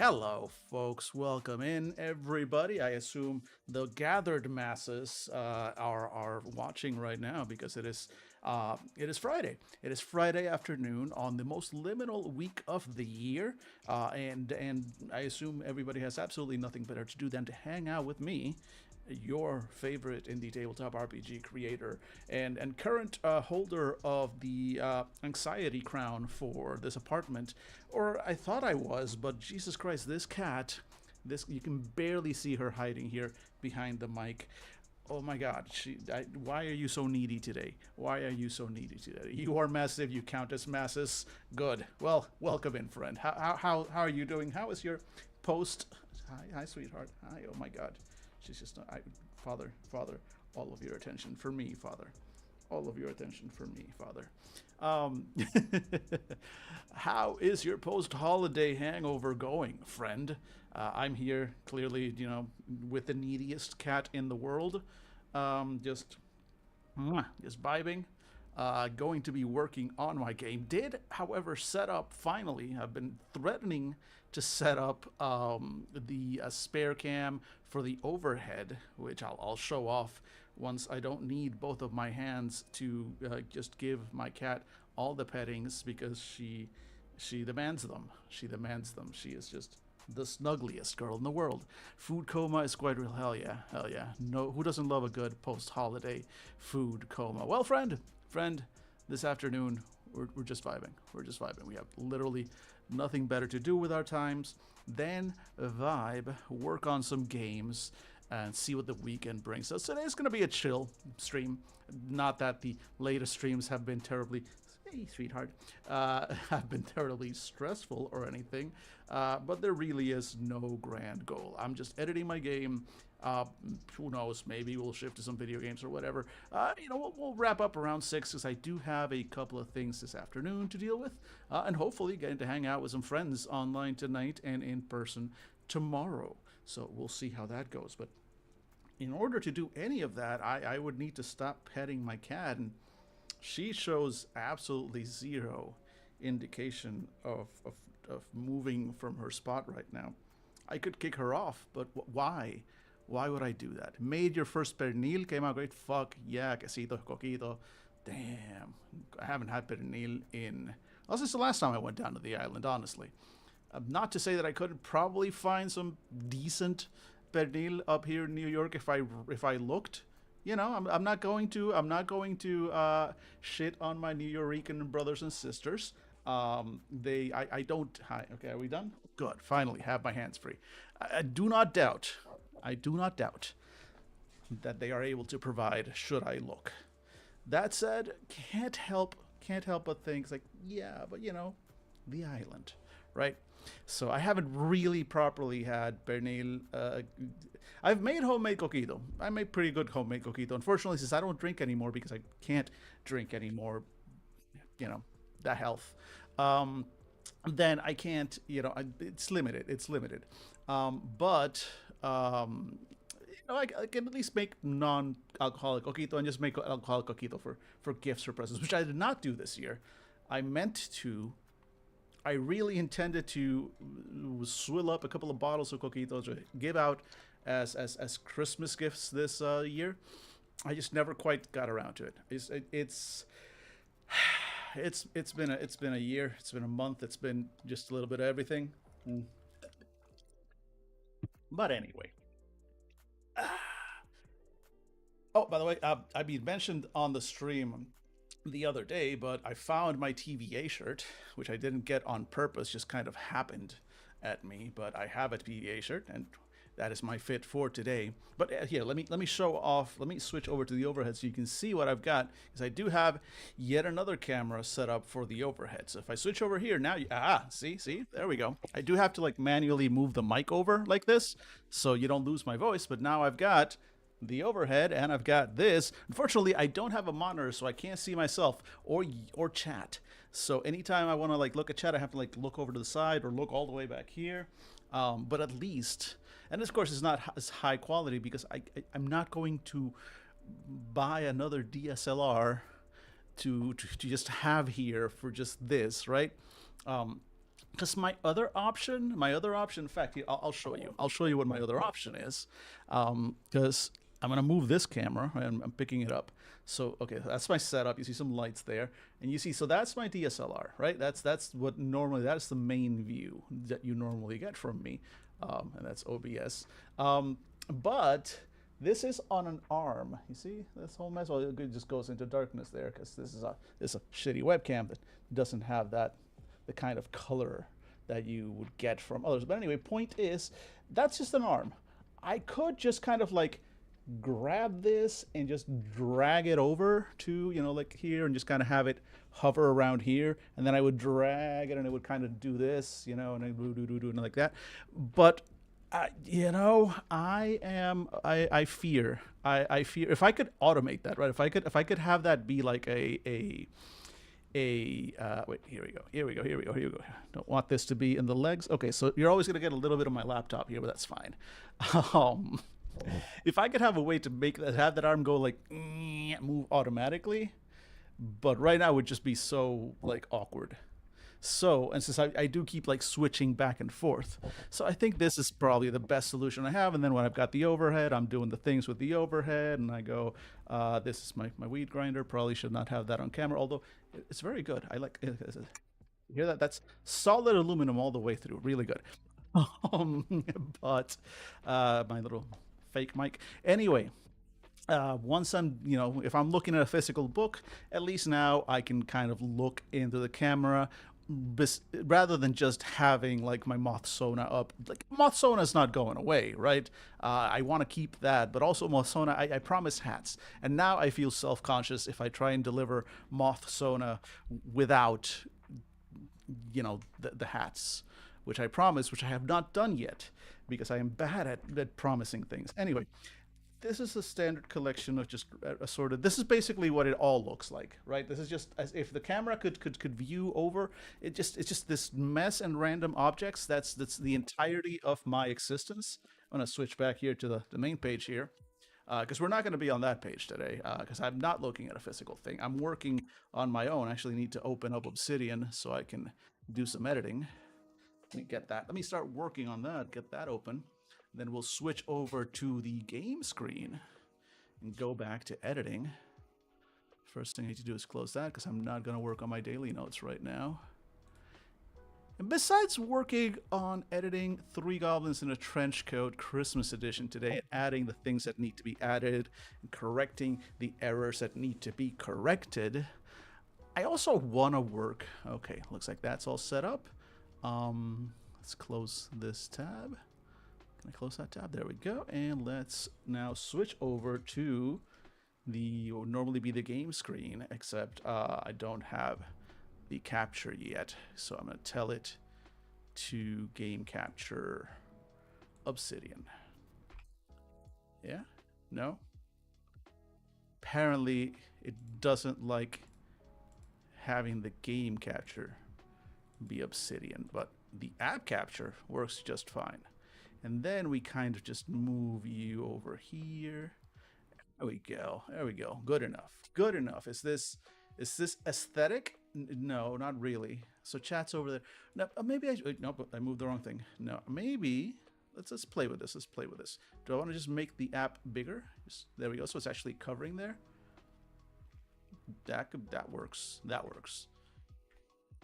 Hello, folks. Welcome in, everybody. I assume the gathered masses are watching right now because it is Friday. It is Friday afternoon on the most liminal week of the year, and I assume everybody has absolutely nothing better to do than to hang out with me, your favorite indie tabletop RPG creator and current holder of the anxiety crown for this apartment. Or I thought I was, but Jesus Christ, this cat, this you can barely see her hiding here behind the mic. Oh my God! Why are you so needy today? Why are you so needy today? You are massive. You count as masses. Good. Well, welcome in, friend. How are you doing? How is your post? Hi, sweetheart. Hi. Oh my God. She's just Father, all of your attention for me, Father. All of your attention for me, Father. Um, how is your post-holiday hangover going, friend? I'm here, clearly, with the neediest cat in the world, just just vibing. Going to be working on my game. Did, however, set up finally. I've been threatening to set up the spare cam for the overhead, which I'll show off once I don't need both of my hands to just give my cat all the pettings because she demands them. She demands them. She is just the snuggliest girl in the world. Food coma is quite real. Hell yeah, hell yeah. No, who doesn't love a good post-holiday food coma? Well, friend, this afternoon we're just vibing. We're just vibing. We have literally nothing better to do with our times than vibe, work on some games, and see what the weekend brings. So today's going to be a chill stream. Not that the latest streams have been terribly, hey, sweetheart, have been terribly stressful or anything, but there really is no grand goal. I'm just editing my game. Who knows? Maybe we'll shift to some video games or whatever. We'll wrap up around 6 because I do have a couple of things this afternoon to deal with, and hopefully getting to hang out with some friends online tonight and in person tomorrow. So we'll see how that goes. But in order to do any of that, I would need to stop petting my cat, and she shows absolutely zero indication of moving from her spot right now. I could kick her off, but why? Why would I do that? Made your first pernil, came out great. Fuck yeah, quesito, coquito. Damn, I haven't had pernil in. Well, since the last time I went down to the island, honestly. Not to say that I couldn't probably find some decent pernil up here in New York if I looked. I'm not going to shit on my New Yorican brothers and sisters. I don't. Hi, okay, are we done? Good. Finally, have my hands free. I do not doubt. I do not doubt that they are able to provide. Should I look? That said, can't help but think like, yeah, but the island, right? So I haven't really properly had pernil. I've made homemade coquito. I make pretty good homemade coquito. Unfortunately, since I don't drink anymore because I can't drink anymore, you know, the health. Then I can't. It's limited. It's limited. But I can at least make non-alcoholic coquito and just make alcoholic coquito for gifts or presents, which I did not do this year. I meant to. I really intended to swill up a couple of bottles of coquitos to give out as Christmas gifts this year. I just never quite got around to it. It's been a year. It's been a month. It's been just a little bit of everything. But anyway. Oh, by the way, I mean mentioned on the stream the other day, but I found my TVA shirt, which I didn't get on purpose, just kind of happened at me. But I have a TVA shirt, and that is my fit for today. But here, let me show off. Let me switch over to the overhead so you can see what I've got. Because I do have yet another camera set up for the overhead. So if I switch over here now, see, there we go. I do have to like manually move the mic over like this so you don't lose my voice. But now I've got the overhead and I've got this. Unfortunately, I don't have a monitor, so I can't see myself or chat. So anytime I want to like look at chat, I have to like look over to the side or look all the way back here. But at least, and of course, it's not as high quality because I'm not going to buy another DSLR to just have here for just this, right? Because my other option, in fact, I'll show you. I'll show you what my other option is. Because I'm gonna move this camera and I'm picking it up. So okay, that's my setup. You see some lights there, and you see, so that's my DSLR, right? That's what normally, that's the main view that you normally get from me, and that's OBS. But this is on an arm. You see this whole mess? Well, it just goes into darkness there because this is a shitty webcam that doesn't have that the kind of color that you would get from others. But anyway, point is, that's just an arm. I could just kind of like grab this and just drag it over to, like here, and just kind of have it hover around here, and then I would drag it and it would kind of do this, and then do like that. But I fear, I fear if I could automate that, right? If I could have that be like wait, here we go. Don't want this to be in the legs. Okay, so you're always gonna get a little bit of my laptop here, but that's fine. um if I could have a way to make that, have that arm go like move automatically, but right now it would just be so like awkward. So, and since I do keep like switching back and forth, so I think this is probably the best solution I have. And then when I've got the overhead, I'm doing the things with the overhead, and I go, this is my weed grinder. Probably should not have that on camera, although it's very good. I like it. You hear that? That's solid aluminum all the way through. Really good. But my little fake mic. Anyway, once I'm, if I'm looking at a physical book, at least now I can kind of look into the camera rather than just having like my Moth Sona up. Like Moth Sona is not going away, right? I want to keep that, but also Moth Sona, I promise hats. And now I feel self-conscious if I try and deliver Moth Sona without, the hats, which I promise, which I have not done yet because I am bad at promising things. Anyway, this is a standard collection of just assorted. This is basically what it all looks like, right? This is just as if the camera could view over. It's just this mess and random objects. That's the entirety of my existence. I'm gonna switch back here to the main page here, because we're not going to be on that page today, because I'm not looking at a physical thing. I'm working on my own. I actually need to open up Obsidian so I can do some editing. Let me get that. Let me start working on that. Get that open. Then we'll switch over to the game screen and go back to editing. First thing I need to do is close that because I'm not going to work on my daily notes right now. And besides working on editing Three Goblins in a Trench Coat Christmas edition today, and adding the things that need to be added and correcting the errors that need to be corrected, I also want to work. Okay, looks like that's all set up. Let's close this tab. Can I close that tab? There we go. And let's now switch over to the what would normally be the game screen, except I don't have the capture yet. So I'm going to tell it to game capture Obsidian. Yeah? No? Apparently it doesn't like having the game capture be Obsidian, but the app capture works just fine. And then we kind of just move you over here. There we go. There we go. Good enough. Good enough. Is this aesthetic? No, not really. So chat's over there. No, maybe no, but I moved the wrong thing. No, maybe let's play with this. Let's play with this. Do I want to just make the app bigger? There we go. So it's actually covering there. That works. That works.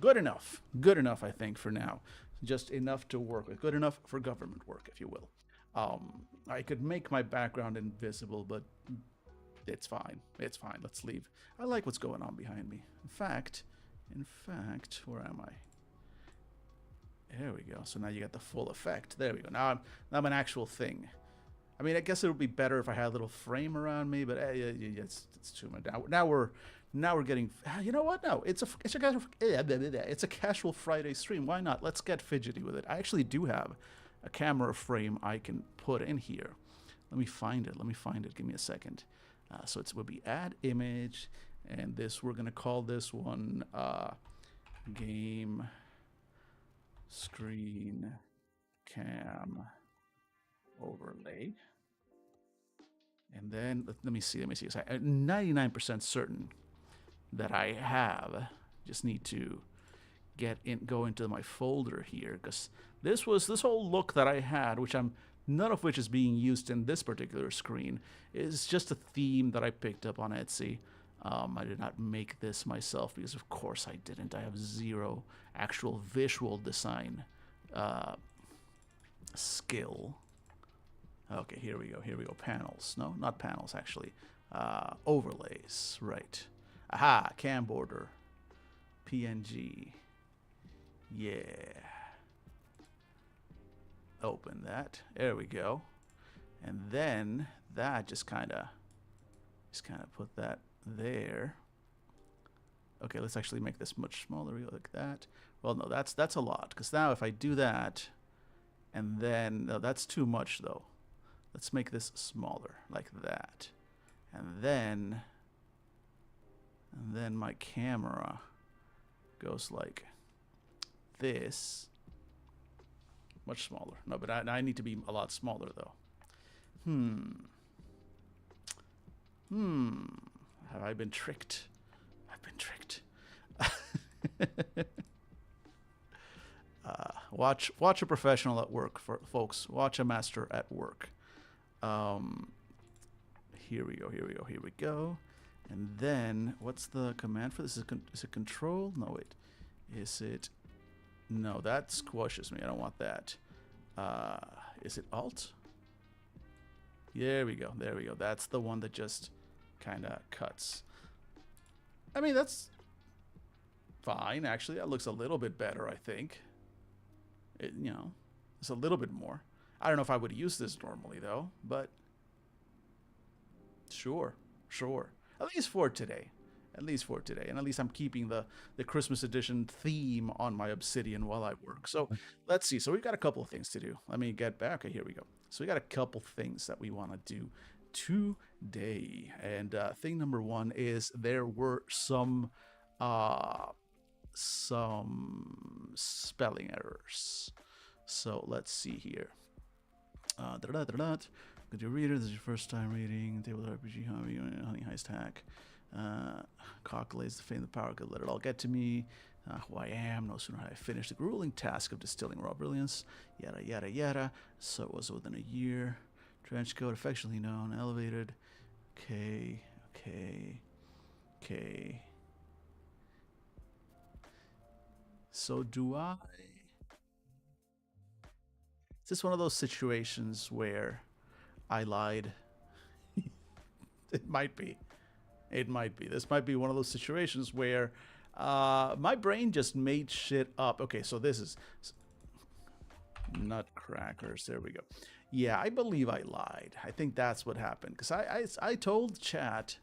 Good enough. Good enough, I think, for now. Just enough to work with. Good enough for government work, if you will. I could make my background invisible, but it's fine. It's fine. Let's leave. I like what's going on behind me. In fact, where am I? There we go. So now you get the full effect. There we go. Now I'm an actual thing. I mean, I guess it would be better if I had a little frame around me, but it's too much. Now we're getting. You know what? No, it's a casual Friday stream. Why not? Let's get fidgety with it. I actually do have a camera frame I can put in here. Let me find it. Give me a second. So it would be add image, and this we're gonna call this one game screen cam overlay. And then let me see. I'm 99% certain that I have. Just need to go into my folder here, because this whole look that I had, which I'm none of which is being used in this particular screen, is just a theme that I picked up on Etsy. I did not make this myself because, of course, I didn't. I have zero actual visual design skill. Okay, here we go. Here we go. Panels. No, not panels, actually. Overlays. Right. Aha, cam border. PNG. Yeah. Open that. There we go. And then that just kind of put that there. Okay, let's actually make this much smaller, like that. Well, no, that's a lot, because now if I do that, and then, no, that's too much though. Let's make this smaller, like that. And then my camera goes like this. Much smaller. No, but I need to be a lot smaller though. Have I been tricked? I've been tricked. Watch a professional at work, folks. Watch a master at work. Here we go. And then, what's the command for this? Is it control? No, wait. Is it... No, that squashes me. I don't want that. Is it alt? There we go. That's the one that just kind of cuts. I mean, that's fine, actually. That looks a little bit better, I think. It's a little bit more. I don't know if I would use this normally, though, but sure. At least for today. And at least I'm keeping the Christmas edition theme on my Obsidian while I work. So let's see. So we've got a couple of things to do. Let me get back. Okay, here we go. So we got a couple things that we want to do today. And thing number one is there were some spelling errors. So let's see here. Good to reader. This is your first time reading TTRPG, Honey Heist Hack. Cock lays the fame, the power, could let it all get to me. Who I am, no sooner had I finished the grueling task of distilling raw brilliance, yada yada yada. So it was within a year. Trench coat, affectionately known, elevated. Okay. So do I... Is this one of those situations where I lied? It might be. This might be one of those situations where my brain just made shit up. Okay, so this is nutcrackers. There we go. Yeah, I believe I lied. I think that's what happened. Because I told chat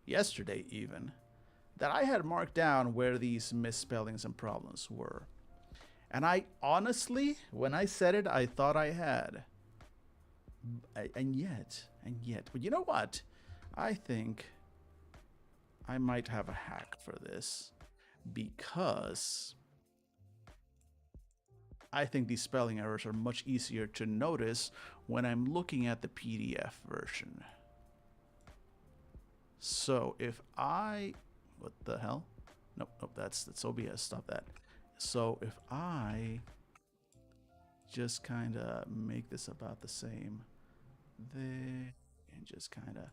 yesterday even that I had marked down where these misspellings and problems were. And I honestly, when I said it, I thought I had. And yet. But you know what? I think I might have a hack for this, because I think these spelling errors are much easier to notice when I'm looking at the PDF version. So if I... What the hell? Nope, that's OBS. Stop that. So if I just kind of make this about the same there, and just kind of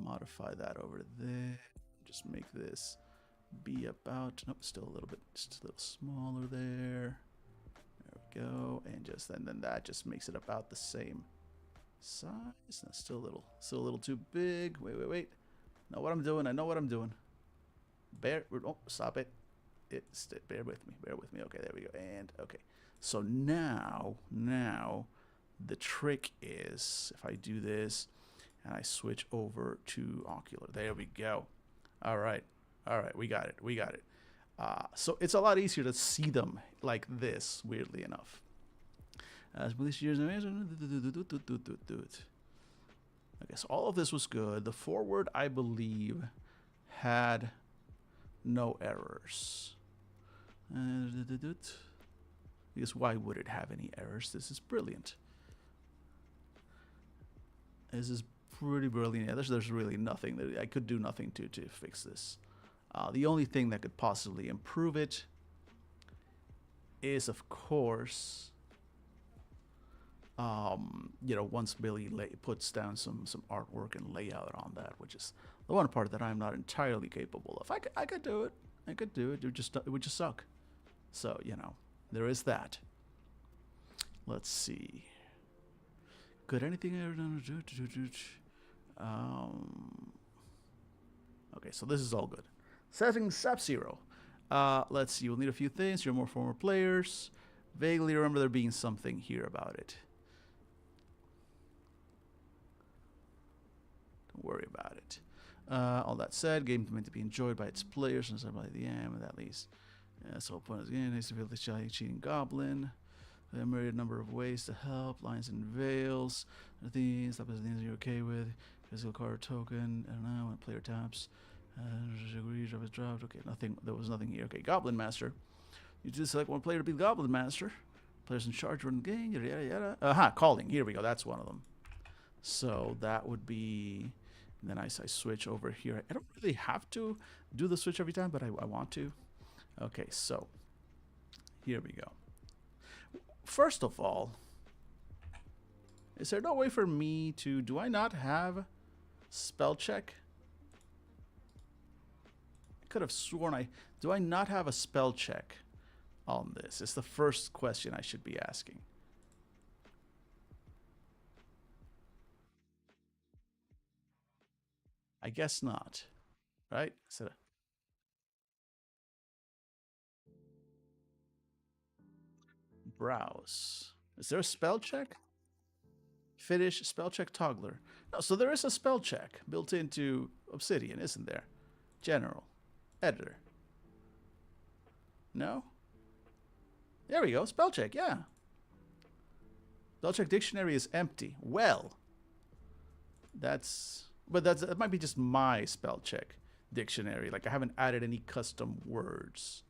modify that over there, just make this be about, nope, still a little bit, just a little smaller there. There we go, and just then that just makes it about the same size. That's still a little too big. Wait. Know what I'm doing? I know what I'm doing. Stop it. Bear with me. Okay, there we go. And okay. So now the trick is if I do this and I switch over to ocular. There we go. All right. We got it. So it's a lot easier to see them like this, weirdly enough. Okay, so all of this was good. The forward, I believe, had no errors. Because why would it have any errors? This is brilliant. This is pretty brilliant. Yeah, there's really nothing that I could do nothing to fix this. The only thing that could possibly improve it is, of course, once Billy puts down some artwork and layout on that, which is the one part that I'm not entirely capable of. I could do it. I could do it. It would just suck. So there is that. Let's see. Could anything ever done? Okay, so this is all good. Setting Sub-Zero. Let's see. We'll need a few things. You're more former players. Vaguely remember there being something here about it. Don't worry about it. All that said, game meant to be enjoyed by its players and by the end, at least. So opponent of the game needs to build the cheating goblin. There are a myriad number of ways to help. Lines and veils. Things that you're okay with. Physical card token. I don't know. When player taps. Drop is dropped. Okay, nothing. There was nothing here. Okay, Goblin Master. You just select one player to be the Goblin Master. Players in charge run the game. Yada yada. Aha, calling. Here we go. That's one of them. So that would be. And then I switch over here. I don't really have to do the switch every time, but I want to. Okay, so here we go. First of all, is there no way for me to... Do I not have spell check? I could have sworn Do I not have a spell check on this? It's the first question I should be asking. I guess not. Right? So, browse. Is there a spell check? Finish spell check toggler. No, so there is a spell check built into Obsidian, isn't there? General. Editor. No? There we go. Spell check, yeah. Spell check dictionary is empty. Well, that might be just my spell check dictionary. Like I haven't added any custom words.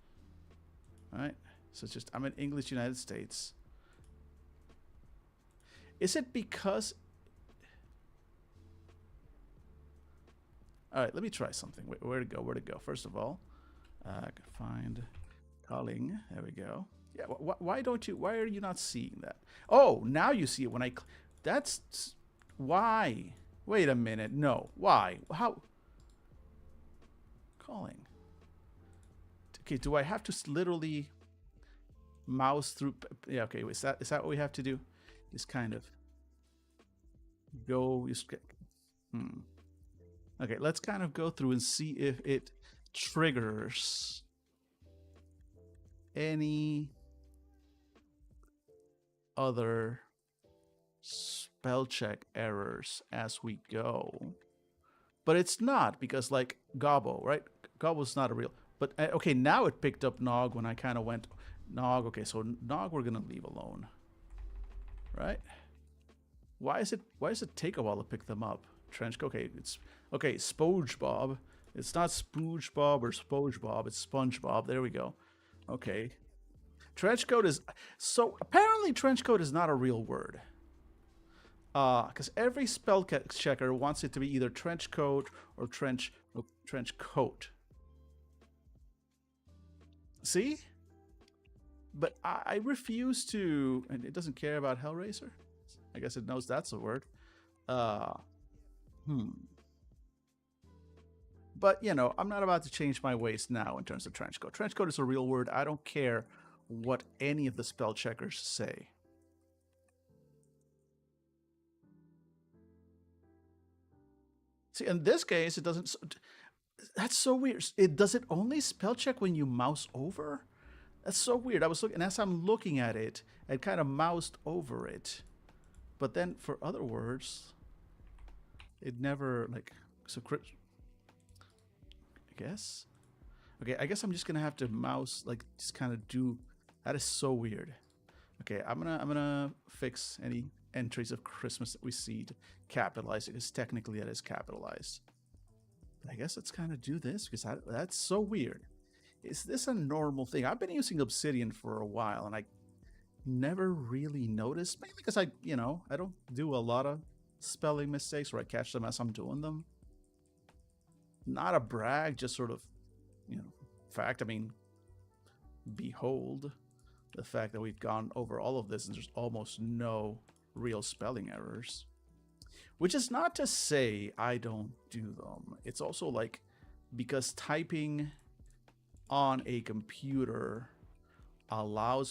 All right. So it's just I'm in English United States. Is it because... All right, let me try something. Where to go? Where to go? First of all, I can find calling. There we go. Yeah. Why are you not seeing that? Oh, now you see it when I. That's why. Wait a minute. No. Why? How? Calling. Okay. Do I have to literally mouse through? Yeah. Okay. Is that what we have to do? Just kind of go. Okay, let's kind of go through and see if it triggers any other spell check errors as we go. But it's not, because like Gobbo, right? Gobbo's not a real... But okay, now it picked up Nog when I kind of went... Nog, okay, so Nog we're going to leave alone. Right? Why does it take a while to pick them up? Trench coat, okay, it's... Okay, SpongeBob. It's not SpongeBob or SpongeBob, it's SpongeBob. There we go. Okay. Trench coat is... So, apparently trench coat is not a real word. Because every spell checker wants it to be either trench coat or trench coat. See? But I refuse to... And it doesn't care about Hellraiser? I guess it knows that's a word. But, I'm not about to change my ways now in terms of trench coat. Trench coat is a real word. I don't care what any of the spell checkers say. See, in this case, it doesn't... That's so weird. Does it only spell check when you mouse over? That's so weird. I was looking, and as I'm looking at it, I kind of moused over it. But then for other words, it never, like... So, I guess? Okay, I guess I'm just gonna have to mouse, like, just kind of do... That is so weird. Okay, I'm gonna fix any entries of Christmas that we see to capitalize it, because technically that is capitalized. But I guess let's kind of do this, because that's so weird. Is this a normal thing? I've been using Obsidian for a while, and I never really noticed. Maybe because I don't do a lot of spelling mistakes, or I catch them as I'm doing them. Not a brag, just sort of fact, I mean, behold the fact that we've gone over all of this and there's almost no real spelling errors. Which is not to say I don't do them. It's also like because typing on a computer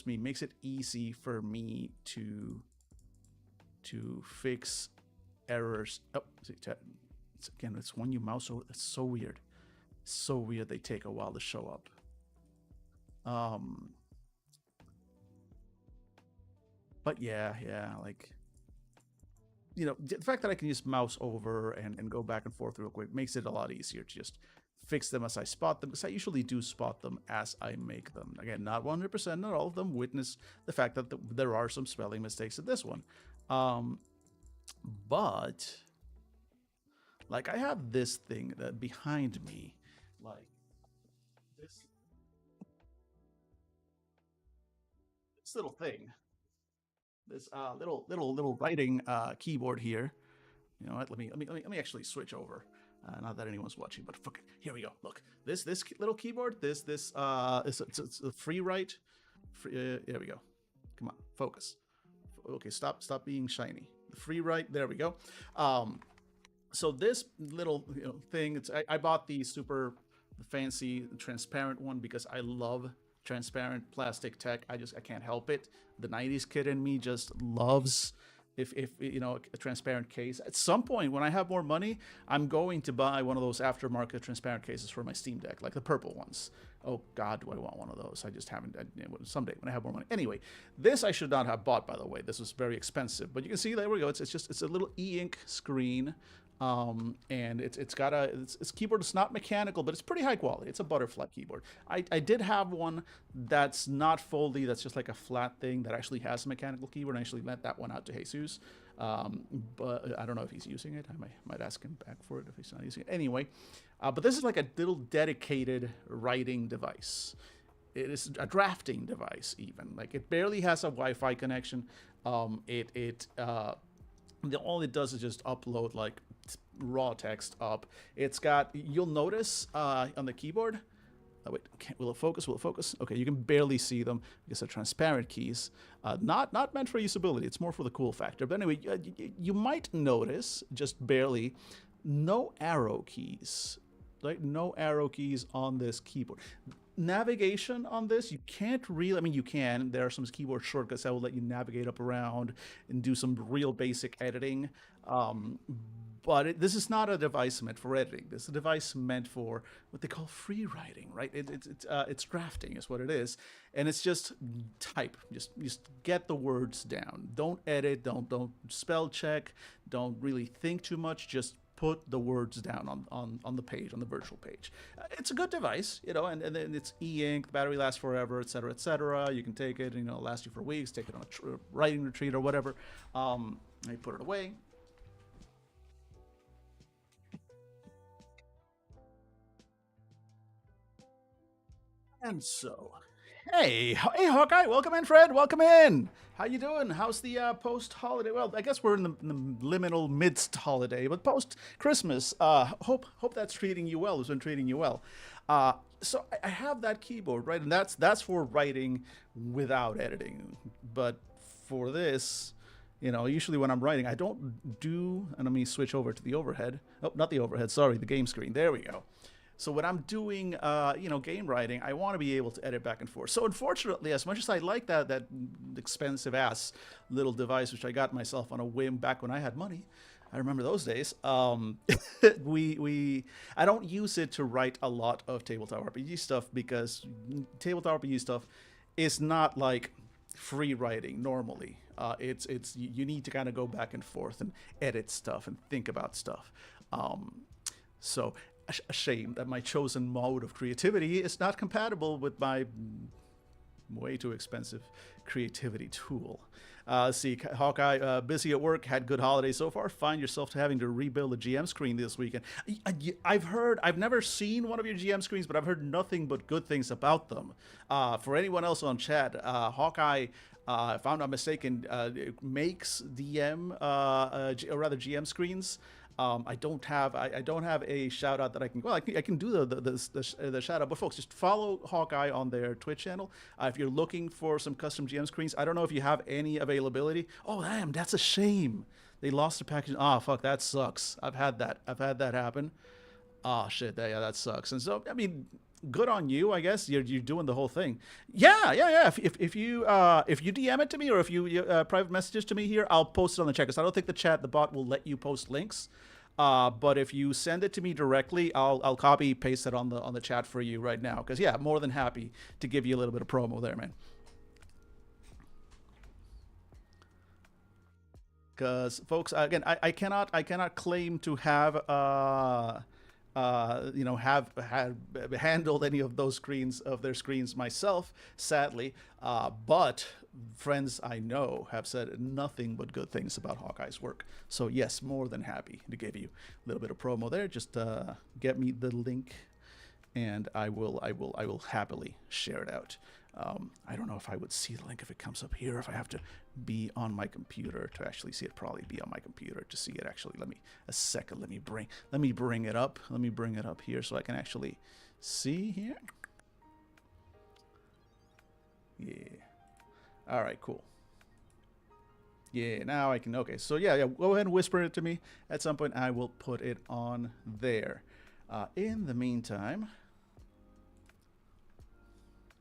makes it easy for me to fix errors. Oh, again, it's when you mouse over. That's so weird. So weird. They take a while to show up. But yeah, like, the fact that I can just mouse over and go back and forth real quick makes it a lot easier to just fix them as I spot them, because I usually do spot them as I make them. Again, not 100%, not all of them. Witness the fact that there are some spelling mistakes in this one. But like I have this thing that behind me, like this little thing, this little writing keyboard here. You know what? Let me actually switch over. Not that anyone's watching, but fuck it. Here we go. Look, this little keyboard. It's a free write. There we go. Come on, focus. Okay, stop being shiny. The free write. There we go. So this little thing. I bought the super fancy transparent one because I love transparent plastic tech. I can't help it. The 90s kid in me just loves if a transparent case. At some point when I have more money, I'm going to buy one of those aftermarket transparent cases for my Steam Deck, like the purple ones. Oh god, do I want one of those? I just haven't. Someday when I have more money. Anyway, this I should not have bought, by the way. This was very expensive, but you can see, there we go. It's a little e-ink screen. And it's got its keyboard is not mechanical, but it's pretty high quality. It's a butterfly keyboard. I did have one that's not foldy, that's just like a flat thing that actually has a mechanical keyboard. And I actually lent that one out to Jesus, but I don't know if he's using it. I might ask him back for it if he's not using it. Anyway, but this is like a little dedicated writing device. It is a drafting device, even. Like, it barely has a Wi-Fi connection. All it does is just upload like raw text up. It's got, you'll notice on the keyboard, wait, will it focus? Okay, you can barely see them because they're transparent keys. Not meant for usability. It's more for the cool factor. But anyway, you might notice, just barely, no arrow keys. Right? No arrow keys on this keyboard. Navigation on this, you can't really, I mean, you can. There are some keyboard shortcuts that will let you navigate up around and do some real basic editing. But this is not a device meant for editing. This is a device meant for what they call free writing, right? It's drafting is what it is. And it's just type. Just get the words down. Don't edit. Don't spell check. Don't really think too much. Just put the words down on the page, on the virtual page. It's a good device, and then it's e-ink, the battery lasts forever, etc., etc. You can take it, it'll last you for weeks, take it on a writing retreat or whatever. I put it away. And so, hey, Hawkeye, welcome in, Fred, welcome in. How you doing? How's the post-holiday? Well, I guess we're in the liminal midst holiday, but post-Christmas. Hope that's treating you well. It's been treating you well. So I have that keyboard, right, and that's for writing without editing. But for this, usually when I'm writing, I don't do. And let me switch over to the overhead. Oh, not the overhead. Sorry, the game screen. There we go. So when I'm doing, game writing, I want to be able to edit back and forth. So unfortunately, as much as I like that expensive ass little device, which I got myself on a whim back when I had money, I remember those days. I don't use it to write a lot of tabletop RPG stuff, because tabletop RPG stuff is not like free writing normally. You need to kind of go back and forth and edit stuff and think about stuff. So a shame that my chosen mode of creativity is not compatible with my way too expensive creativity tool. See, Hawkeye, busy at work, had good holidays so far. Find yourself having to rebuild the GM screen this weekend. I've never seen one of your GM screens, but I've heard nothing but good things about them. For anyone else on chat, Hawkeye, if I'm not mistaken, makes GM screens. I don't have a shout out that I can. Well, I can do the shout out, but folks, just follow Hawkeye on their Twitch channel. If you're looking for some custom GM screens, I don't know if you have any availability. Oh, damn, that's a shame. They lost the package. Ah, fuck, that sucks. I've had that. I've had that happen. Oh shit, yeah, that sucks. And so, I mean, good on you, I guess. You're doing the whole thing. Yeah, yeah, yeah. If you DM it to me or if you private messages to me here, I'll post it on the chat. Because I don't think the bot will let you post links. But if you send it to me directly, I'll copy paste it on the chat for you right now. Because yeah, more than happy to give you a little bit of promo there, man. Because folks, again, I cannot claim to have have handled any of those screens of their screens myself, sadly. But friends I know have said nothing but good things about Hawkeye's work. So yes, more than happy to give you a little bit of promo there. Just get me the link, and I will happily share it out. I don't know if I would see the link if it comes up here, if I have to be on my computer to actually see it. Probably be on my computer to see it. Actually, let me a second. Let me bring it up. Let me bring it up here so I can actually see here. Yeah. All right. Cool. Yeah. Now I can. Okay. So yeah. Go ahead and whisper it to me. At some point, I will put it on there. In the meantime.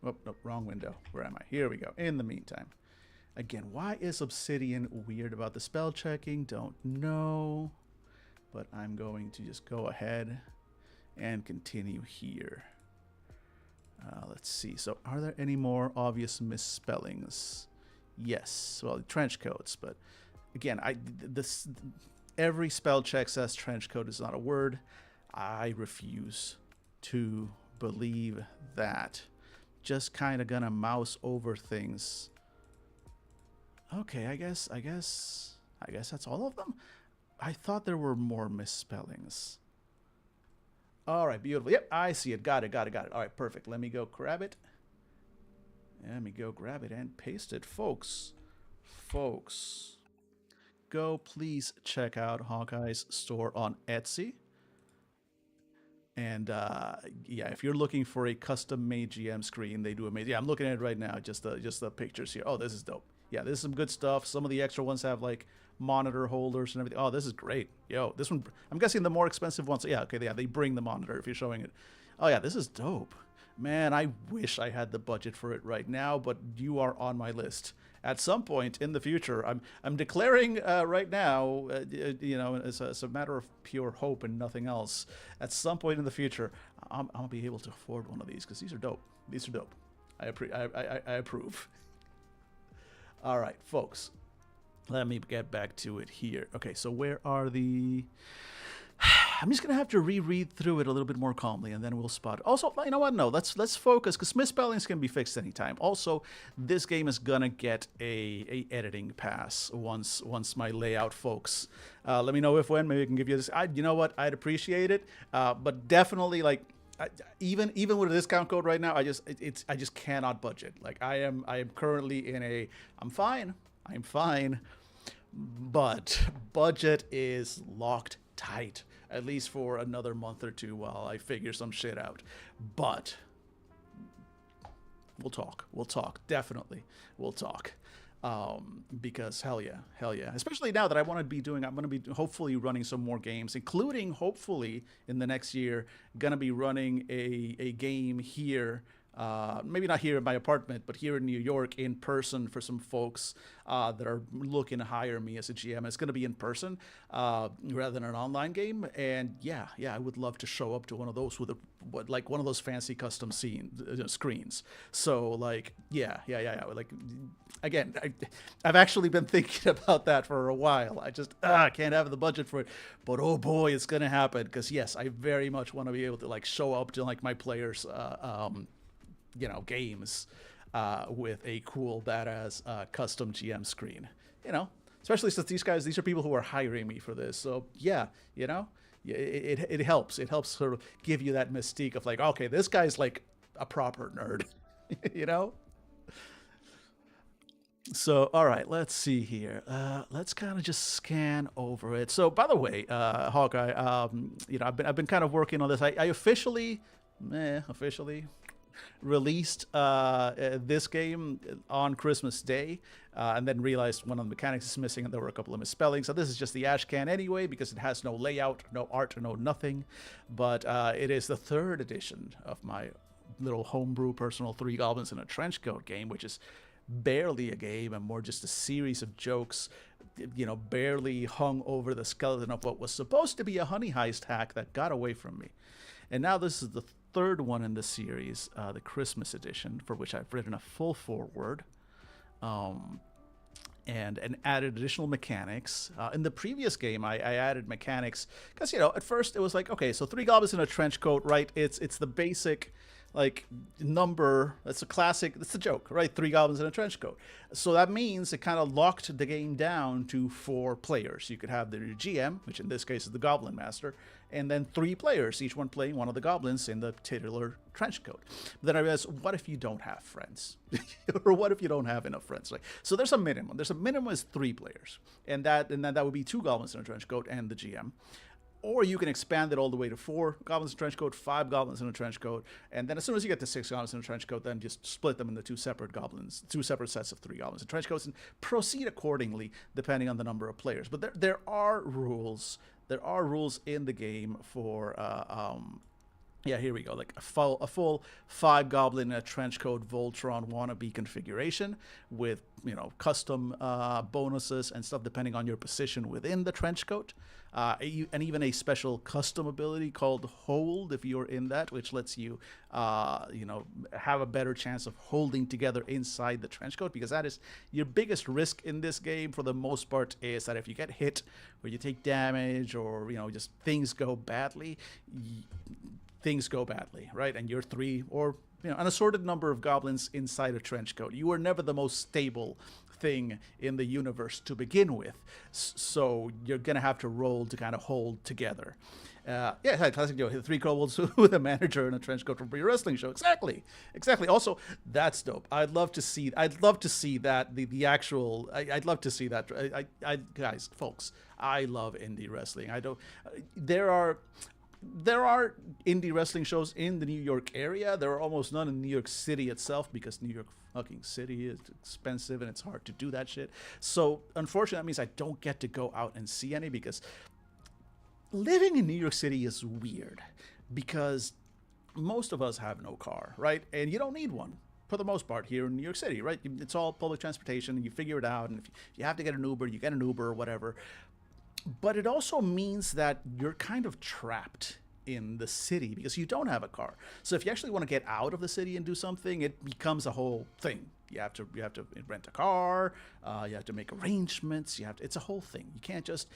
Oh, no, wrong window. Where am I? Here we go. In the meantime. Again, why is Obsidian weird about the spell checking? Don't know. But I'm going to just go ahead and continue here. Let's see. So are there any more obvious misspellings? Yes. Well, trench coats. But again, every spell check says trench coat is not a word. I refuse to believe that. Just kind of gonna mouse over things. Okay, I guess that's all of them. I thought there were more misspellings. All right, beautiful. Yep, I see it. Got it. All right, perfect. Let me go grab it. And paste it, folks. Go please check out Hawkeye's store on Etsy. And yeah, if you're looking for a custom-made GM screen, they do amazing. Yeah, I'm looking at it right now. Just the pictures here. Oh, this is dope. Yeah, this is some good stuff. Some of the extra ones have like monitor holders and everything. Oh, this is great. Yo, this one. I'm guessing the more expensive ones. Yeah, okay. Yeah, they bring the monitor if you're showing it. Oh yeah, this is dope. Man, I wish I had the budget for it right now, but you are on my list. At some point in the future, I'm declaring right now, you know, as a matter of pure hope and nothing else. At some point in the future, I'll be able to afford one of these because these are dope. These are dope. I approve. All right, folks. Let me get back to it here. Okay, so where are the... I'm just gonna have to reread through it a little bit more calmly, and then we'll spot it. Also, you know what? No, let's focus because misspellings can be fixed anytime. Also, this game is gonna get a editing pass once my layout folks. Let me know if when maybe I can give you this. You know what? I'd appreciate it, but definitely like. Even with a discount code right now, I just cannot budget. Like I am currently in a I'm fine, but budget is locked tight, at least for another month or two while I figure some shit out. But we'll talk, definitely we'll talk. Because hell yeah, especially now that I'm going to be hopefully running some more games, including hopefully in the next year gonna be running a game here, maybe not here in my apartment, but here in New York in person for some folks that are looking to hire me as a GM. It's going to be in person rather than an online game. And yeah, I would love to show up to one of those with like one of those fancy custom screens. So like, yeah. Like again, I've actually been thinking about that for a while. I just can't have the budget for it, but oh boy, it's going to happen. Because yes, I very much want to be able to like show up to like my players' games with a cool, badass custom GM screen. Especially since these are people who are hiring me for this. So yeah, it helps. It helps sort of give you that mystique of like, okay, this guy's like a proper nerd, So, all right, let's see here. Let's kind of just scan over it. So, by the way, Hawkeye, I've been kind of working on this. I officially released this game on Christmas Day, and then realized one of the mechanics is missing, and there were a couple of misspellings. So this is just the ash can anyway, because it has no layout, no art, no nothing. But it is the third edition of my little homebrew personal Three Goblins in a Trenchcoat game, which is barely a game and more just a series of jokes, barely hung over the skeleton of what was supposed to be a honey heist hack that got away from me. And now this is the third one in the series, the Christmas edition, for which I've written a full foreword. And added additional mechanics. In the previous game, I added mechanics because at first it was like, okay, so three goblins in a trench coat, right? It's the basic like number. That's a classic. That's a joke, right? Three goblins in a trench coat. So that means it kind of locked the game down to 4 players. You could have the GM, which in this case is the Goblin Master, and then 3 players, each one playing one of the goblins in the titular trench coat. But then I realized, what if you don't have friends? Or what if you don't have enough friends? Like, so there's a minimum. There's a minimum is 3 players, and then that would be 2 goblins in a trench coat and the GM. Or you can expand it all the way to 4 goblins in a trench coat, 5 goblins in a trench coat, and then as soon as you get to 6 goblins in a trench coat, then just split them into 2 separate goblins, 2 separate sets of 3 goblins in trench coats, and proceed accordingly depending on the number of players. But there are rules. There are rules in the game for yeah, here we go. Like a full 5 goblin in a trench coat Voltron wannabe configuration with custom bonuses and stuff depending on your position within the trench coat, and even a special custom ability called Hold if you're in that, which lets you have a better chance of holding together inside the trench coat, because that is your biggest risk in this game for the most part, is that if you get hit or you take damage or just things go badly. Things go badly, right? And you're 3 or an assorted number of goblins inside a trench coat. You are never the most stable thing in the universe to begin with, so you're gonna have to roll to kind of hold together. Yeah, classic Joe. 3 kobolds with a manager in a trench coat from a wrestling show. Exactly. Also, that's dope. I'd love to see that. The actual. I'd love to see that. Guys, folks, I love indie wrestling. I don't. There are indie wrestling shows in the New York area. There are almost none in New York City itself, because New York fucking city is expensive and it's hard to do that shit. So unfortunately, that means I don't get to go out and see any, because living in New York City is weird, because most of us have no car, right? And you don't need one for the most part here in New York City, right? It's all public transportation, and you figure it out. And if you have to get an Uber, you get an Uber or whatever. But it also means that you're kind of trapped in the city because you don't have a car. So if you actually want to get out of the city and do something, it becomes a whole thing. You have to rent a car. You have to make arrangements. It's a whole thing. You can't just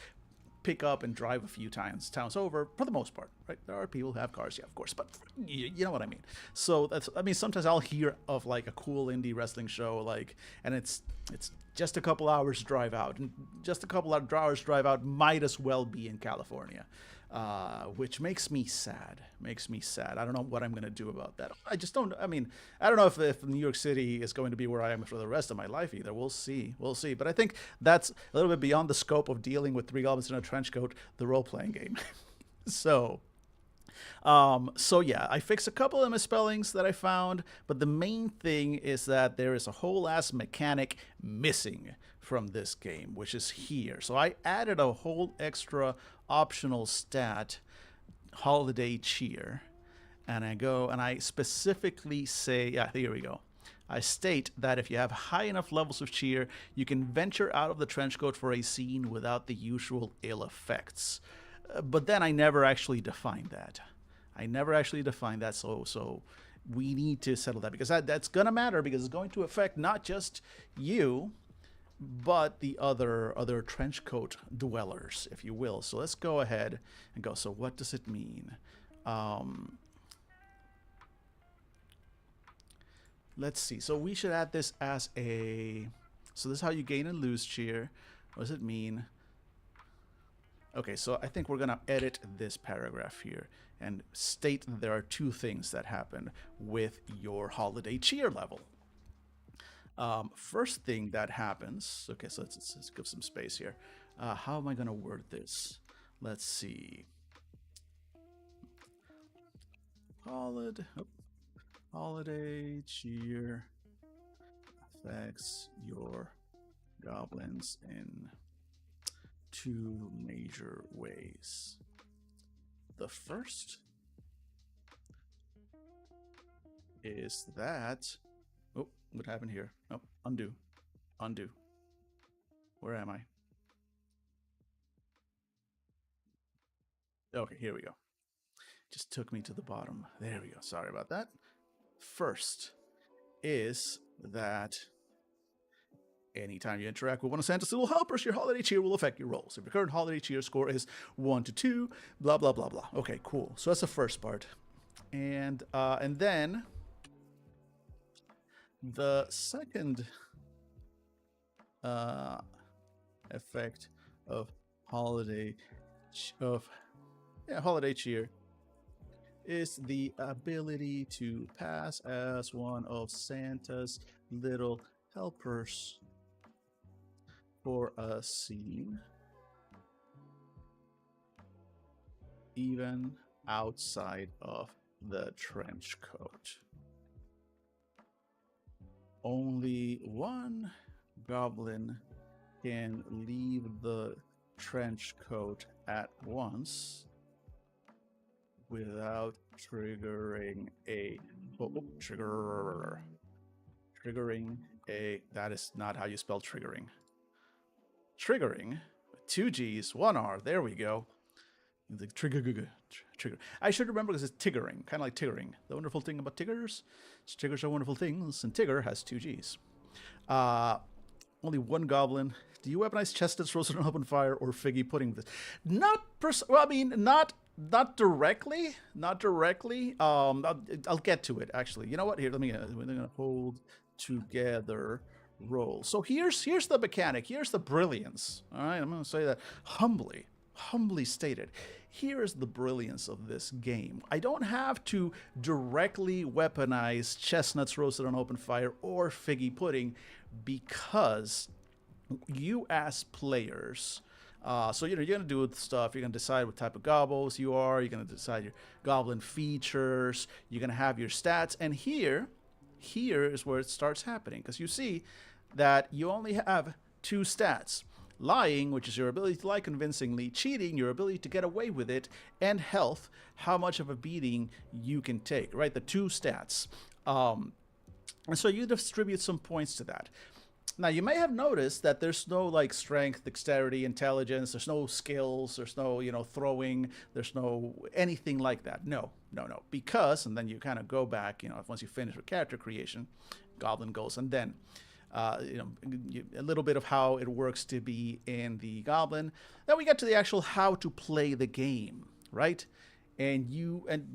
pick up and drive a few towns over, for the most part, right? There are people who have cars, yeah, of course, but you know what I mean. So sometimes I'll hear of like a cool indie wrestling show, like, and it's just a couple hours drive out, and just a couple of hours drive out might as well be in California, which makes me sad. I don't know what I'm going to do about that. I just don't. I mean, I don't know if New York City is going to be where I am for the rest of my life either. We'll see. But I think that's a little bit beyond the scope of dealing with 3 goblins in a trench coat, the role-playing game. So yeah, I fixed a couple of misspellings that I found, but the main thing is that there is a whole ass mechanic missing from this game, which is here. So I added a whole extra optional stat, holiday cheer, and I specifically say, yeah, here we go. I state that if you have high enough levels of cheer, you can venture out of the trench coat for a scene without the usual ill effects. But then I never actually defined that. So we need to settle that, because that's going to matter, because it's going to affect not just you, but the other trench coat dwellers, if you will. So let's go ahead and go. So what does it mean? Let's see. So we should add this as a... So this is how you gain and lose cheer. What does it mean? Okay, so I think we're going to edit this paragraph here and state that there are 2 things that happen with your holiday cheer level. First thing that happens. Okay, so let's give some space here. How am I going to word this? Let's see. Holiday cheer affects your goblins in two major ways. The first is that. Oh, what happened here? Oh, undo. Undo. Where am I? Okay, here we go. Just took me to the bottom. There we go. Sorry about that. First is that anytime you interact with one of Santa's little helpers, your holiday cheer will affect your rolls. If your current holiday cheer score is 1 to 2, blah blah blah blah. Okay, cool. So that's the first part, and then the second effect of holiday holiday cheer is the ability to pass as one of Santa's little helpers for a scene, even outside of the trench coat. Only one goblin can leave the trench coat at once without triggering a triggering a that is not how you spell triggering. Triggering, 2 G's, 1 R. There we go. The trigger. I should remember because it's tiggering, kind of like tiggering. The wonderful thing about tiggers is tiggers are wonderful things, and tigger has 2 G's. Only one goblin. Do you weaponize chestnuts roasted on open fire or figgy pudding? Not well, I mean, not directly. Not directly. I'll get to it actually. You know what? Here, we're gonna hold together roll. So here's the mechanic. Here's the brilliance. All right, I'm gonna say that humbly stated. Here is the brilliance of this game. I don't have to directly weaponize chestnuts roasted on open fire or figgy pudding because you as players, so you're gonna do stuff. You're gonna decide what type of gobbles you are. You're gonna decide your goblin features. You're gonna have your stats, and here is where it starts happening because you see that you only have 2 stats. Lying, which is your ability to lie convincingly, cheating, your ability to get away with it, and health, how much of a beating you can take, right? The 2 stats. And so you distribute some points to that. Now, you may have noticed that there's no like strength, dexterity, intelligence, there's no skills, there's no, throwing, there's no anything like that. No. Because, and then you kind of go back, once you finish with character creation, Goblin goes, and then a little bit of how it works to be in the Goblin. Then we get to the actual how to play the game, right? And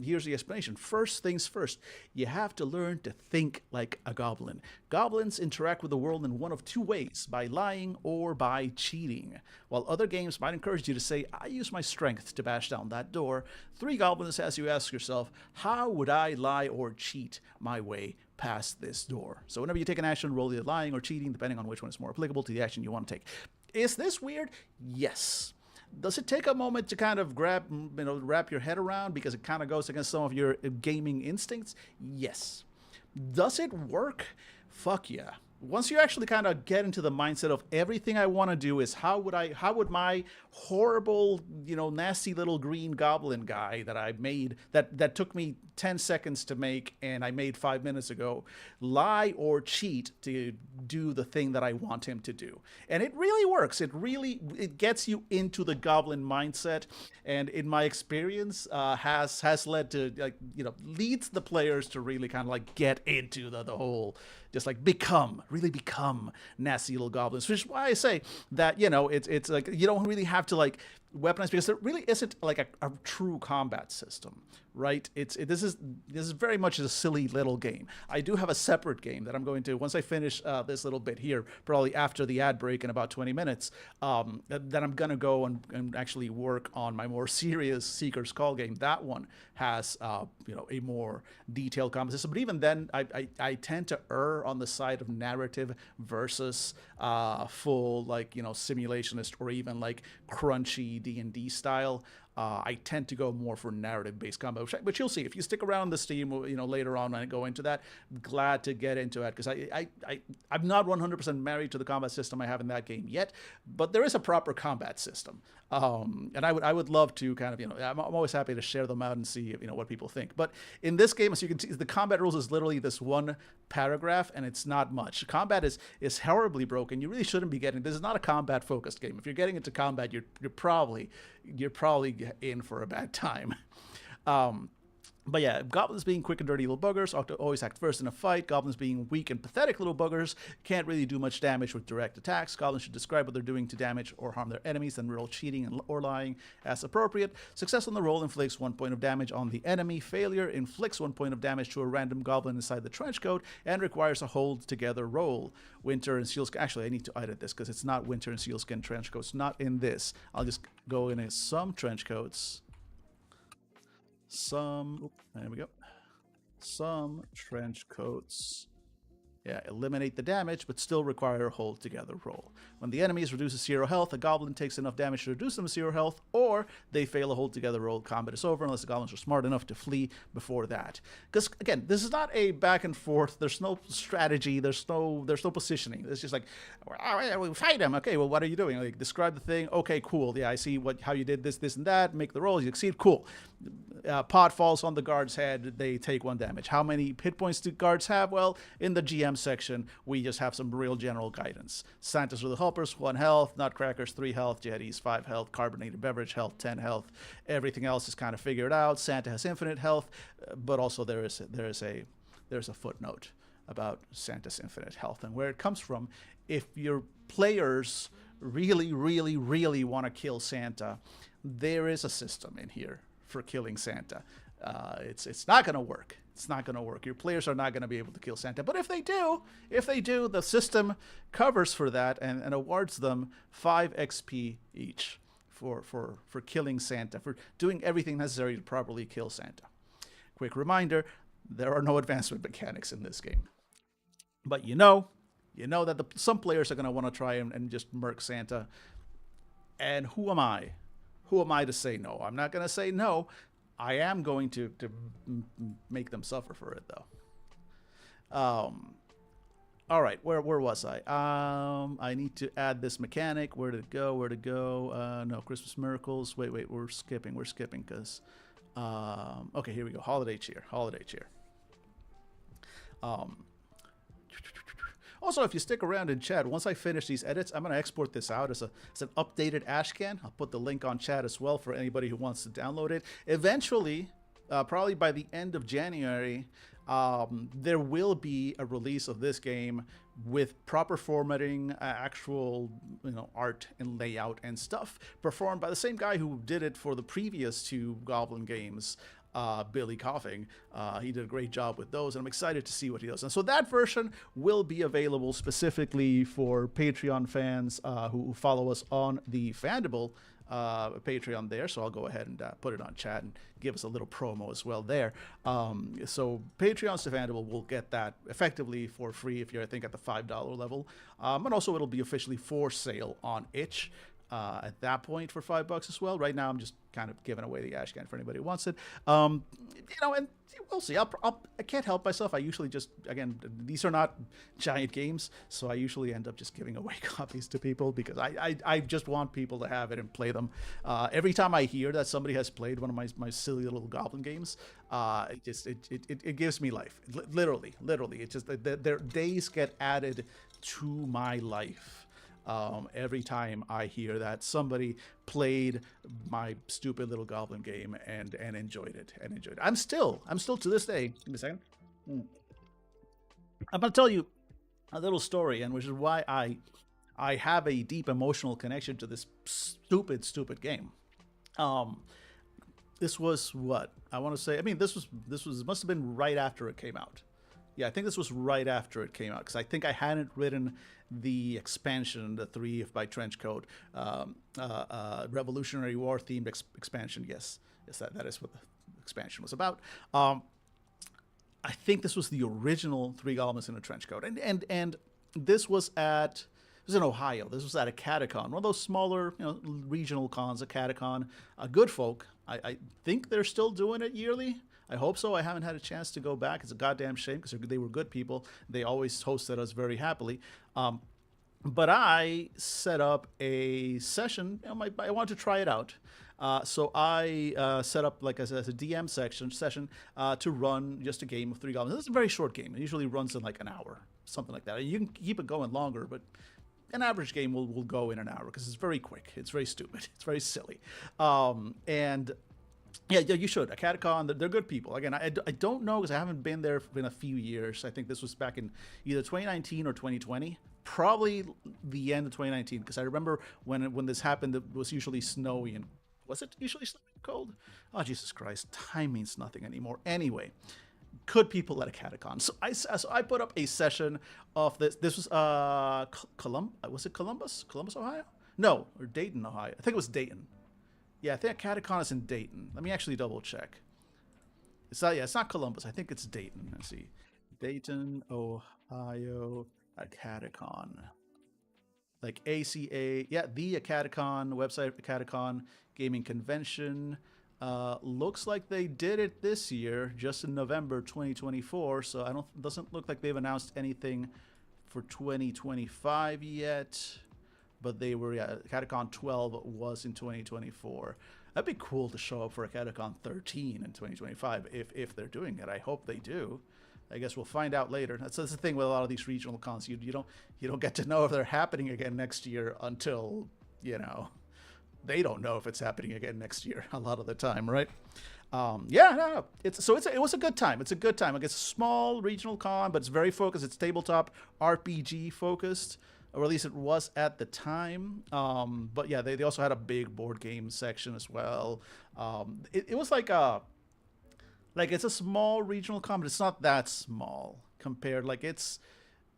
here's the explanation. First things first, you have to learn to think like a goblin. Goblins interact with the world in one of 2 ways, by lying or by cheating. While other games might encourage you to say, I use my strength to bash down that door, 3 Goblins has you ask yourself, how would I lie or cheat my way past this door? So whenever you take an action, roll either lying or cheating, depending on which one is more applicable to the action you want to take. Is this weird? Yes. Does it take a moment to kind of wrap your head around because it kind of goes against some of your gaming instincts? Yes. Does it work? Fuck yeah. Once you actually kind of get into the mindset of everything I want to do is how would my horrible, nasty little green goblin guy that I made that took me 10 seconds to make and I made 5 minutes ago lie or cheat to do the thing that I want him to do. And it really works. It gets you into the goblin mindset, and in my experience has led to leads the players to really kind of like get into the whole, just like really become nasty little goblins, which is why I say that, it's like you don't really have to like weaponized because there really isn't like a true combat system, right? This is very much a silly little game. I do have a separate game that I'm going to once I finish this little bit here, probably after the ad break in about 20 minutes. Then I'm gonna go and actually work on my more serious Seeker's Call game. That one has a more detailed combat system, but even then, I tend to err on the side of narrative versus full simulationist or even like crunchy D&D style. I tend to go more for narrative-based combat, which you'll see if you stick around the Steam. Later on when I go into that, glad to get into it because I'm not 100% married to the combat system I have in that game yet, but there is a proper combat system, and I would love to kind of I'm always happy to share them out and see what people think. But in this game, as you can see, the combat rules is literally this one paragraph, and it's not much. Combat is horribly broken. You really shouldn't be getting. This is not a combat-focused game. If you're getting into combat, you're probably in for a bad time. But yeah, goblins being quick and dirty little buggers, always act first in a fight. Goblins being weak and pathetic little buggers, can't really do much damage with direct attacks. Goblins should describe what they're doing to damage or harm their enemies, then roll cheating or lying as appropriate. Success on the roll inflicts 1 point of damage on the enemy. Failure inflicts 1 point of damage to a random goblin inside the trench coat and requires a hold together roll. Winter and sealskin. Actually, I need to edit this because it's not winter and sealskin trench coats. Not in this. I'll just go in some trench coats. There we go. Some trench coats. Yeah, eliminate the damage, but still require a hold together roll. When the enemy is reduced to 0 health, a goblin takes enough damage to reduce them to 0 health, or they fail a hold together roll. Combat is over unless the goblins are smart enough to flee before that. Because again, this is not a back and forth. There's no strategy. There's no positioning. It's just like, we fight him. Okay, well, what are you doing? Like, describe the thing. Okay, cool. Yeah, I see how you did this, and that. Make the roll. You succeed. Cool. Pot falls on the guard's head. They take 1 damage. How many hit points do guards have? Well, in the GM section, we just have some real general guidance. Santa's Little Helpers, 1 health. Nutcrackers, 3 health. Jetties, 5 health. Carbonated beverage health, 10 health. Everything else is kind of figured out. Santa has infinite health, but also there's a footnote about Santa's infinite health and where it comes from. If your players really, really, really want to kill Santa, there is a system in here for killing Santa. It's not going to work. It's not going to work. Your players are not going to be able to kill Santa. But if they do, the system covers for that and awards them 5 XP each for killing Santa, for doing everything necessary to properly kill Santa. Quick reminder, there are no advancement mechanics in this game. But you know that some players are going to want to try and just murk Santa. And who am I? Who am I to say no? I'm not going to say no. I am going to make them suffer for it, though. All right, where was I? I need to add this mechanic. Where did it go? No, Christmas Miracles. Wait, we're skipping because... okay, here we go. Holiday cheer. Also, if you stick around in chat, once I finish these edits, I'm going to export this out as an updated ashcan. I'll put the link on chat as well for anybody who wants to download it. Eventually, probably by the end of January, there will be a release of this game with proper formatting, actual art and layout and stuff, performed by the same guy who did it for the previous 2 Goblin games. Billy Coughing. He did a great job with those, and I'm excited to see what he does. And so that version will be available specifically for Patreon fans who follow us on the Fandible Patreon there. So I'll go ahead and put it on chat and give us a little promo as well there. So Patreons to Fandible will get that effectively for free if you're, I think, at the $5 level. And also it'll be officially for sale on itch. At that point for $5 as well. Right now, I'm just kind of giving away the ashcan for anybody who wants it. And we'll see. I can't help myself. I usually just, again, these are not giant games, so I usually end up just giving away copies to people because I just want people to have it and play them. Every time I hear that somebody has played one of my silly little Goblin games, it gives me life. Literally. It's just their days get added to my life. Every time I hear that somebody played my stupid little Goblin game and enjoyed it. I'm still to this day. Give me a second. I'm gonna tell you a little story, and which is why I have a deep emotional connection to this stupid game. Um, this was what I want to say. I mean, this was must have been right after it came out. Yeah, I think this was right after it came out because I think I hadn't written the expansion, the three by Trenchcoat, Revolutionary War themed expansion. Yes, yes, that is what the expansion was about. I think this was the original Three Goblins in a Trench Coat, and this was at this was in Ohio. This was at a catacon, one of those smaller, regional cons, a catacon. Good folk. I think they're still doing it yearly. I hope so. I haven't had a chance to go back. It's a goddamn shame because they were good people. They always hosted us very happily. But I set up a session. I wanted to try it out. So I set up like as a DM session to run just a game of Three Goblins. It's a very short game. It usually runs in like an hour, something like that. You can keep it going longer, but an average game will go in an hour because it's very quick. It's very stupid. It's very silly. And yeah, you should. A Catacon, they're good people. Again, I don't know because I haven't been there in a few years. I think this was back in either 2019 or 2020. Probably the end of 2019 because I remember when this happened, it was usually snowy and was it usually snowy and cold? Oh, Jesus Christ. Time means nothing anymore. Anyway, could people at a catacon? So I put up a session of this. This was was it Columbus? Columbus, Ohio? No, or Dayton, Ohio. I think it was Dayton. Yeah, I think Catacon is in Dayton. Let me actually double check. It's not. Yeah, it's not Columbus. I think it's Dayton. Let's see, Dayton, Ohio, a Catacon. Like ACA. Yeah, the Catacon website, Catacon gaming convention. Looks like they did it this year, just in November 2024. So I don't. Doesn't look like they've announced anything for 2025 yet. But they were, yeah, Catacon 12 was in 2024. That'd be cool to show up for a Catacon 13 in 2025 if they're doing it. I hope they do. I guess we'll find out later. That's the thing with a lot of these regional cons. You don't get to know if they're happening again next year until they don't know if it's happening again next year a lot of the time, right? Yeah, no. It was a good time. It's a good time. Like it's a small regional con, but it's very focused. It's tabletop RPG focused, or at least it was at the time. But yeah, they also had a big board game section as well. It was like it's a small regional con, but it's not that small compared.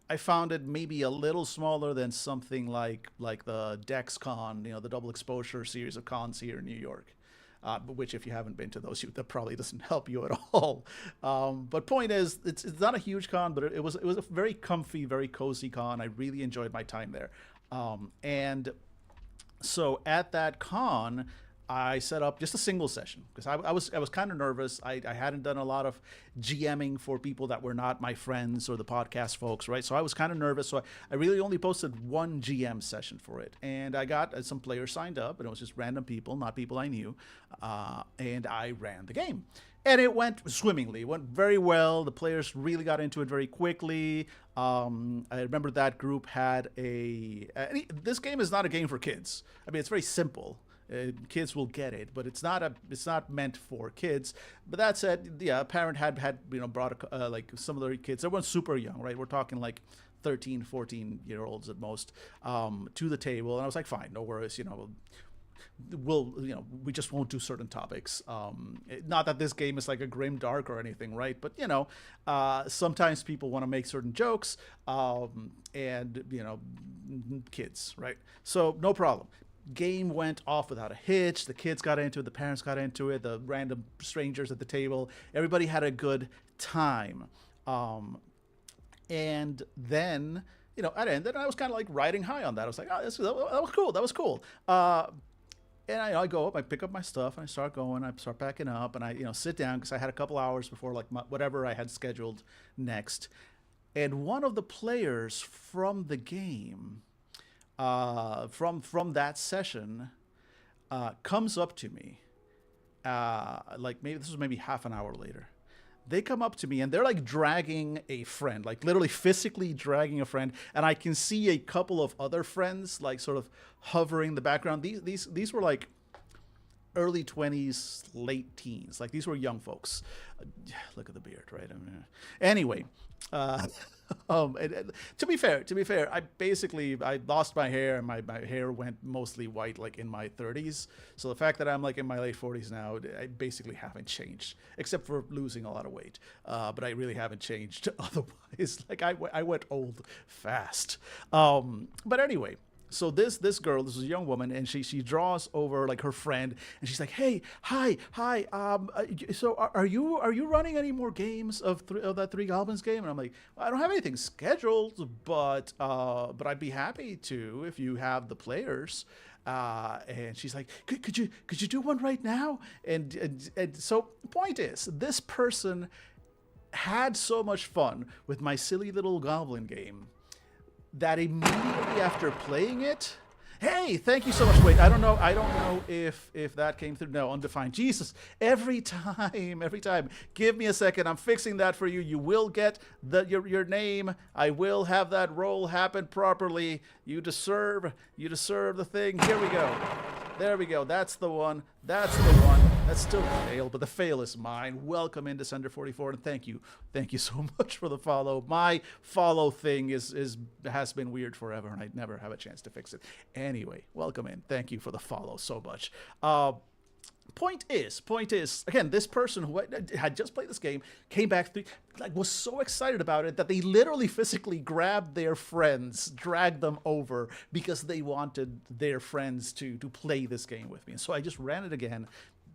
I found it maybe a little smaller than something like the DexCon, the double exposure series of cons here in New York. Which, if you haven't been to those, that probably doesn't help you at all. But point is, it's not a huge con, but it was a very comfy, very cozy con. I really enjoyed my time there. And so at that con, I set up just a single session because I was kind of nervous. I hadn't done a lot of GMing for people that were not my friends or the podcast folks, right? So I was kind of nervous. So I really only posted one GM session for it, and I got some players signed up, and it was just random people, not people I knew, and I ran the game. And it went swimmingly. It went very well. The players really got into it very quickly. I remember that group had this game is not a game for kids. I mean, it's very simple. Kids will get it, but it's not meant for kids. But that said, yeah, a parent had brought like some of their kids. They weren't super young, right? We're talking like 13, 14-year-olds at most, to the table, and I was like, fine, no worries, we just won't do certain topics. Not that this game is like a grim dark or anything, right? But sometimes people want to make certain jokes, and kids, right? So no problem. Game went off without a hitch. The kids got into it, the parents got into it, the random strangers at the table. Everybody had a good time. And then, at the end, then I was kind of like riding high on that. I was like, oh, that was cool. That was cool. And I go up, I pick up my stuff, and I start going. I start packing up, and I sit down because I had a couple hours before whatever I had scheduled next. And one of the players from the game, from that session, comes up to me. Maybe half an hour later. They come up to me and they're like dragging a friend, like literally physically dragging a friend, and I can see a couple of other friends like sort of hovering in the background. These were like early 20s, late teens. Like these were young folks. Look at the beard, right? I mean, anyway, To be fair, I lost my hair, and my hair went mostly white like in my 30s. So the fact that I'm like in my late 40s now, I basically haven't changed, except for losing a lot of weight. But I really haven't changed otherwise. Like I went old fast. But anyway, so this girl, this is a young woman, and she draws over like her friend, and she's like, "Hey, hi. So are you running any more games of of that Three Goblins game?" And I'm like, "Well, I don't have anything scheduled, but I'd be happy to if you have the players." And she's like, could you do one right now? And so the point is, this person had so much fun with my silly little goblin game that immediately after playing it, hey, thank you so much. Wait, I don't know if that came through. No, undefined. Jesus, every time. Give me a second. I'm fixing that for you. You will get your name. I will have that roll happen properly. You deserve the thing. Here we go. There we go. That's the one. That's the one. That's still a fail, but the fail is mine. Welcome into Sender 44, and thank you so much for the follow. My follow thing has been weird forever, and I never have a chance to fix it. Anyway, welcome in. Thank you for the follow so much. Point is, again, this person who had just played this game came back, like, was so excited about it that they literally physically grabbed their friends, dragged them over because they wanted their friends to play this game with me. And so I just ran it again,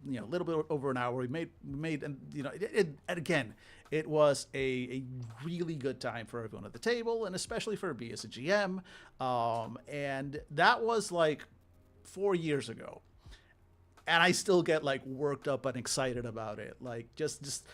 a little bit over an hour. We made, and and again, it was a really good time for everyone at the table, and especially for me as a GM. And that was like 4 years ago, and I still get like worked up and excited about it. Like just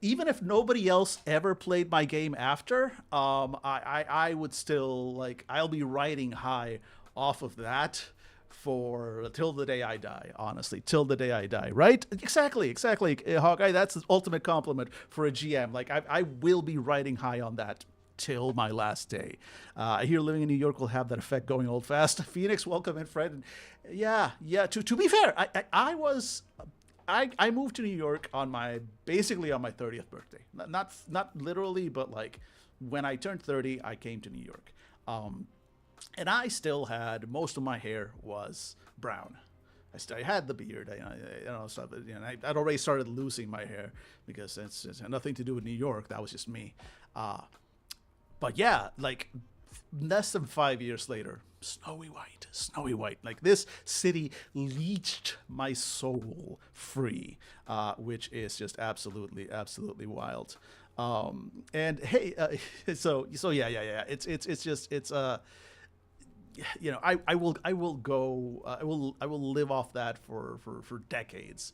even if nobody else ever played my game after, I would still like I'll be riding high off of that for till the day I die. Honestly, till the day I die. Right? Exactly. Hawkeye. That's the ultimate compliment for a GM. Like I will be riding high on that till my last day. I hear living in New York will have that effect going old fast. Phoenix, welcome in, Fred. And yeah. To be fair, I moved to New York on my basically on my 30th birthday. Not literally, but like when I turned 30, I came to New York. And I still had most of my hair was brown. I had the beard, stuff. I'd already started losing my hair because it's nothing to do with New York. That was just me. But yeah, like less than 5 years later, snowy white. Like this city leached my soul free, which is just absolutely wild. And hey, so yeah. I will live off that for decades.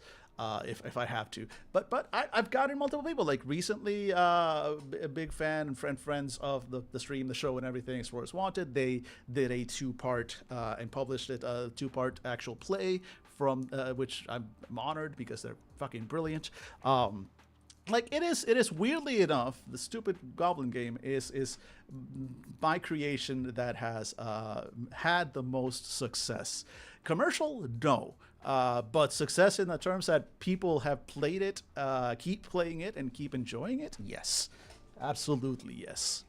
If I have to, but I've gotten multiple people like recently. A big fan and friends of the stream, the show, and everything. Explorers Wanted. They did a two-part and published it, a two-part actual play from which I'm honored because they're fucking brilliant. Like it is weirdly enough, the stupid goblin game is my creation that has had the most success. Commercial, no. But success in the terms that people have played it, keep playing it, and keep enjoying it, yes, absolutely yes.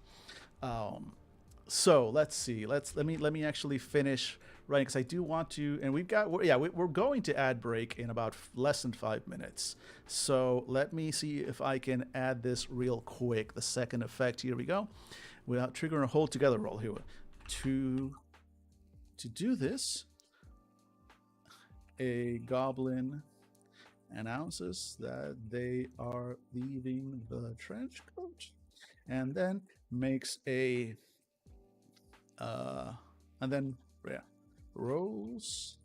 So let's see. Let me actually finish writing because I do want to, and we're going to ad break in about less than 5 minutes. So let me see if I can add this real quick. The second effect. Here we go. Without triggering a hold together roll here. To do this, a goblin announces that they are leaving the trench coat, and then makes a and then yeah, rolls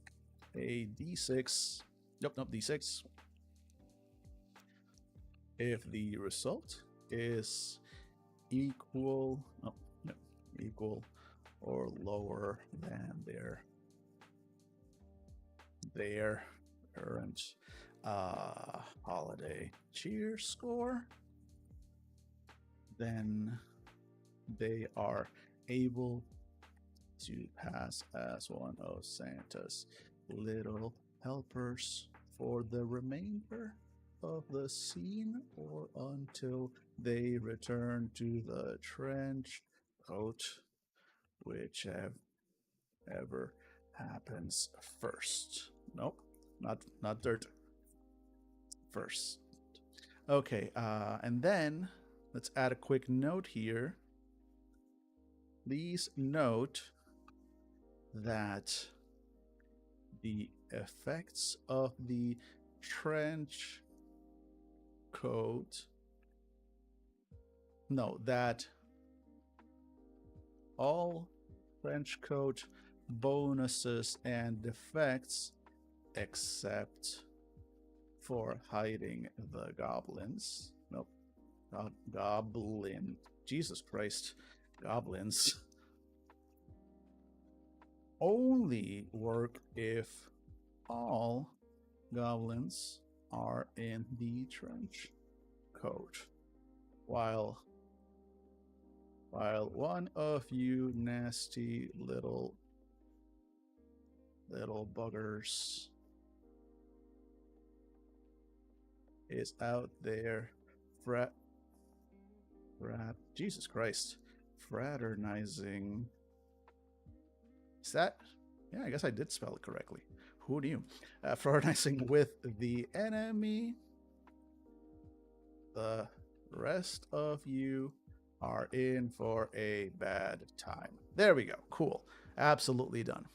a d6. Nope, d6. If the result is equal, oh, no, equal or lower than their current holiday cheer score, then they are able to pass as one of Santa's little helpers for the remainder of the scene or until they return to the trench coat, whichever happens first. Nope, not dirt. First. Okay, and then let's add a quick note here. Please note that the effects of the trench coat, no, that all trench coat bonuses and effects, except for hiding the goblins. Nope. Goblin. Jesus Christ. Goblins. Only work if all goblins are in the trench coat. While one of you nasty little buggers is out there Jesus Christ, fraternizing. Is that? Yeah, I guess I did spell it correctly. Who knew? Fraternizing with the enemy. The rest of you are in for a bad time. There we go. Cool. Absolutely done.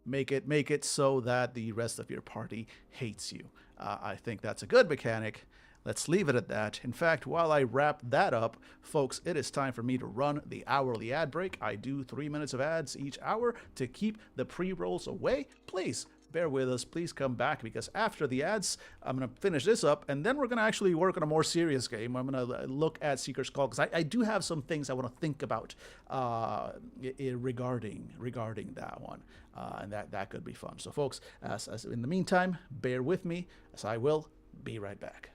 Make it so that the rest of your party hates you. I think that's a good mechanic. Let's leave it at that. In fact, while I wrap that up, folks, it is time for me to run the hourly ad break. I do 3 minutes of ads each hour to keep the pre-rolls away. Please bear with us. Please come back, because after the ads, I'm going to finish this up, and then we're going to actually work on a more serious game. I'm going to look at Seeker's Call, because I do have some things I want to think about regarding that one, and that could be fun. So, folks, as in the meantime, bear with me, as I will be right back.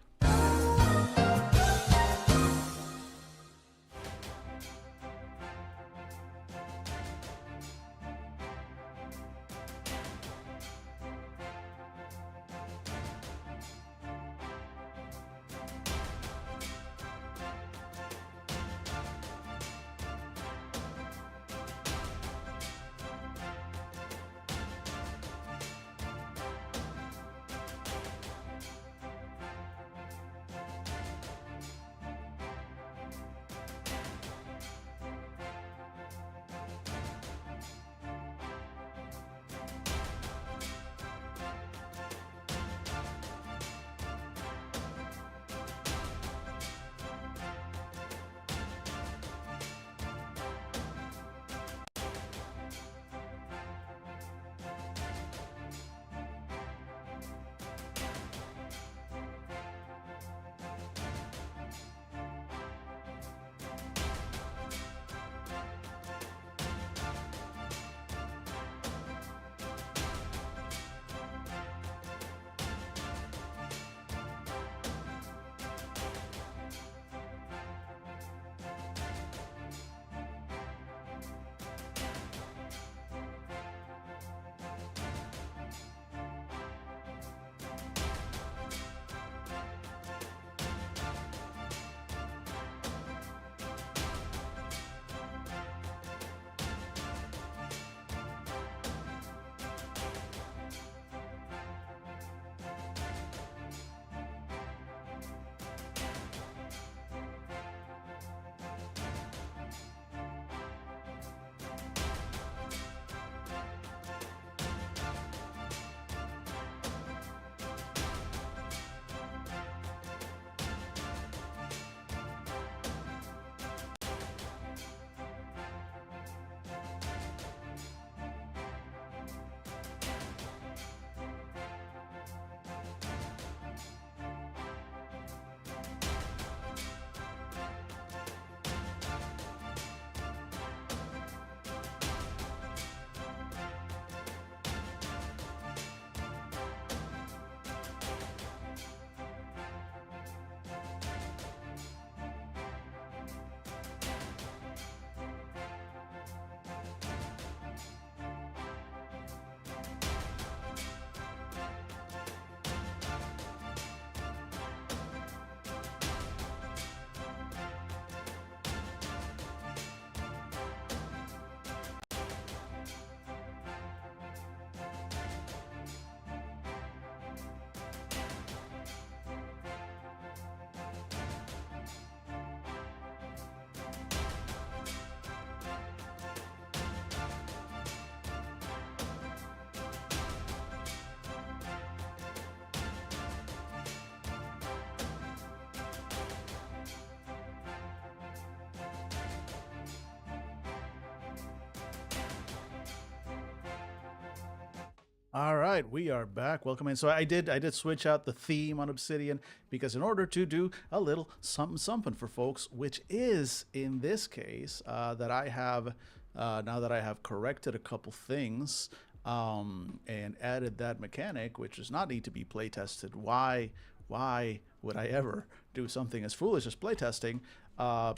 All right, we are back. Welcome in. So I did switch out the theme on Obsidian because in order to do a little something something for folks, which is in this case that I have now that I have corrected a couple things and added that mechanic, which does not need to be play tested. Why would I ever do something as foolish as playtesting?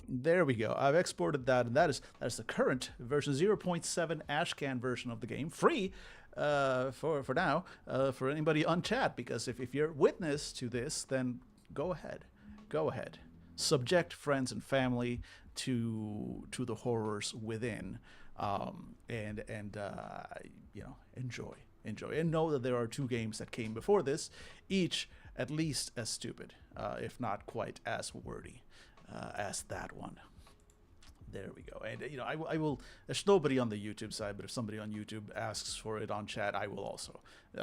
There we go. I've exported that, and that is the current version 0.7 Ashcan version of the game, free for now for anybody on chat. Because if you're witness to this, then go ahead, subject friends and family to the horrors within, and enjoy and know that there are two games that came before this, each at least as stupid, if not quite as wordy as that one. There we go. And I will. There's nobody on the YouTube side, but if somebody on YouTube asks for it on chat, I will also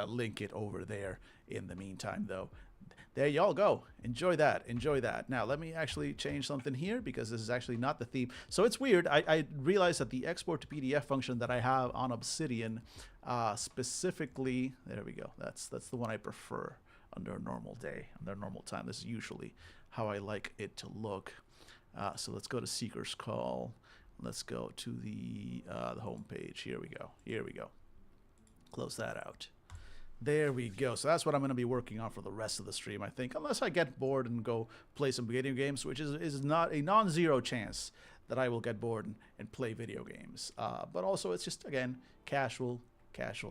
link it over there. In the meantime, though, there y'all go. Enjoy that. Enjoy that. Now let me actually change something here because this is actually not the theme. So it's weird. I realized that the export to PDF function that I have on Obsidian, specifically, there we go. That's the one I prefer under a normal day, under a normal time. This is usually how I like it to look. So let's go to Seeker's Call. Let's go to the home page. Here we go. Here we go. Close that out. There we go. So that's what I'm going to be working on for the rest of the stream, I think, unless I get bored and go play some video games, which is not a non-zero chance that I will get bored and play video games. But also, it's just, again, casual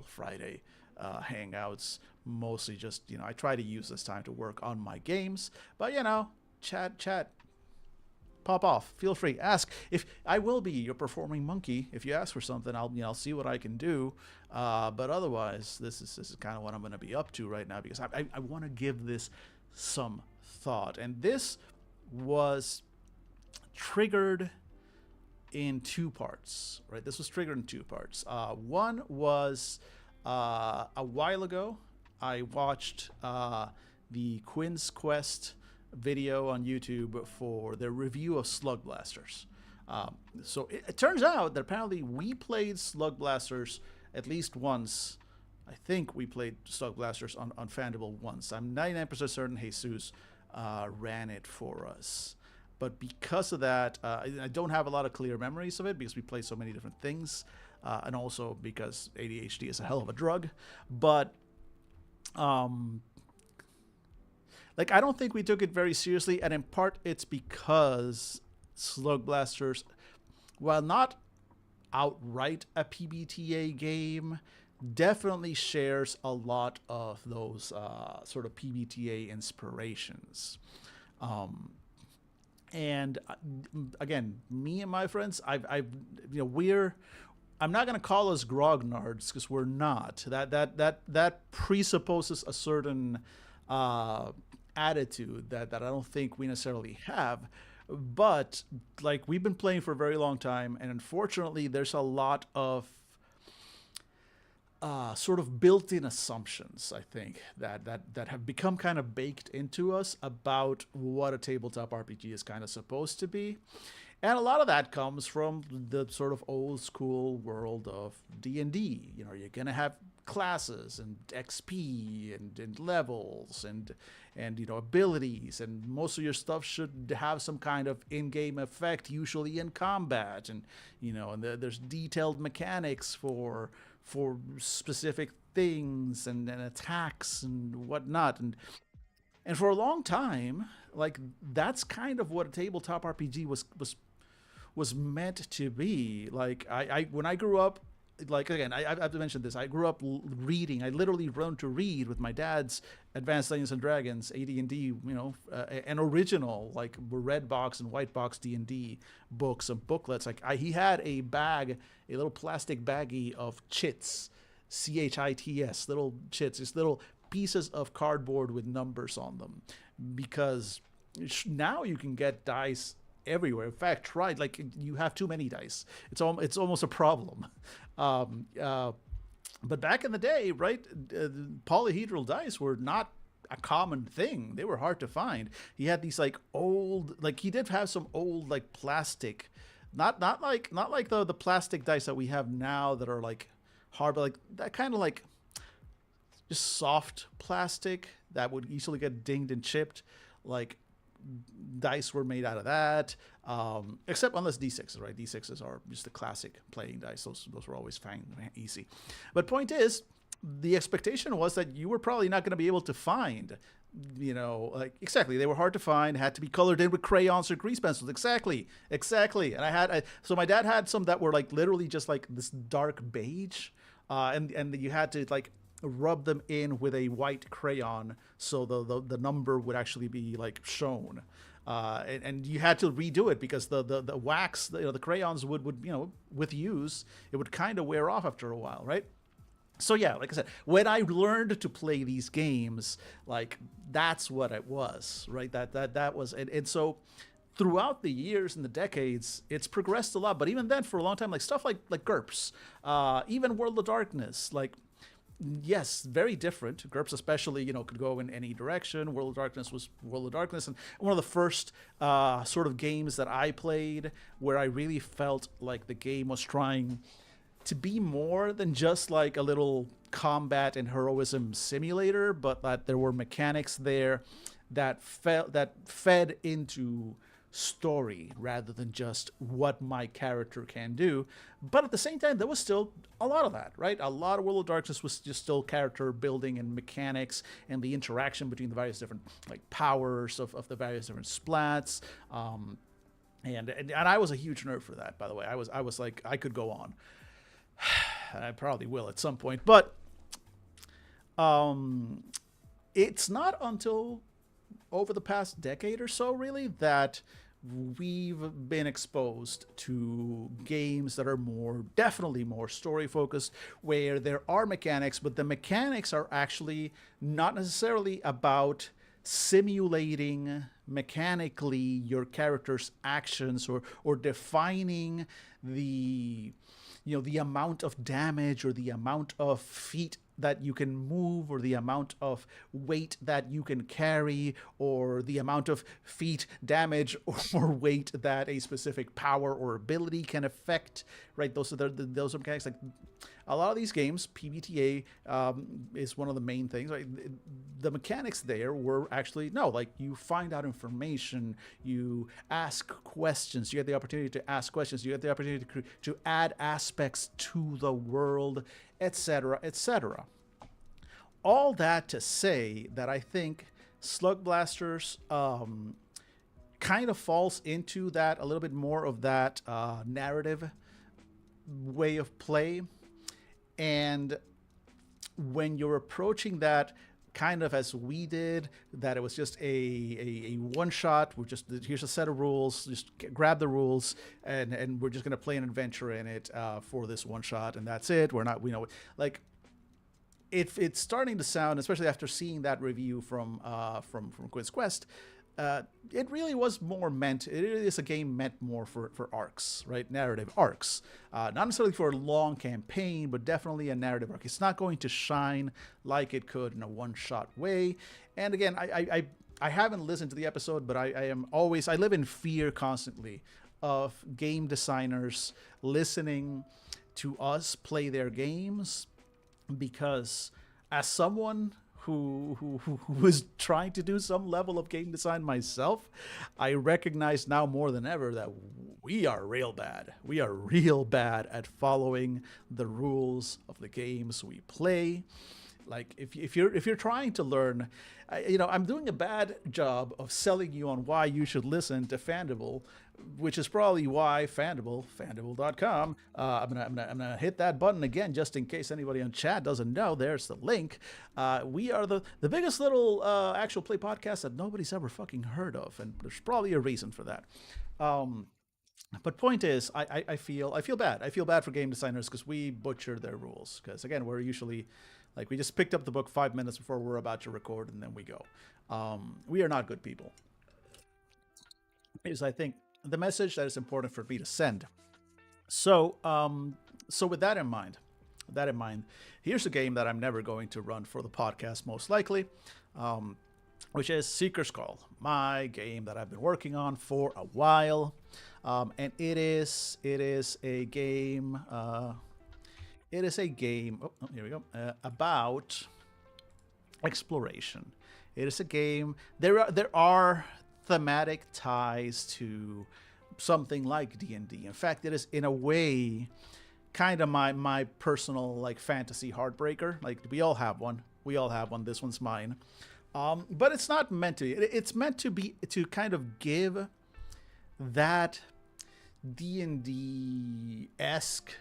Friday hangouts. Mostly just, I try to use this time to work on my games. But, chat. Pop off. Feel free. Ask. If I will be your performing monkey. If you ask for something, I'll see what I can do. But otherwise, this is kind of what I'm going to be up to right now because I want to give this some thought. And this was triggered in two parts, right? This was triggered in two parts. One was a while ago. I watched the Quinn's Quest video on YouTube for their review of Slug Blasters. So it turns out that apparently we played Slug Blasters at least once. I think we played Slug Blasters on Fandible once. I'm 99% certain Jesus ran it for us. But because of that, I don't have a lot of clear memories of it because we played so many different things. And also because ADHD is a hell of a drug. But I don't think we took it very seriously, and in part it's because Slug Blasters, while not outright a PBTA game, definitely shares a lot of those sort of PBTA inspirations. And again, me and my friends, I'm not going to call us grognards because we're not. That presupposes a certain attitude that I don't think we necessarily have. But we've been playing for a very long time, and unfortunately there's a lot of sort of built-in assumptions, I think, that have become kind of baked into us about what a tabletop RPG is kind of supposed to be. And a lot of that comes from the sort of old school world of D&D. You're going to have classes and XP and levels and abilities, and most of your stuff should have some kind of in-game effect, usually in combat, and there's detailed mechanics for specific things and attacks and whatnot, and for a long time, that's kind of what a tabletop RPG was meant to be. I when I grew up, again, I've mentioned this. I grew up reading. I literally learned to read with my dad's Advanced Dungeons and Dragons, AD&D, an original, red box and white box D&D books and booklets. He had a bag, a little plastic baggie of chits, CHITS, little chits, just little pieces of cardboard with numbers on them, because now you can get dice everywhere. In fact, try you have too many dice. It's almost a problem. But back in the day, right, polyhedral dice were not a common thing. They were hard to find. He had these old, he did have some old plastic, not like the plastic dice that we have now that are hard, but that kind of just soft plastic that would easily get dinged and chipped. Like dice were made out of that, except unless D6s, right? D6s are just the classic playing dice. Those were always fine, easy. But point is, the expectation was that you were probably not going to be able to find, like exactly. They were hard to find, had to be colored in with crayons or grease pencils. Exactly, exactly. And so my dad had some that were like literally just like this dark beige, and you had to like rub them in with a white crayon so the number would actually be like shown. And you had to redo it because the wax, the crayons would with use, it would kind of wear off after a while, right? So yeah, like I said, when I learned to play these games, like that's what it was, right? That was, and so throughout the years and the decades, it's progressed a lot. But even then, for a long time, like stuff like GURPS, even World of Darkness, like yes, very different. GURPS especially, could go in any direction. World of Darkness was World of Darkness, and one of the first sort of games that I played where I really felt like the game was trying to be more than just like a little combat and heroism simulator, but that there were mechanics there that fed into story rather than just what my character can do. But at the same time, there was still a lot of that, right? A lot of World of Darkness was just still character building and mechanics and the interaction between the various different like powers of the various different splats. And I was a huge nerd for that, by the way. I was like, I could go on. I probably will at some point, but it's not until over the past decade or so, really, that we've been exposed to games that are definitely more story focused, where there are mechanics, but the mechanics are actually not necessarily about simulating mechanically your character's actions or defining the amount of damage or the amount of feet that you can move or the amount of weight that you can carry or the amount of feet damage or weight that a specific power or ability can affect, right? Those are mechanics. Like a lot of these games, PBTA is one of the main things. Right? The mechanics there were actually like you find out information, you ask questions, you get the opportunity to ask questions, you get the opportunity to add aspects to the world, etc., etc. All that to say that I think Slug Blasters kind of falls into that a little bit more of that narrative way of play. And when you're approaching that kind of as we did, that it was just a one shot, we're just, here's a set of rules, just grab the rules and we're just going to play an adventure in it for this one shot, and that's it. We're not, like it's starting to sound, especially after seeing that review from Quiz Quest, it really was more meant, it really is a game meant more for arcs, right? Narrative arcs. Not necessarily for a long campaign, but definitely a narrative arc. It's not going to shine like it could in a one-shot way. And again, I haven't listened to the episode, but I live in fear constantly of game designers listening to us play their games, because as someone who was trying to do some level of game design myself, I recognize now more than ever that we are real bad. We are real bad at following the rules of the games we play. Like if you're trying to learn, I'm doing a bad job of selling you on why you should listen to Fandible, which is probably why Fandible.com. I'm gonna hit that button again just in case anybody on chat doesn't know. There's the link. We are the biggest little actual play podcast that nobody's ever fucking heard of, and there's probably a reason for that. But point is, I feel bad. I feel bad for game designers because we butcher their rules. Because again, we're usually like, we just picked up the book 5 minutes before we're about to record, and then we go. We are not good people. Is, I think, the message that is important for me to send. So with that in mind, here's a game that I'm never going to run for the podcast, most likely, which is Seeker's Call, my game that I've been working on for a while, and it is a game. It is a game. Oh, here we go. About exploration. It is a game. There are thematic ties to something like D&D. In fact, it is in a way kind of my personal like fantasy heartbreaker. Like we all have one. We all have one. This one's mine. But it's not meant to. It's meant to be to kind of give that D&D esque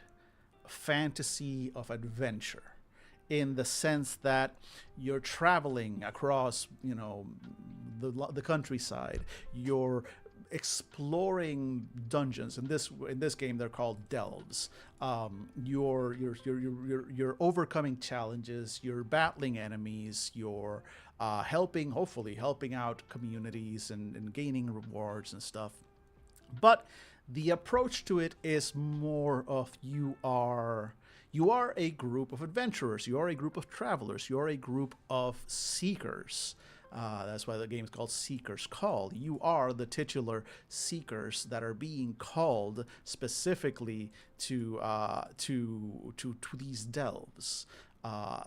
fantasy of adventure in the sense that you're traveling across, the countryside. You're exploring dungeons. In this game, they're called delves. You're overcoming challenges. You're battling enemies. You're hopefully helping out communities and gaining rewards and stuff. But the approach to it is more of you are a group of adventurers, you are a group of travelers, you are a group of seekers. That's why the game is called Seeker's Call. You are the titular seekers that are being called specifically to these delves,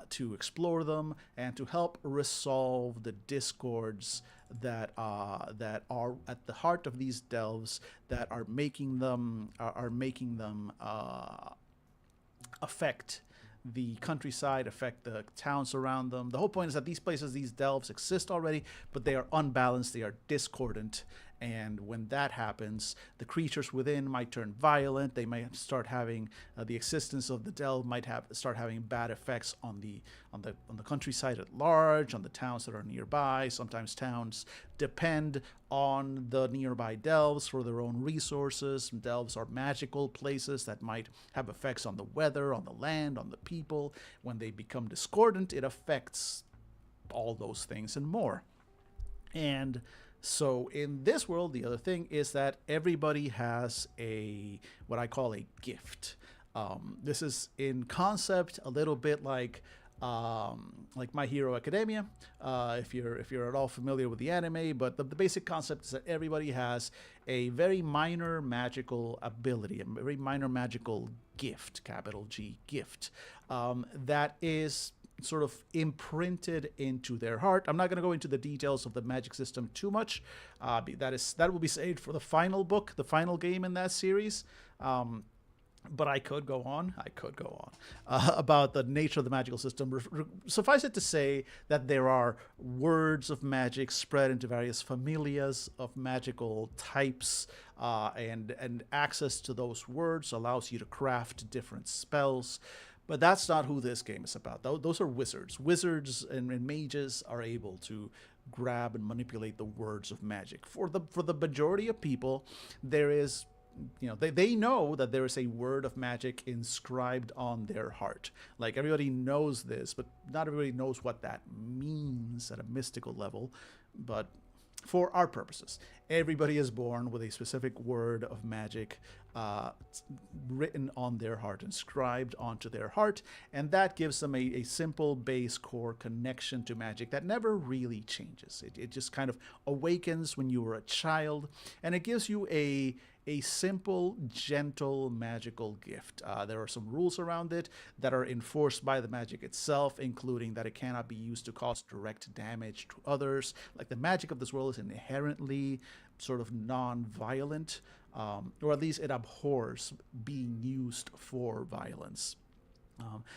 to explore them and to help resolve the discords that are at the heart of these delves that are making them affect the countryside, affect the towns around them. The whole point is that these places, these delves exist already, but they are unbalanced, they are discordant. And when that happens, the creatures within might turn violent. They might start having the existence of the delve might start having bad effects on the countryside at large, on the towns that are nearby. Sometimes towns depend on the nearby delves for their own resources. Delves are magical places that might have effects on the weather, on the land, on the people. When they become discordant, it affects all those things and more. And so in this world, the other thing is that everybody has what I call a gift. This is in concept a little bit like My Hero Academia, if you're at all familiar with the anime. But the basic concept is that everybody has a very minor magical ability, a very minor magical gift, capital G gift, that is sort of imprinted into their heart. I'm not going to go into the details of the magic system too much. That will be saved for the final book, the final game in that series. But I could go on. About the nature of the magical system. Suffice it to say that there are words of magic spread into various familias of magical types, and access to those words allows you to craft different spells. But that's not who this game is about. Those are wizards. Wizards and mages are able to grab and manipulate the words of magic. For the majority of people, there is, they know that there is a word of magic inscribed on their heart. Like, everybody knows this, but not everybody knows what that means at a mystical level. But for our purposes, everybody is born with a specific word of magic written on their heart, inscribed onto their heart, and that gives them a simple base core connection to magic that never really changes. It just kind of awakens when you were a child, and it gives you a simple, gentle, magical gift. There are some rules around it that are enforced by the magic itself, including that it cannot be used to cause direct damage to others. Like, the magic of this world is inherently sort of non-violent, or at least it abhors being used for violence.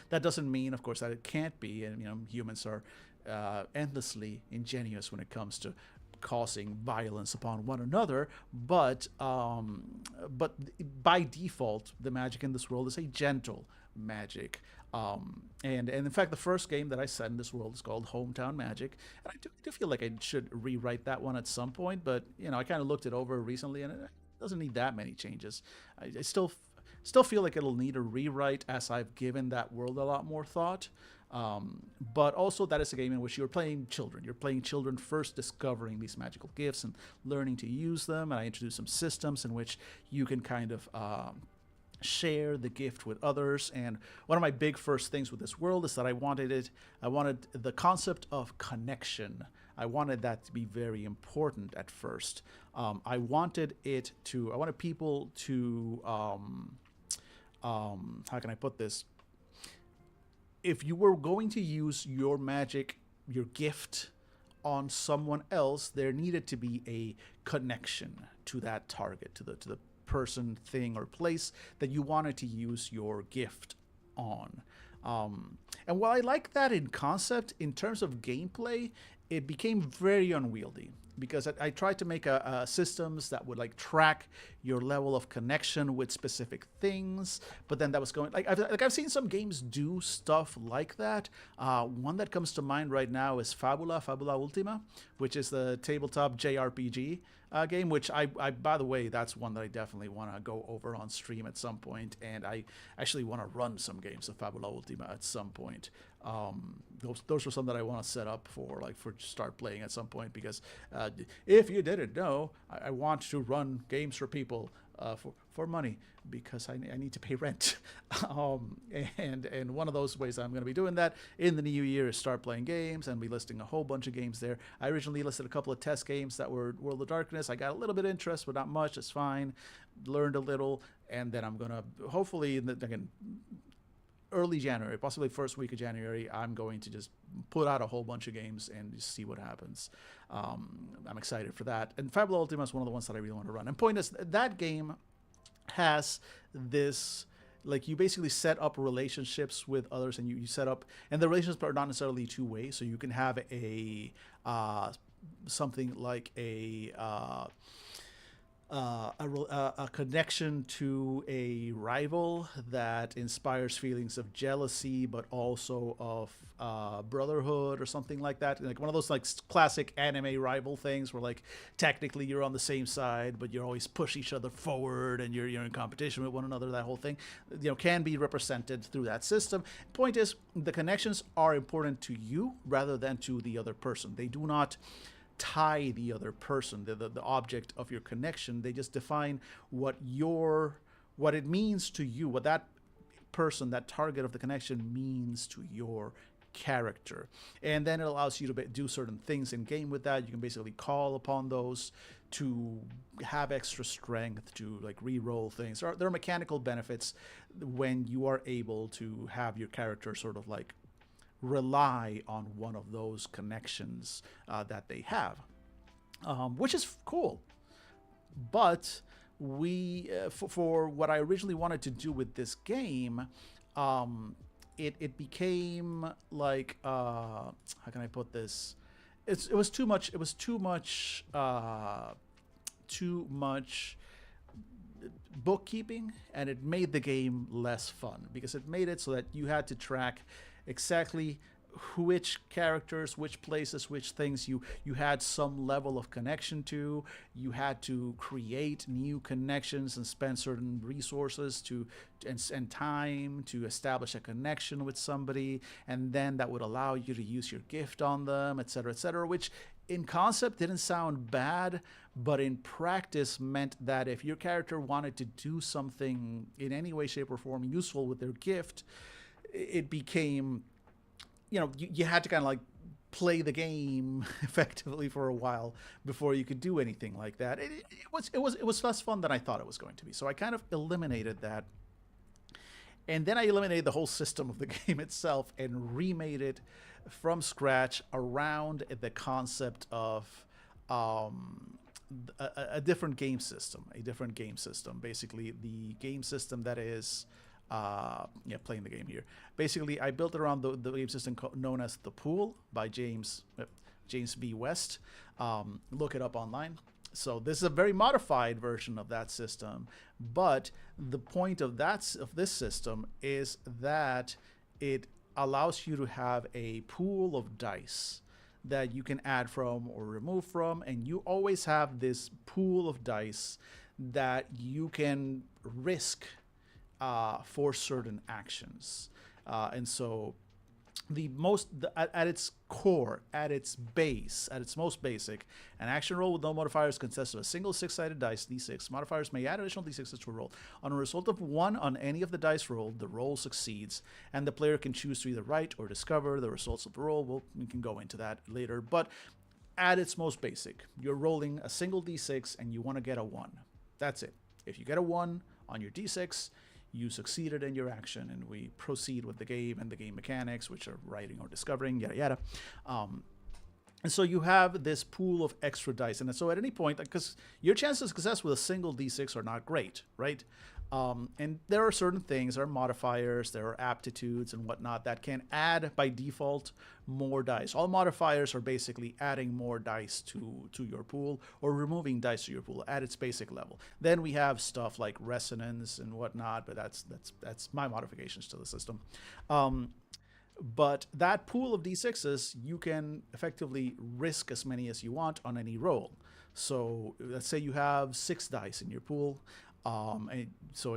That doesn't mean, of course, that it can't be, and humans are endlessly ingenious when it comes to causing violence upon one another, but by default, the magic in this world is a gentle magic. And in fact, the first game that I set in this world is called Hometown Magic, and I do feel like I should rewrite that one at some point. But I kind of looked it over recently, and it doesn't need that many changes. I still feel like it'll need a rewrite as I've given that world a lot more thought. But also, that is a game in which you're playing children. You're playing children first discovering these magical gifts and learning to use them. And I introduced some systems in which you can kind of share the gift with others. And one of my big first things with this world is that I wanted the concept of connection. I wanted that to be very important at first. I wanted people to, how can I put this? If you were going to use your magic your gift on someone else, there needed to be a connection to that target, to the person, thing, or place that you wanted to use your gift on. And while I like that in concept, in terms of gameplay, it became very unwieldy because I tried to make systems that would like track your level of connection with specific things, but then that was going I've seen some games do stuff like that. One that comes to mind right now is Fabula Ultima, which is the tabletop JRPG game, which I by the way, that's one that I definitely want to go over on stream at some point, and I actually want to run some games of Fabula Ultima at some point. Those are some that I want to set up for start playing at some point, because if you didn't know, I want to run games for people for money, because I need to pay rent. And one of those ways I'm going to be doing that in the new year is start playing games and be listing a whole bunch of games there. I originally listed a couple of test games that were World of Darkness. I got a little bit of interest, but not much. It's fine. Learned a little, and then I'm going to hopefully, again, early January, possibly first week of January, I'm going to just put out a whole bunch of games and just see what happens. I'm excited for that. And Fabula Ultima is one of the ones that I really want to run. And point is, that game has this, like, you basically set up relationships with others, and you set up, and the relationships are not necessarily two-way, so you can have a something like a connection to a rival that inspires feelings of jealousy, but also of brotherhood or something like that. Like one of those like classic anime rival things where like technically you're on the same side, but you always push each other forward and you're in competition with one another. That whole thing, can be represented through that system. Point is, the connections are important to you rather than to the other person. They do not tie the other person, the object of your connection. They just define what it means to you, what that person, that target of the connection, means to your character. And then it allows you to do certain things in game with that. You can basically call upon those to have extra strength, to like re-roll things. There are mechanical benefits when you are able to have your character sort of like rely on one of those connections that they have, which is cool. But for what I originally wanted to do with this game, it became like, how can I put this? It was too much. It was too much bookkeeping, and it made the game less fun because it made it so that you had to track exactly which characters, which places, which things you had some level of connection to. You had to create new connections and spend certain resources and time to establish a connection with somebody, and then that would allow you to use your gift on them, etc., which in concept didn't sound bad, but in practice meant that if your character wanted to do something in any way, shape, or form useful with their gift, it became, you had to kind of like play the game effectively for a while before you could do anything like that. It was less fun than I thought it was going to be. So I kind of eliminated that. And then I eliminated the whole system of the game itself and remade it from scratch around the concept of a different game system. Basically, the game system that is playing the game here. Basically, I built it around the game system known as The Pool by James B. West. Look it up online. So this is a very modified version of that system, but the point of this system is that it allows you to have a pool of dice that you can add from or remove from, and you always have this pool of dice that you can risk for certain actions. And so at its core, at its base, at its most basic, an action roll with no modifiers consists of a single six-sided dice, d6. Modifiers may add additional d6s to a roll. On a result of 1 on any of the dice rolled, the roll succeeds, and the player can choose to either write or discover the results of the roll. We can go into that later, but at its most basic, you're rolling a single d6 and you want to get a 1. That's it. If you get a 1 on your d6, you succeeded in your action, and we proceed with the game and the game mechanics, which are writing or discovering, yada yada. Um, and so you have this pool of extra dice. And so at any point, because your chances of success with a single d6 are not great, right? And there are certain things, there are modifiers, there are aptitudes and whatnot that can add by default more dice. All modifiers are basically adding more dice to your pool or removing dice to your pool at its basic level. Then we have stuff like resonance and whatnot, but that's my modifications to the system. But that pool of d6s, you can effectively risk as many as you want on any roll. So let's say you have 6 dice in your pool. And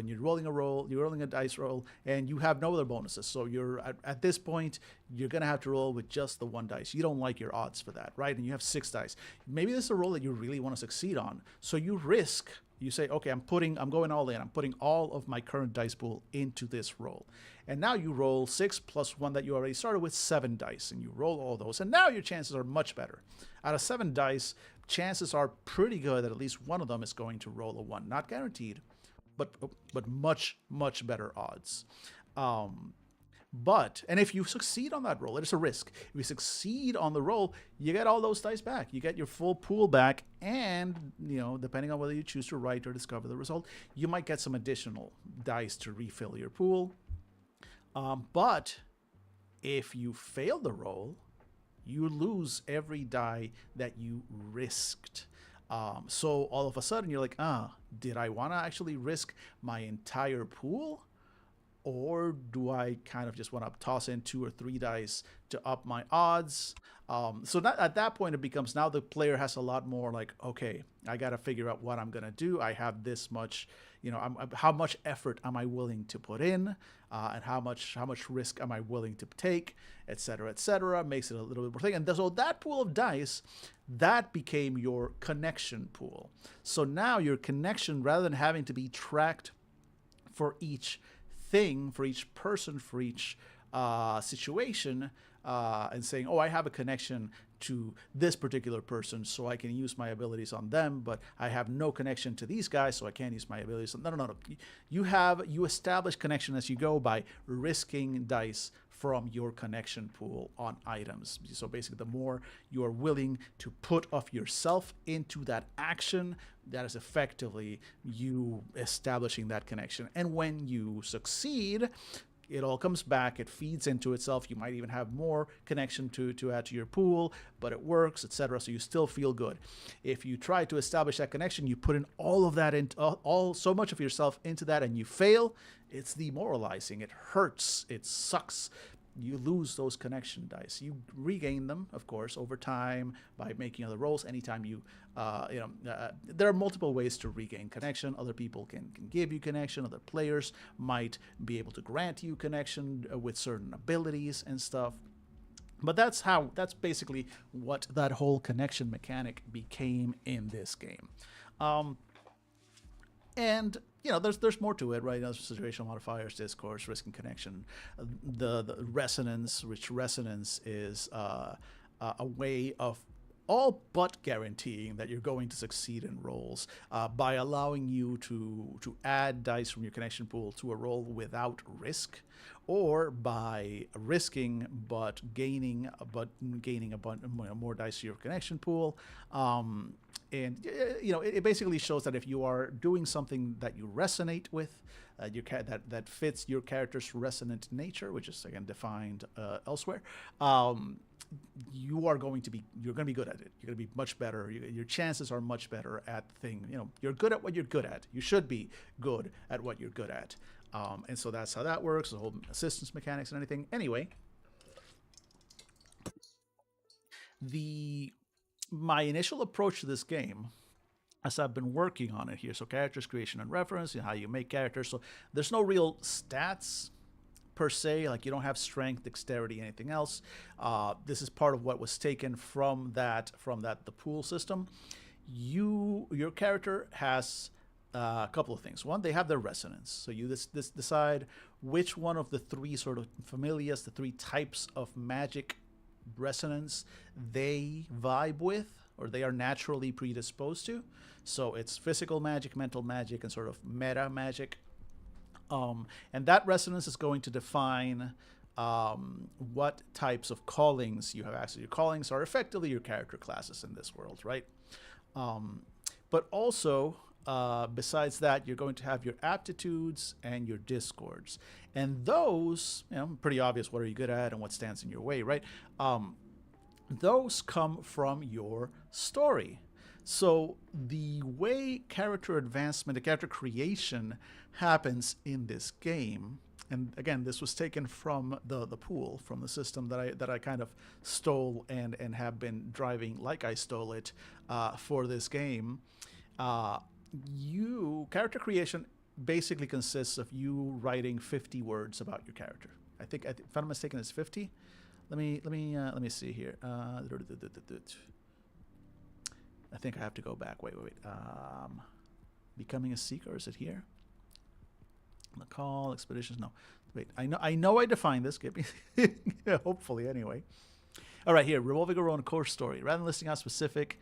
you're rolling a roll, you're rolling a dice roll, and you have no other bonuses. So you're at this point, you're gonna have to roll with just the 1 dice. You don't like your odds for that, right? And you have 6 dice. Maybe this is a roll that you really want to succeed on. So you risk. You say, okay, I'm going all in. I'm putting all of my current dice pool into this roll. And now you roll 6 plus 1 that you already started with, 7 dice, and you roll all those. And now your chances are much better. Out of 7 dice, chances are pretty good that at least one of them is going to roll a 1. Not guaranteed, but much, much better odds. And if you succeed on that roll, it is a risk. If you succeed on the roll, you get all those dice back. You get your full pool back, and depending on whether you choose to write or discover the result, you might get some additional dice to refill your pool. But if you fail the roll, you lose every die that you risked. So all of a sudden you're like, did I want to actually risk my entire pool? Or do I kind of just want to toss in 2 or 3 dice to up my odds? At that point, it becomes now the player has a lot more like, okay, I got to figure out what I'm going to do. I have this much, how much effort am I willing to put in? And how much risk am I willing to take, et cetera, makes it a little bit more thing. And so that pool of dice, that became your connection pool. So now your connection, rather than having to be tracked for each thing, for each person, for each situation, and saying, oh, I have a connection to this particular person, so I can use my abilities on them, but I have no connection to these guys, so I can't use my abilities. No. You establish connection as you go by risking dice from your connection pool on items. So basically, the more you are willing to put of yourself into that action, that is effectively you establishing that connection. And when you succeed, it all comes back, it feeds into itself. You might even have more connection to add to your pool, but it works, etc. So you still feel good. If you try to establish that connection, you put in all of that, so much of yourself into that, and you fail, it's demoralizing. It hurts. It sucks. You lose those connection dice. You regain them, of course, over time by making other rolls. Anytime there are multiple ways to regain connection. Other people can give you connection. Other players might be able to grant you connection with certain abilities and stuff. But that's basically what that whole connection mechanic became in this game. And there's more to it, right? There's situational modifiers, discourse, risk and connection, the resonance, which resonance is a way of all but guaranteeing that you're going to succeed in rolls by allowing you to add dice from your connection pool to a roll without risk, or by risking but gaining a bunch more dice to your connection pool. And it basically shows that if you are doing something that you resonate with, that fits your character's resonant nature, which is again defined elsewhere, you're going to be good at it. You're going to be much better. Your chances are much better at the thing. You're good at what you're good at. You should be good at what you're good at. And so that's how that works. The whole assistance mechanics and anything. Anyway, my initial approach to this game, as I've been working on it here, so characters creation and reference, how you make characters. So there's no real stats per se, like you don't have strength, dexterity, anything else. This is part of what was taken from the pool system. Your character has a couple of things. One, they have their resonance. So you decide which one of the 3 sort of familias, the 3 types of magic resonance they vibe with, or they are naturally predisposed to. So it's physical magic, mental magic, and sort of meta magic. And that resonance is going to define what types of callings you have access to. Your callings are effectively your character classes in this world, right? But also, besides that, you're going to have your aptitudes and your discords. And those, pretty obvious what are you good at and what stands in your way, right? Those come from your story. So the way character advancement, the character creation happens in this game, and again, this was taken from the pool, from the system that I kind of stole and have been driving like I stole it for this game. Character creation basically consists of you writing 50 words about your character. I think if I'm not mistaken, it's 50. Let me see here. I think I have to go back. Wait. Becoming a seeker, is it here? The call, expeditions, no. Wait, I know I defined this. Give me hopefully anyway. All right, here, revolving around a core story. Rather than listing out specific,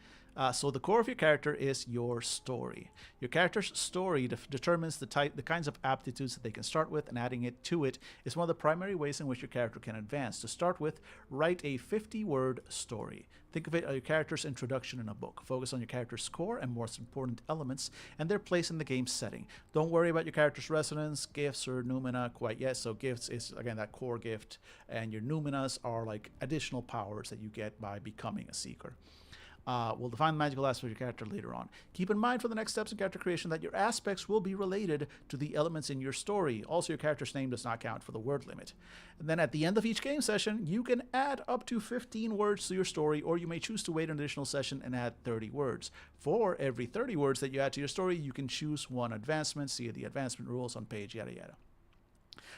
so the core of your character is your story. Your character's story determines the kinds of aptitudes that they can start with, and adding it to it is one of the primary ways in which your character can advance. To start with, write a 50-word story. Think of it as your character's introduction in a book. Focus on your character's core and most important elements and their place in the game's setting. Don't worry about your character's resonance, gifts, or noumena quite yet. So gifts is, again, that core gift, and your noumenas are like additional powers that you get by becoming a seeker. We'll define the magical aspect of your character later on. Keep in mind for the next steps in character creation that your aspects will be related to the elements in your story. Also, your character's name does not count for the word limit. And then at the end of each game session, you can add up to 15 words to your story, or you may choose to wait an additional session and add 30 words. For every 30 words that you add to your story, you can choose one advancement. See the advancement rules on page yada yada.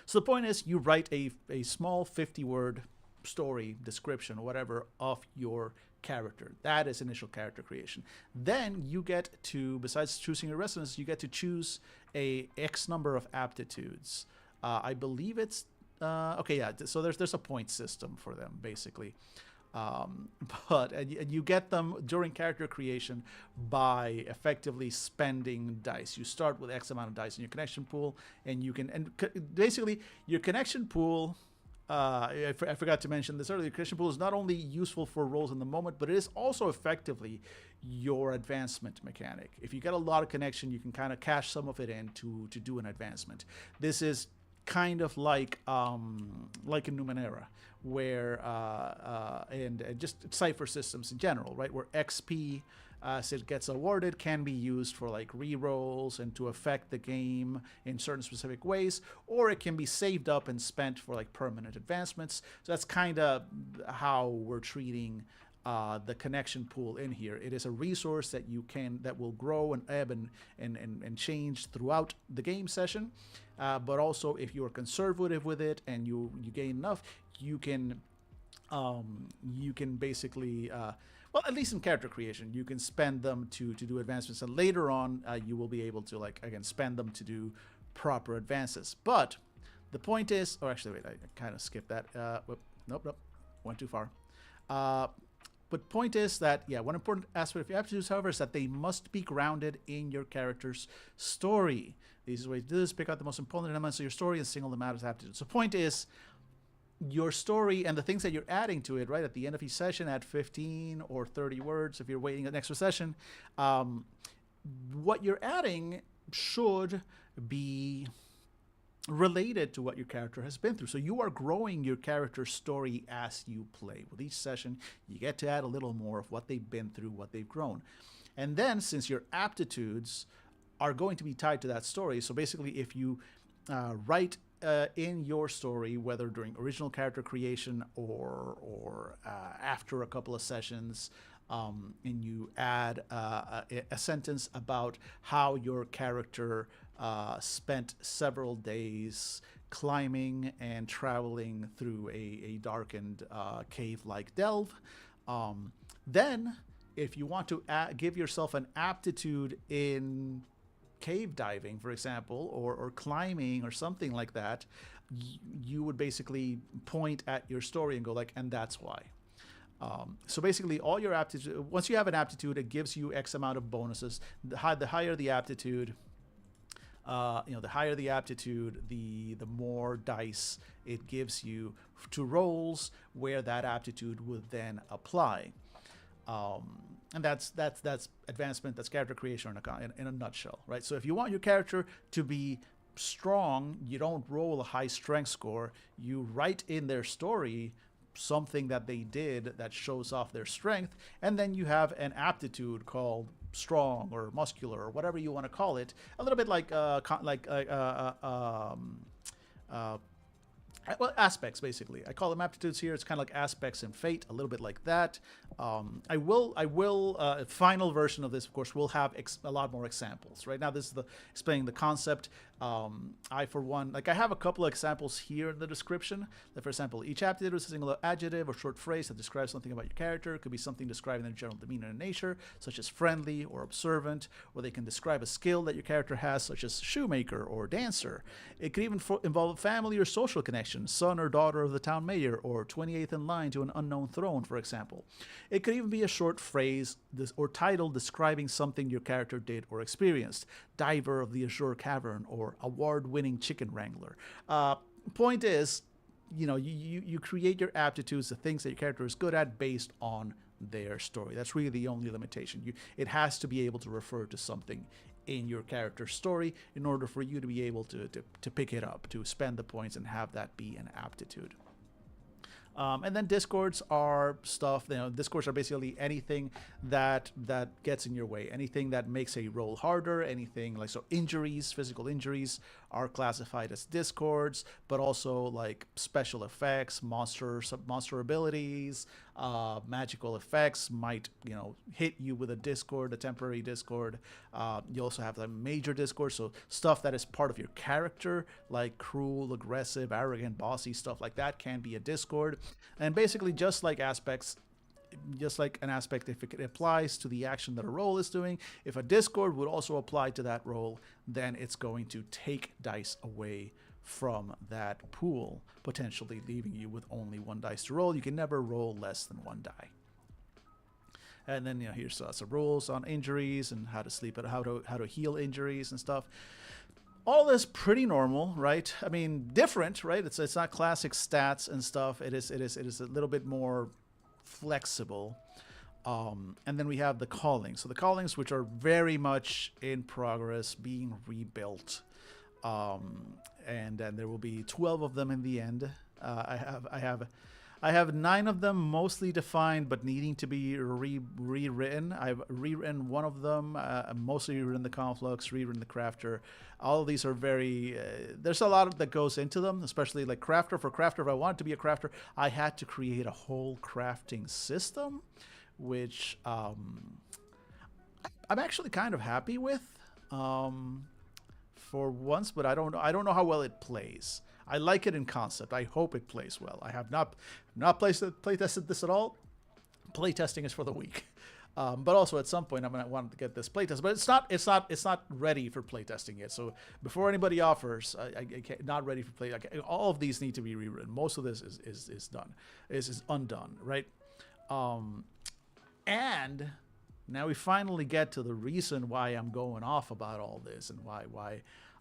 So the point is, you write a small 50-word story, description, or whatever, of your character. That is initial character creation. Then you get to, besides choosing your resonance, you get to choose a X number of aptitudes. I believe it's okay, yeah. So there's a point system for them basically, but you get them during character creation by effectively spending dice. You start with X amount of dice in your connection pool, and you can basically your connection pool. I forgot to mention this earlier. Connection pool is not only useful for rolls in the moment, but it is also effectively your advancement mechanic. If you get a lot of connection, you can kind of cash some of it in to do an advancement. This is kind of like in Numenera, where and just cipher systems in general, right? Where XP as it gets awarded can be used for like re-rolls and to affect the game in certain specific ways, or it can be saved up and spent for like permanent advancements. So that's kind of how we're treating the connection pool in here. It is a resource that that will grow and ebb and change throughout the game session, but also if you are conservative with it and you gain enough, you can basically well, at least in character creation, you can spend them to do advancements, and later on you will be able to, like, again, spend them to do proper advances. But the point is, oh, actually, wait, I kind of skipped that. Nope, went too far. But point is that, yeah, one important aspect of your aptitudes, however, is that they must be grounded in your character's story. These are ways to do this: pick out the most important elements of your story and single them out as aptitudes. So point is, your story and the things that you're adding to it, right? At the end of each session, add 15 or 30 words if you're waiting an extra session. What you're adding should be related to what your character has been through. So you are growing your character's story as you play. With each session, you get to add a little more of what they've been through, what they've grown. And then, since your aptitudes are going to be tied to that story, so basically if you write in your story, whether during original character creation or after a couple of sessions, and you add a sentence about how your character spent several days climbing and traveling through a darkened cave-like delve, then if you want to give yourself an aptitude in cave diving, for example, or climbing or something like that, you would basically point at your story and go like, and that's why. So basically all your aptitude, once you have an aptitude, it gives you X amount of bonuses. The higher the aptitude, The higher the aptitude, the more dice it gives you to rolls where that aptitude would then apply. And that's advancement. That's character creation in a nutshell, right? So if you want your character to be strong, you don't roll a high strength score. You write in their story something that they did that shows off their strength, and then you have an aptitude called strong or muscular or whatever you want to call it. A little bit like well, aspects basically. I call them aptitudes here. It's kind of like aspects in Fate, a little bit like that. I will. Final version of this, of course, will have a lot more examples. Right now, this is explaining the concept. I, for one, I have a couple of examples here in the description. For example, each aptitude is a single adjective or short phrase that describes something about your character. It could be something describing their general demeanor and nature, such as friendly or observant, or they can describe a skill that your character has, such as shoemaker or dancer. It could even involve a family or social connection, son or daughter of the town mayor, or 28th in line to an unknown throne, for example. It could even be a short phrase or title describing something your character did or experienced. Diver of the Azure Cavern, or award-winning chicken wrangler. Point is, you create your aptitudes, the things that your character is good at, based on their story. That's really the only limitation. It has to be able to refer to something in your character's story in order for you to be able to pick it up, to spend the points and have that be an aptitude. And then discords are stuff. Discords are basically anything that gets in your way, anything that makes a roll harder, anything like so. Injuries, physical injuries, are classified as discords, but also like special effects, monster abilities, magical effects might hit you with a discord, a temporary discord. You also have the major discord, so stuff that is part of your character, like cruel, aggressive, arrogant, bossy stuff like that can be a discord. And basically, just like an aspect, if it applies to the action that a roll is doing, if a discord would also apply to that roll, then it's going to take dice away from that pool, potentially leaving you with only one dice to roll. You can never roll less than one die. And then here's some rules on injuries and how to sleep at how to heal injuries and stuff. All this pretty normal, right? I mean, different, right? It's not classic stats and stuff. It is a little bit more flexible. And then we have the callings. So the callings, which are very much in progress, being rebuilt. And then there will be 12 of them in the end. I have 9 of them mostly defined, but needing to be rewritten. I've rewritten one of them, mostly rewritten the Conflux, rewritten the Crafter. All of these are very... there's a lot that goes into them, especially like Crafter. For Crafter, if I wanted to be a Crafter, I had to create a whole crafting system, which I'm actually kind of happy with for once, but I don't know how well it plays. I like it in concept. I hope it plays well. I have not playtested this at all. Playtesting is for the weak. But also at some point I'm gonna want to get this playtest. But it's not ready for playtesting yet. So before anybody offers, I can't, not ready for play. All of these need to be rewritten. Most of this is done. Is undone, right? And now we finally get to the reason why I'm going off about all this and why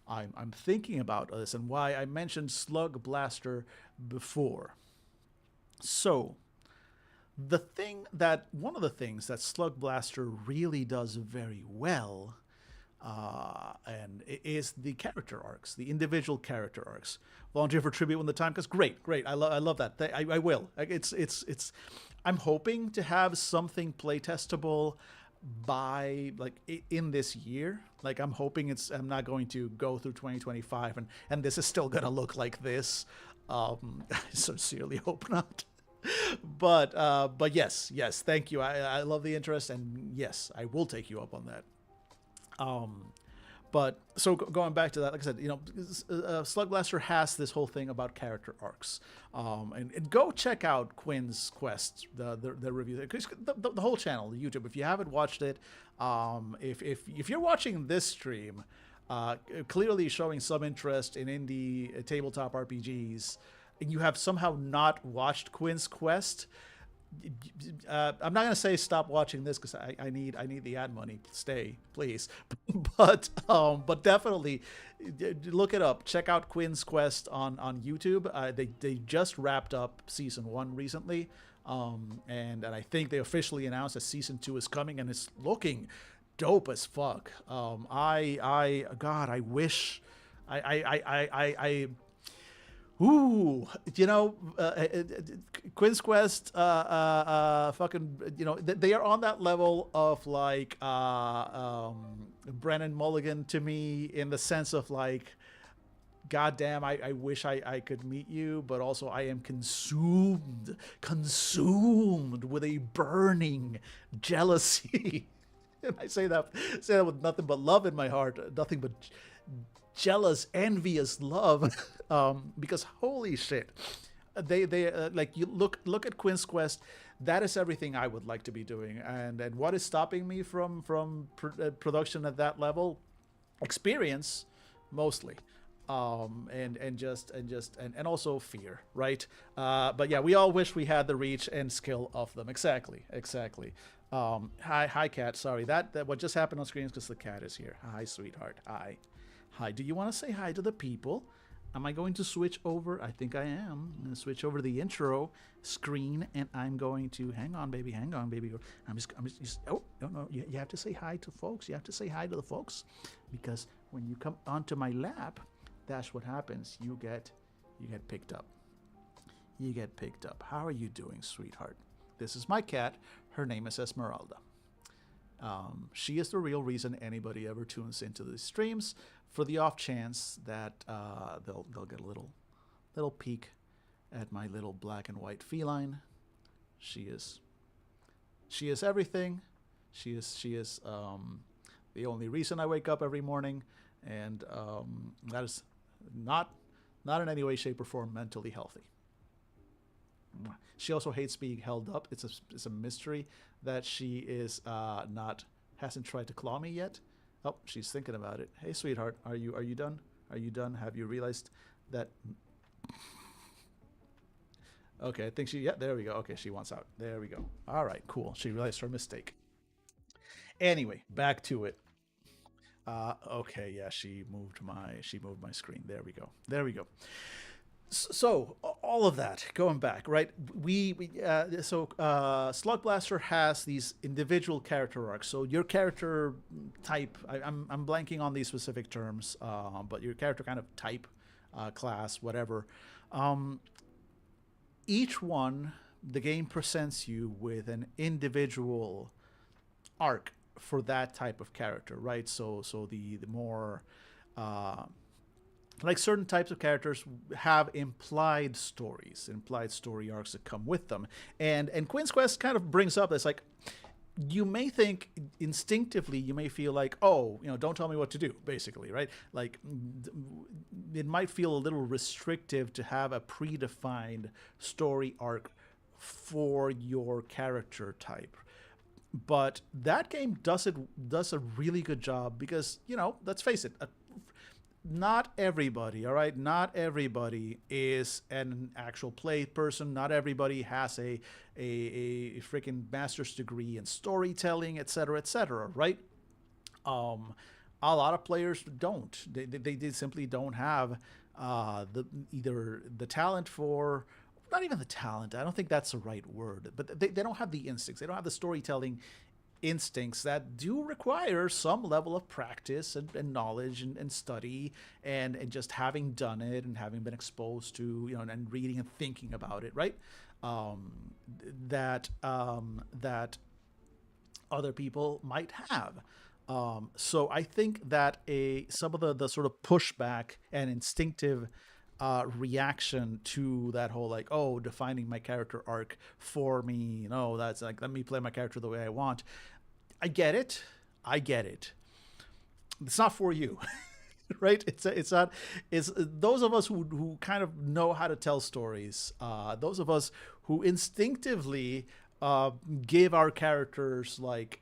I'm thinking about this and why I mentioned Slug Blaster before. So, one of the things that Slug Blaster really does very well, and is the character arcs, the individual character arcs. Volunteer for tribute when the time comes. Great. I love that. I will. I'm hoping to have something playtestable by in this year. I'm hoping I'm not going to go through 2025 and this is still gonna look like this. I sincerely hope not. But yes, thank you. I love the interest, and yes, I will take you up on that. But so going back to that, like I said, Slug Blaster has this whole thing about character arcs. And go check out Quinn's Quest, the review, the whole channel, the YouTube. If you haven't watched it, if you're watching this stream, clearly showing some interest in indie tabletop RPGs, and you have somehow not watched Quinn's Quest, I'm not gonna say stop watching this because I need the ad money. Stay, please. But definitely look it up. Check out Quinn's Quest on YouTube. They just wrapped up season one recently, and I think they officially announced that season two is coming, and it's looking dope as fuck. God, I wish I Ooh, Quinn's Quest, fucking, they are on that level of like Brennan Mulligan to me in the sense of like, goddamn, I wish I could meet you, but also I am consumed with a burning jealousy. And I say that with nothing but love in my heart, nothing but jealous, envious love, because holy shit, they like you look at Quinn's Quest. That is everything I would like to be doing, and what is stopping me from production at that level? Experience, mostly, and also fear, right? But yeah, we all wish we had the reach and skill of them. Exactly. Hi, cat. Sorry, that what just happened on screen is because the cat is here. Hi, sweetheart. Hi. Do you want to say hi to the people? Am I going to switch over? I think I am. I'm going to switch over the intro screen, and I'm going to hang on, baby. I'm just oh no. You have to say hi to folks. You have to say hi to the folks, because when you come onto my lap, that's what happens. You get picked up. You get picked up. How are you doing, sweetheart? This is my cat. Her name is Esmeralda. She is the real reason anybody ever tunes into the streams, for the off chance that they'll get a little peek at my little black and white feline. She is everything. She is the only reason I wake up every morning, and that is not in any way, shape, or form mentally healthy. She also hates being held up. It's a mystery that she is hasn't tried to claw me yet. Oh, she's thinking about it. Hey, sweetheart, are you done? Are you done? Have you realized that? Okay, I think there we go. Okay, she wants out. There we go. All right, cool. She realized her mistake. Anyway, back to it. Okay, yeah, she moved my screen. There we go. So all of that going back, right? Slug Blaster has these individual character arcs. So your character type, I'm blanking on these specific terms, but your character kind of type, class, whatever. Each one, the game presents you with an individual arc for that type of character, right? So the more like certain types of characters have implied story arcs that come with them, and Quinn's Quest kind of brings up this, like, you may think instinctively, you may feel like, oh, don't tell me what to do, basically, right? Like, it might feel a little restrictive to have a predefined story arc for your character type. But that game does a really good job, because, let's face it, not everybody, all right? Not everybody is an actual play person. Not everybody has a freaking master's degree in storytelling, etc., right? A lot of players don't. They simply don't have either the talent for, not even the talent, I don't think that's the right word, but they don't have the instincts. They don't have the storytelling instincts that do require some level of practice and knowledge and study, and just having done it and having been exposed to, and reading and thinking about it, right? That other people might have. So I think that some of the sort of pushback and instinctive reaction to that whole, like, oh, defining my character arc for me, that's like, let me play my character the way I want. I get it. It's not for you, right? It's not. It's those of us who kind of know how to tell stories. Those of us who instinctively give our characters, like,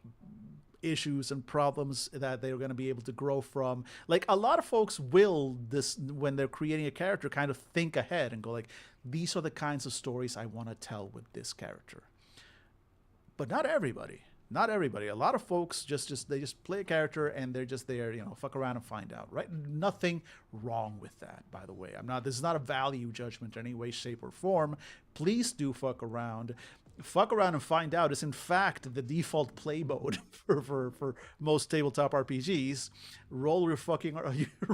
issues and problems that they're going to be able to grow from. Like, a lot of folks will, this when they're creating a character, kind of think ahead and go, like, these are the kinds of stories I want to tell with this character. but not everybody. Not everybody. A lot of folks just they just play a character and they're just there, fuck around and find out, right? Nothing wrong with that, by the way. I'm not. This is not a value judgment in any way, shape, or form. Please do fuck around. Fuck around and find out is in fact the default play mode for most tabletop RPGs. Roll your fucking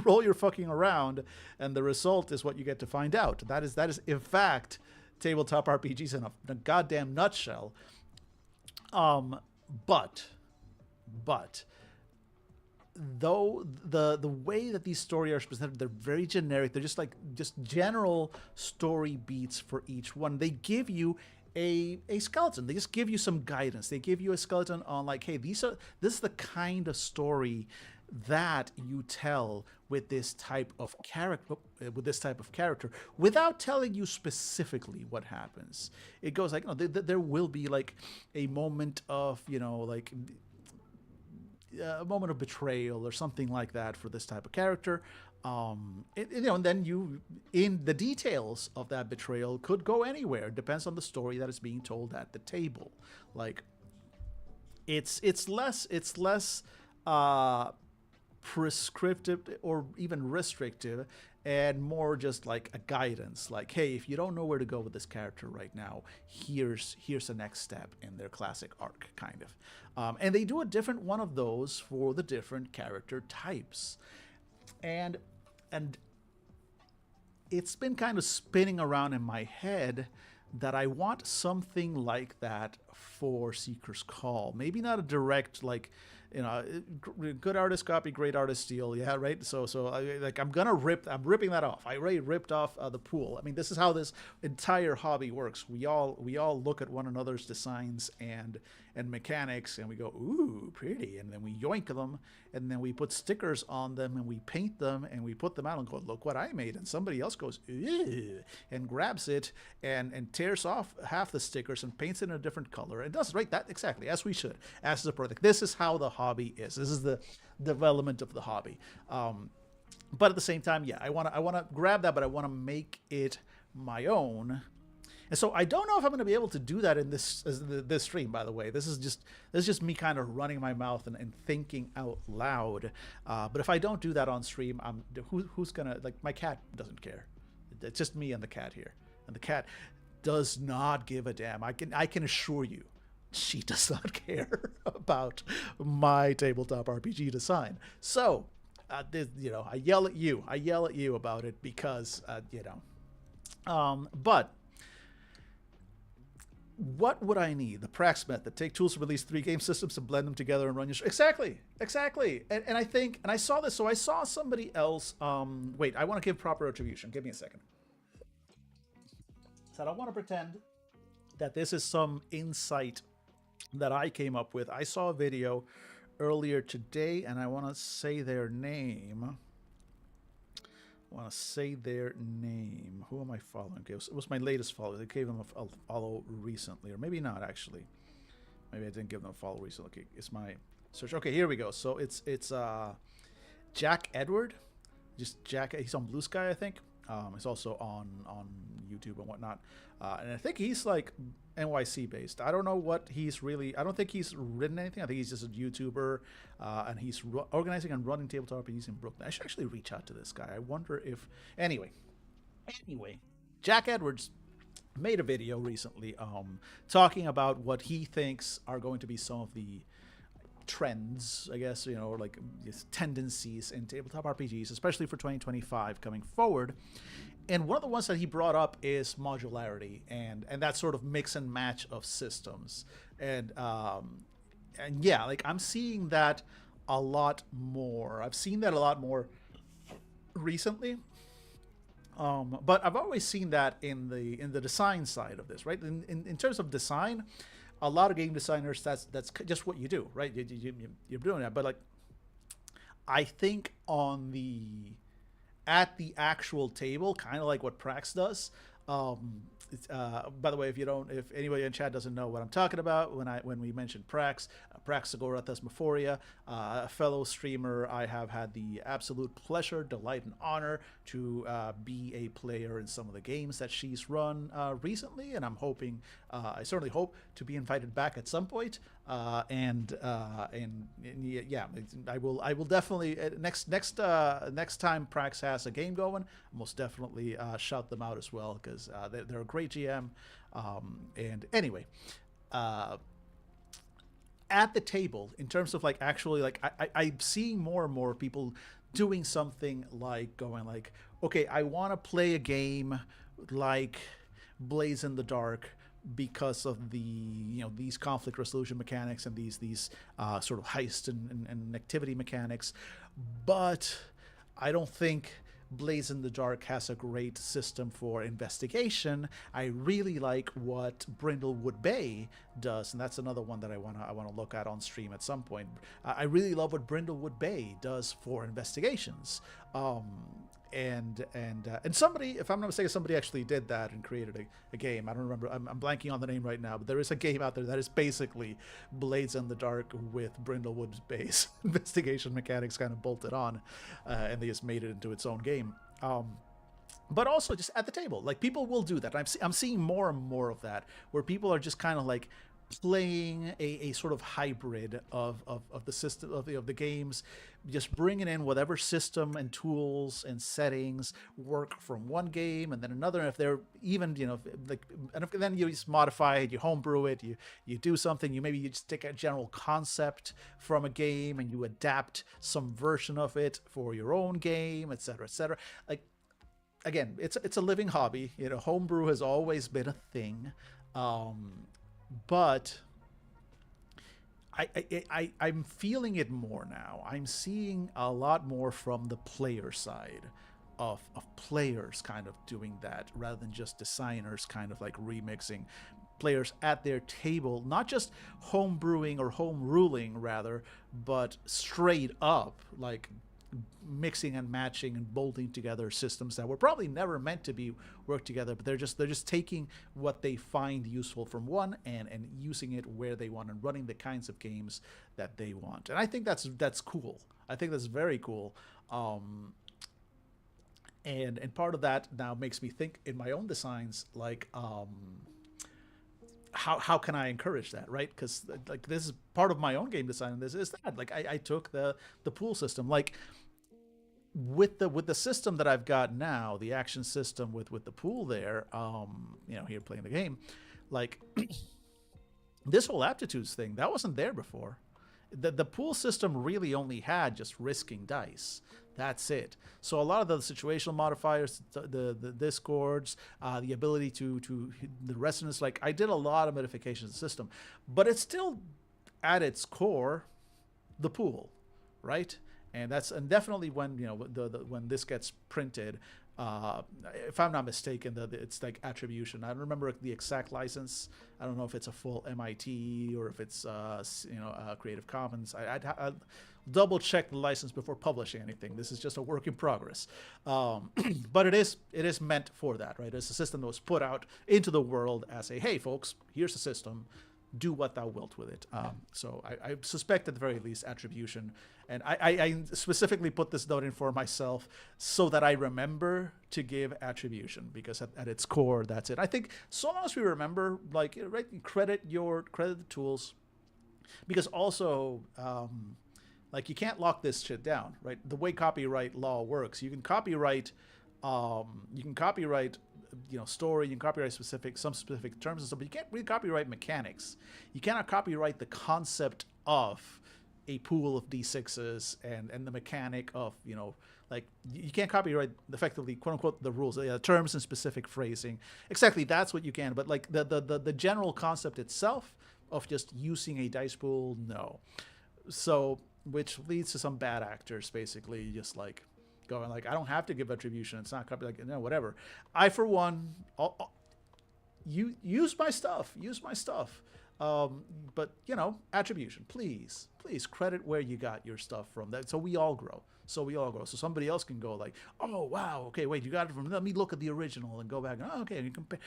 roll your fucking around, and the result is what you get to find out. That is in fact tabletop RPGs in a goddamn nutshell. But though the way that these stories are presented, they're very generic. They're just general story beats for each one. They give you a skeleton. They just give you some guidance. They give you a skeleton on like, hey, this is the kind of story that you tell with this type of character without telling you specifically what happens. It goes like, there will be like a moment of like a moment of betrayal or something like that for this type of character. And then you, in the details of that betrayal, could go anywhere. It depends on the story that is being told at the table. Like, it's less prescriptive or even restrictive, and more just like a guidance. Like, hey, if you don't know where to go with this character right now, here's the next step in their classic arc, kind of. And they do a different one of those for the different character types. And it's been kind of spinning around in my head that I want something like that for Seeker's Call. Maybe not a direct, like, good artist copy, great artist steal. Yeah, right. So I'm ripping that off. I already ripped off the pool. I mean, this is how this entire hobby works. We all look at one another's designs and mechanics, and we go, ooh, pretty, and then we yoink them, and then we put stickers on them, and we paint them, and we put them out and go, look what I made, and somebody else goes, ew, and grabs it and tears off half the stickers and paints it in a different color and does right, that exactly as we should, as the product. This is how the hobby is. This is the development of the hobby. But at the same time, yeah, I want to grab that, but I want to make it my own. And so I don't know if I'm going to be able to do that in this stream, by the way. This is just me kind of running my mouth and thinking out loud. But if I don't do that on stream, who's going to, like, my cat doesn't care. It's just me and the cat here. And the cat does not give a damn. I can assure you, she does not care about my tabletop RPG design. So, I yell at you about it because, but what would I need? The Prax method. Take tools from at least 3 game systems and blend them together and run your... Exactly. And I think, and I saw this, so I saw somebody else... wait, I want to give proper attribution. Give me a second. So I don't want to pretend that this is some insight that I came up with. I saw a video earlier today, and I want to say their name. Who am I following? Okay, it was my latest follower. They gave them a follow recently, or maybe not actually. Maybe I didn't give them a follow recently. Okay, it's my search. Okay, here we go. So it's Jack Edward, just Jack. He's on Blue Sky, I think. He's also on YouTube and whatnot, and I think he's like NYC based. I don't know what he's really. I don't think he's written anything. I think he's just a YouTuber, and he's organizing and running tabletop RPGs in Brooklyn. I should actually reach out to this guy. I wonder if anyway, Jack Edwards made a video recently, talking about what he thinks are going to be some of the trends, I guess, or like tendencies in tabletop RPGs, especially for 2025 coming forward. And one of the ones that he brought up is modularity and that sort of mix and match of systems. And yeah, like I'm seeing that a lot more. I've seen that a lot more recently. But I've always seen that in the design side of this, right? In terms of design, a lot of game designers, that's just what you do, right? You're doing that. But like, I think at the actual table, kind of like what Prax does, By the way, if anybody in chat doesn't know what I'm talking about, when we mentioned Prax, Praxagorathas Mephoria, a fellow streamer, I have had the absolute pleasure, delight, and honor to be a player in some of the games that she's run recently, and I certainly hope to be invited back at some point. And yeah, I will definitely next time Prax has a game going, I'll most definitely shout them out as well because they're a great GM. And anyway, uh, at the table, in terms of like actually like I'm seeing more and more people doing something like going like, okay, I want to play a game like Blaze in the Dark because of the these conflict resolution mechanics and these sort of heist and activity mechanics, but I don't think Blaze in the Dark has a great system for investigation. I really like what Brindlewood Bay does, and that's another one that I wanna look at on stream at some point. I really love what Brindlewood Bay does for investigations. Um, and somebody, if I'm not mistaken, somebody actually did that and created a game. I don't remember. I'm blanking on the name right now, but there is a game out there that is basically Blades in the Dark with Brindlewood's base investigation mechanics kind of bolted on, and they just made it into its own game. But also just at the table, like people will do that. I'm seeing more and more of that, where people are just kind of like playing a sort of hybrid of the system of the games, just bringing in whatever system and tools and settings work from one game and then another. And if they're even like, and then you just modify it, you homebrew it, you do something, you just take a general concept from a game and you adapt some version of it for your own game, etc., etc. Like, again, it's a living hobby. Homebrew has always been a thing. But I'm feeling it more now. I'm seeing a lot more from the player side of players kind of doing that rather than just designers kind of like remixing players at their table, not just home brewing or home ruling rather, but straight up like mixing and matching and bolting together systems that were probably never meant to be worked together, but they're just taking what they find useful from one and using it where they want and running the kinds of games that they want. And I think that's cool. I think that's very cool. And part of that now makes me think in my own designs like how can I encourage that, right? Because like this is part of my own game design, and this is that like I took the pool system like with the system that I've got now, the action system with the pool there, here playing the game, like this whole aptitudes thing that wasn't there before. The pool system really only had just risking dice. That's it. So a lot of the situational modifiers, the discords, the ability to the resonance, like I did a lot of modifications of the system, but it's still at its core the pool, right? And definitely when when this gets printed, if I'm not mistaken, it's like attribution. I don't remember the exact license. I don't know if it's a full MIT or if it's Creative Commons. I'd double check the license before publishing anything. This is just a work in progress, but it is meant for that, right? It's a system that was put out into the world as a hey, folks, here's a system. Do what thou wilt with it. So I suspect at the very least attribution. And I specifically put this note in for myself so that I remember to give attribution, because at its core, that's it. I think so long as we remember, like, right, credit the tools, because also, like, you can't lock this shit down, right? The way copyright law works, you can copyright story, you can copyright some specific terms and stuff, but you can't really copyright mechanics. You cannot copyright the concept of a pool of d6s and the mechanic of like you can't copyright effectively quote unquote the rules, terms and specific phrasing. Exactly, that's what you can, but like the general concept itself of just using a dice pool, no. So which leads to some bad actors basically just like going like, I don't have to give attribution, it's not copy, like, whatever. I for one, use my stuff. But attribution, please, please credit where you got your stuff from. That so we all grow. So we all grow. So somebody else can go like, oh wow, okay, wait, you got it from. Let me look at the original and go back. Oh, okay, and you compare.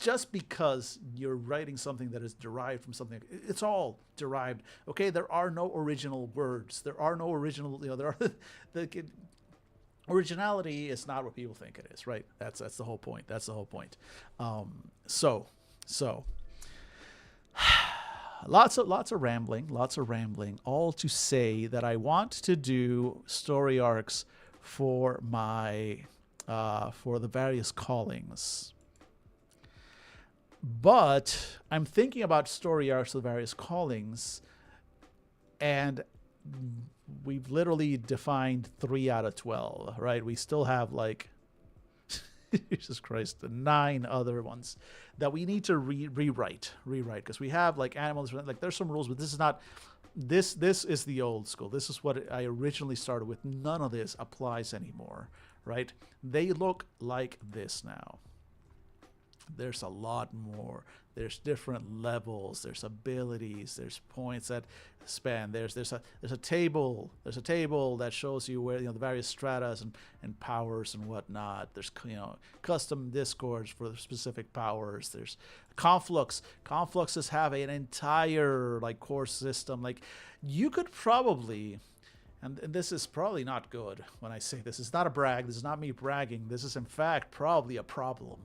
Just because you're writing something that is derived from something, it's all derived. Okay, there are no original words. There are no original. There are the originality is not what people think it is, right? That's the whole point. That's the whole point. So lots of rambling, all to say that I want to do story arcs for my for the various callings. But I'm thinking about story arcs of the various callings, and we've literally defined 3 out of 12, right? We still have like Jesus Christ, the 9 other ones that we need to rewrite because we have like animals, like there's some rules, but this is not this is the old school. This is what I originally started with. None of this applies anymore, right? They look like this now. There's a lot more. There's different levels. There's abilities. There's points that span. There's a table. There's a table that shows you where the various stratas and powers and whatnot. There's custom discords for specific powers. There's conflux. Confluxes have an entire like core system. Like you could probably. And this is probably not good when I say this. It's not a brag. This is not me bragging. This is in fact probably a problem.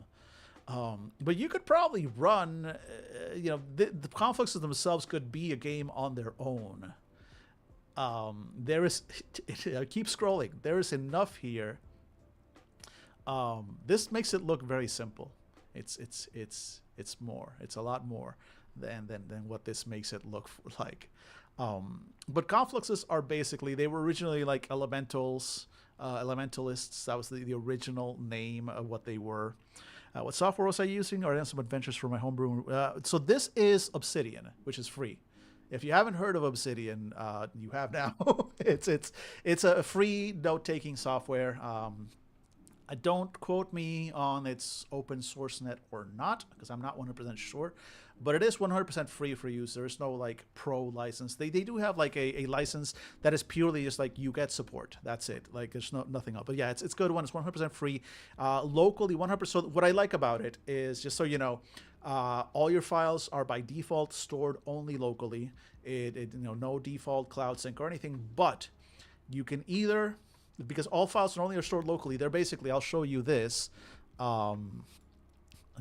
But you could probably run, the conflicts themselves could be a game on their own. There is, keep scrolling. There is enough here. This makes it look very simple. It's more. It's a lot more than what this makes it look like. But confluxes are basically, they were originally like elementals, elementalists. That was the original name of what they were. What software was I using? Or some adventures for my homebrew. So this is Obsidian, which is free. If you haven't heard of Obsidian, you have now. It's a free note-taking software. Don't quote me on its open source net or not, because I'm not 100% sure. But it is 100% free for use. There is no like pro license. They do have like a license that is purely just like you get support. That's it. Like there's nothing else. But yeah, it's a good one. It's 100% free. Locally 100%. So what I like about it is, just so you know, all your files are by default stored only locally. No default cloud sync or anything. But you can either, because all files not only are stored locally, they're basically, I'll show you this.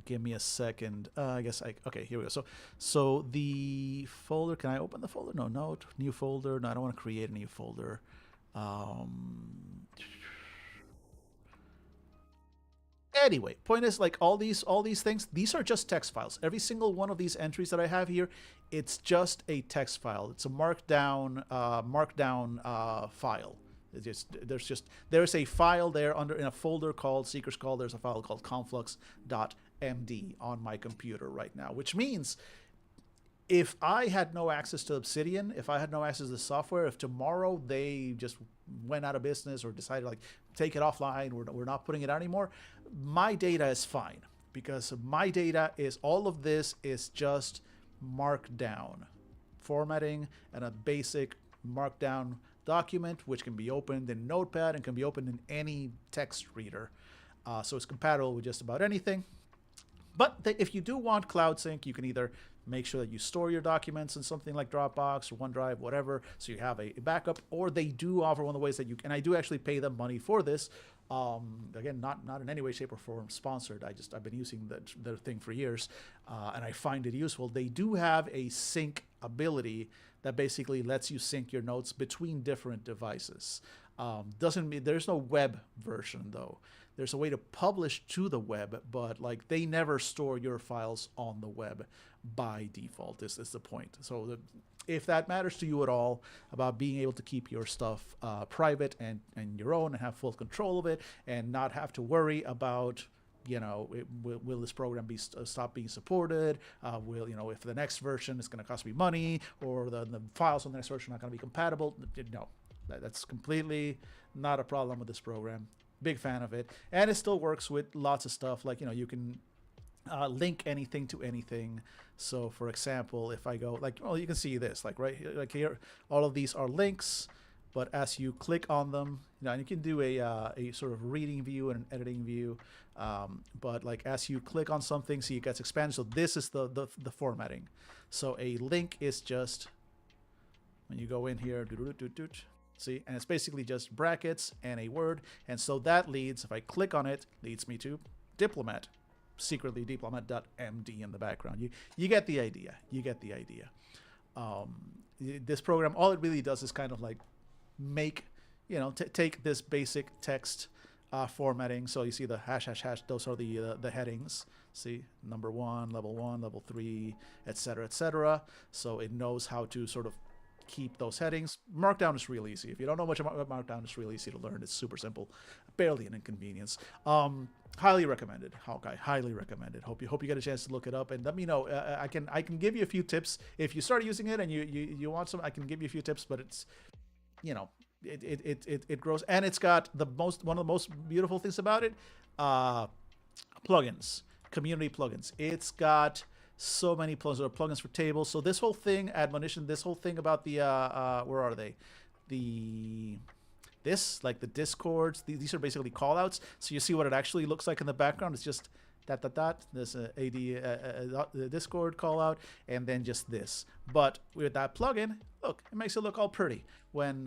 Give me a second. Okay, here we go. So the folder, can I open the folder? No, new folder. No, I don't want to create a new folder. Anyway, point is, like all these things, these are just text files. Every single one of these entries that I have here, it's just a text file. It's a markdown file. There's a file there in a folder called Seeker's Call. There's a file called conflux.md on my computer right now, which means if I had no access to Obsidian, if I had no access to the software, if tomorrow they just went out of business or decided like take it offline, we're not putting it out anymore, my data is fine, because my data is, all of this is just markdown formatting and a basic markdown document, which can be opened in Notepad and can be opened in any text reader. So it's compatible with just about anything. But if you do want cloud sync, you can either make sure that you store your documents in something like Dropbox or OneDrive, whatever, so you have a backup, or they do offer one of the ways that and I do actually pay them money for this. Again, not in any way, shape, or form sponsored. I've been using their thing for years, and I find it useful. They do have a sync ability that basically lets you sync your notes between different devices. Doesn't mean there's no web version though. There's a way to publish to the web, but like they never store your files on the web by default. This is the point. So if that matters to you at all about being able to keep your stuff private and your own and have full control of it and not have to worry about, will this program stop being supported? If the next version is going to cost me money, or the files on the next version are not going to be compatible? No, that's completely not a problem with this program. Big fan of it, and it still works with lots of stuff. Like you can link anything to anything. So, for example, if I go like, well, you can see this like right here, like here, all of these are links. But as you click on them, and you can do a sort of reading view and an editing view. But like as you click on something, see it gets expanded. So this is the formatting. So a link is just when you go in here, see, and it's basically just brackets and a word. And so that leads, if I click on it, leads me to diplomat, secretly diplomat.md in the background. You get the idea. You get the idea. This program, all it really does is kind of like make, take this basic text formatting. So you see the hash, those are the headings. See, number 1, level 3, etc., etc. So it knows how to sort of keep those headings. Markdown is real easy. If you don't know much about Markdown, it's real easy to learn. It's super simple, barely an inconvenience. Highly recommended, Hawkeye. Highly recommended. Hope you get a chance to look it up and let me know. I can give you a few tips if you start using it and you want some. I can give you a few tips, but it's it grows, and it's got one of the most beautiful things about it, plugins, community plugins. It's got so many plugins. There are plugins for tables. So this whole thing, admonition, this whole thing about the where are they? Like the discords. These are basically callouts. So you see what it actually looks like in the background. It's just this AD Discord callout, and then just this. But with that plugin, look, it makes it look all pretty when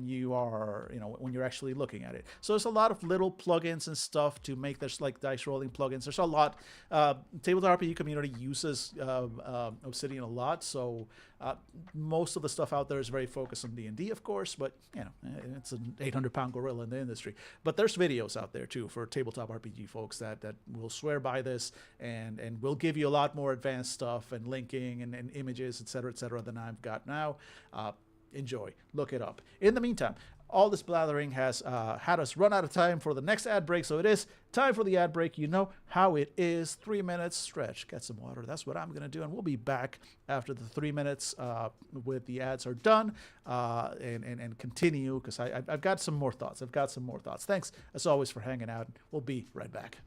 you are when you're actually looking at it. So there's a lot of little plugins and stuff to make this like dice rolling plugins. There's a lot. Tabletop RPG community uses Obsidian a lot, so most of the stuff out there is very focused on D&D, of course, but it's an 800-pound gorilla in the industry. But there's videos out there too for tabletop RPG folks that will swear by this and will give you a lot more advanced stuff and linking and images, etc., than I've got now. Enjoy, look it up. In the meantime, all this blathering has had us run out of time for the next ad break, so it is time for the ad break. You know how it is. 3 minutes stretch, get some water. That's what I'm going to do, and we'll be back after the 3 minutes with the ads are done and continue, because I've got some more thoughts. Thanks, as always, for hanging out. We'll be right back.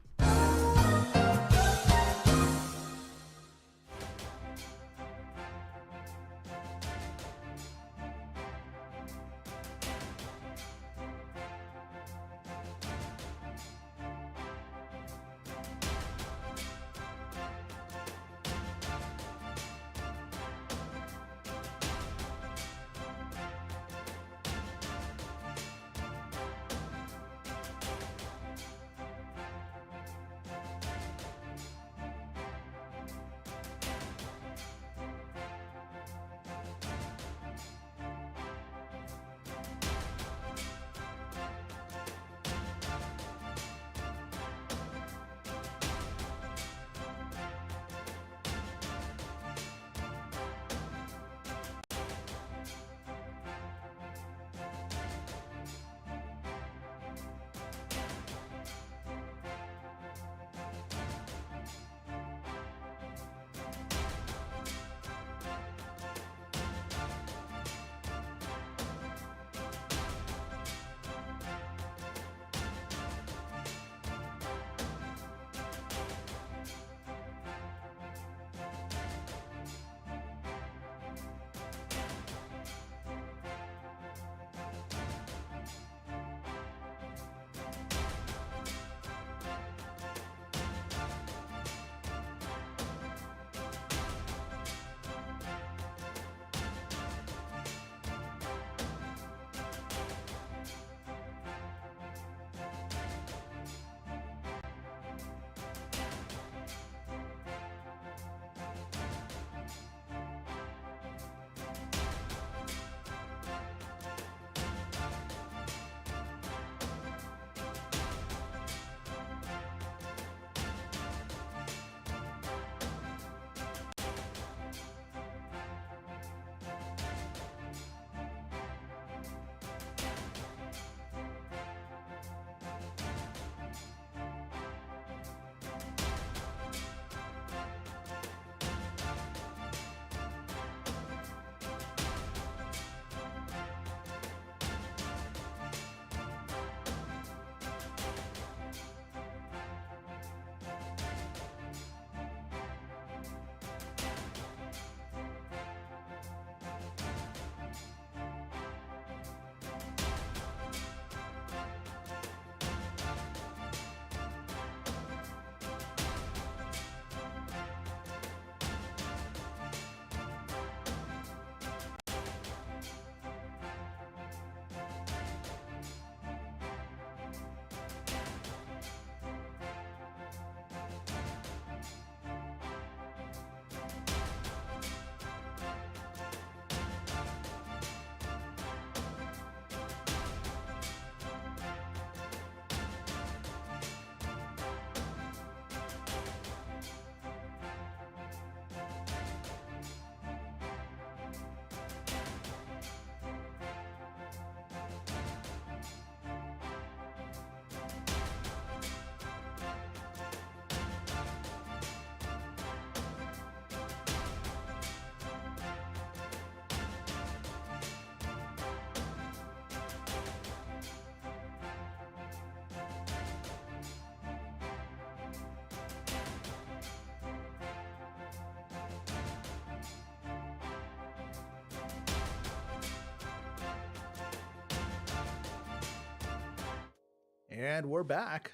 And we're back.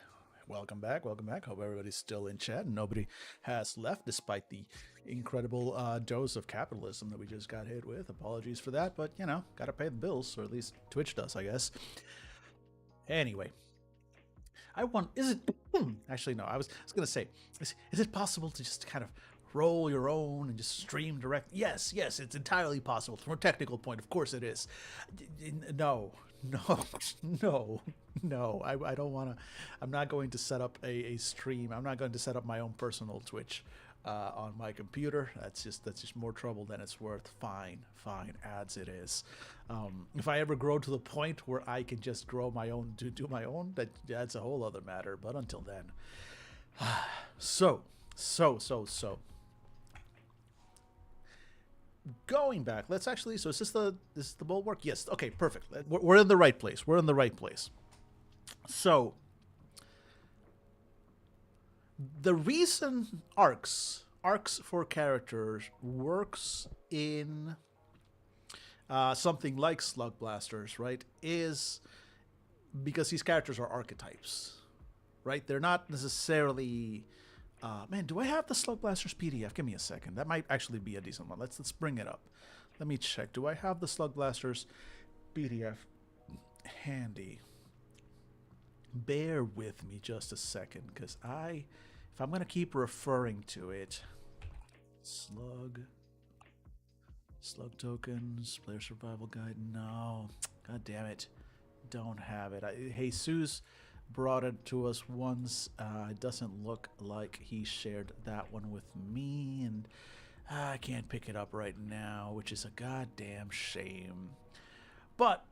Welcome back. Welcome back. Hope everybody's still in chat and nobody has left despite the incredible dose of capitalism that we just got hit with. Apologies for that, but you know, gotta pay the bills, or at least Twitch does, I guess. Anyway, I want. Is it actually no? I was gonna say, is it possible to just kind of roll your own and just stream direct? Yes, yes, it's entirely possible from a technical point. Of course, it is. No, no, no. I don't want to. I'm not going to set up a stream. I'm not going to set up my own personal Twitch on my computer. That's just more trouble than it's worth. Fine, ads it is. If I ever grow to the point where I can just grow my own, do my own, that's a whole other matter. But until then, so. Going back, let's actually. So is this the bulwark? Yes. Okay. Perfect. We're in the right place. We're in the right place. So the reason arcs for characters works in something like Slug Blasters, right? Is because these characters are archetypes, right? They're not necessarily. Man, do I have the Slug Blasters PDF? Give me a second. That might actually be a decent one. Let's bring it up. Let me check. Do I have the Slug Blasters PDF handy? Bear with me just a second, because if I'm going to keep referring to it, Slug tokens, player survival guide. No, god damn it, don't have it. Jesus brought it to us once. It doesn't look like he shared that one with me, and I can't pick it up right now, which is a goddamn shame. But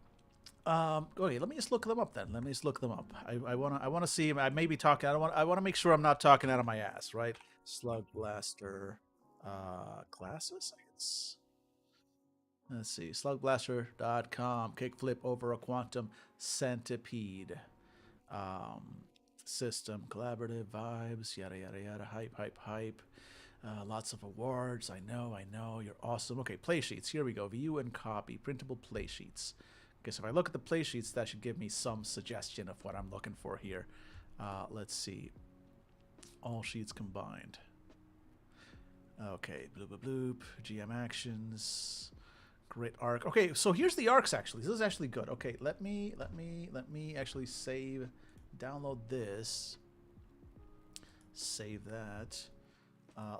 okay, let me just look them up then. Let me just look them up. I wanna see. I may be talking. I want to make sure I'm not talking out of my ass, right? Slug Blaster classes. I guess. Let's see. Slugblaster.com. Kickflip over a quantum centipede. System, collaborative vibes, yada yada yada, hype. Lots of awards. I know. You're awesome. Okay, play sheets. Here we go. View and copy. Printable play sheets. Okay, so if I look at the play sheets, that should give me some suggestion of what I'm looking for here. Let's see. All sheets combined. Okay, bloop. GM actions. Great arc. Okay, so here's the arcs actually. This is actually good. Okay, let me actually download this. Save that.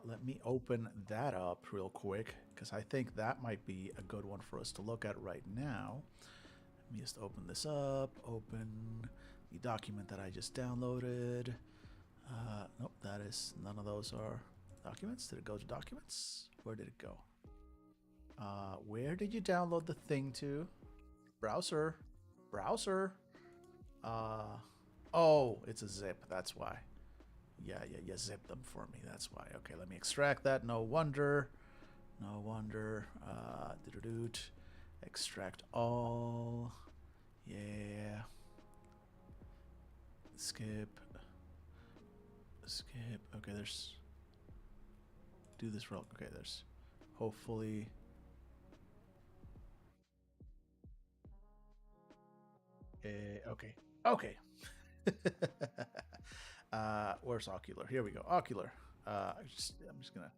Let me open that up real quick, because I think that might be a good one for us to look at right now. Let me just open this up. Open the document that I just downloaded. Nope, none of those are documents. Did it go to documents? Where did it go? Where did you download the thing to? Browser. Oh, it's a zip. That's why. Yeah, you zip them for me. That's why. Okay, let me extract that. No wonder. Extract all. Yeah. Skip. Okay, do this real. Okay, there's hopefully. Okay. Where's Ocular? Here we go. Ocular. I'm just gonna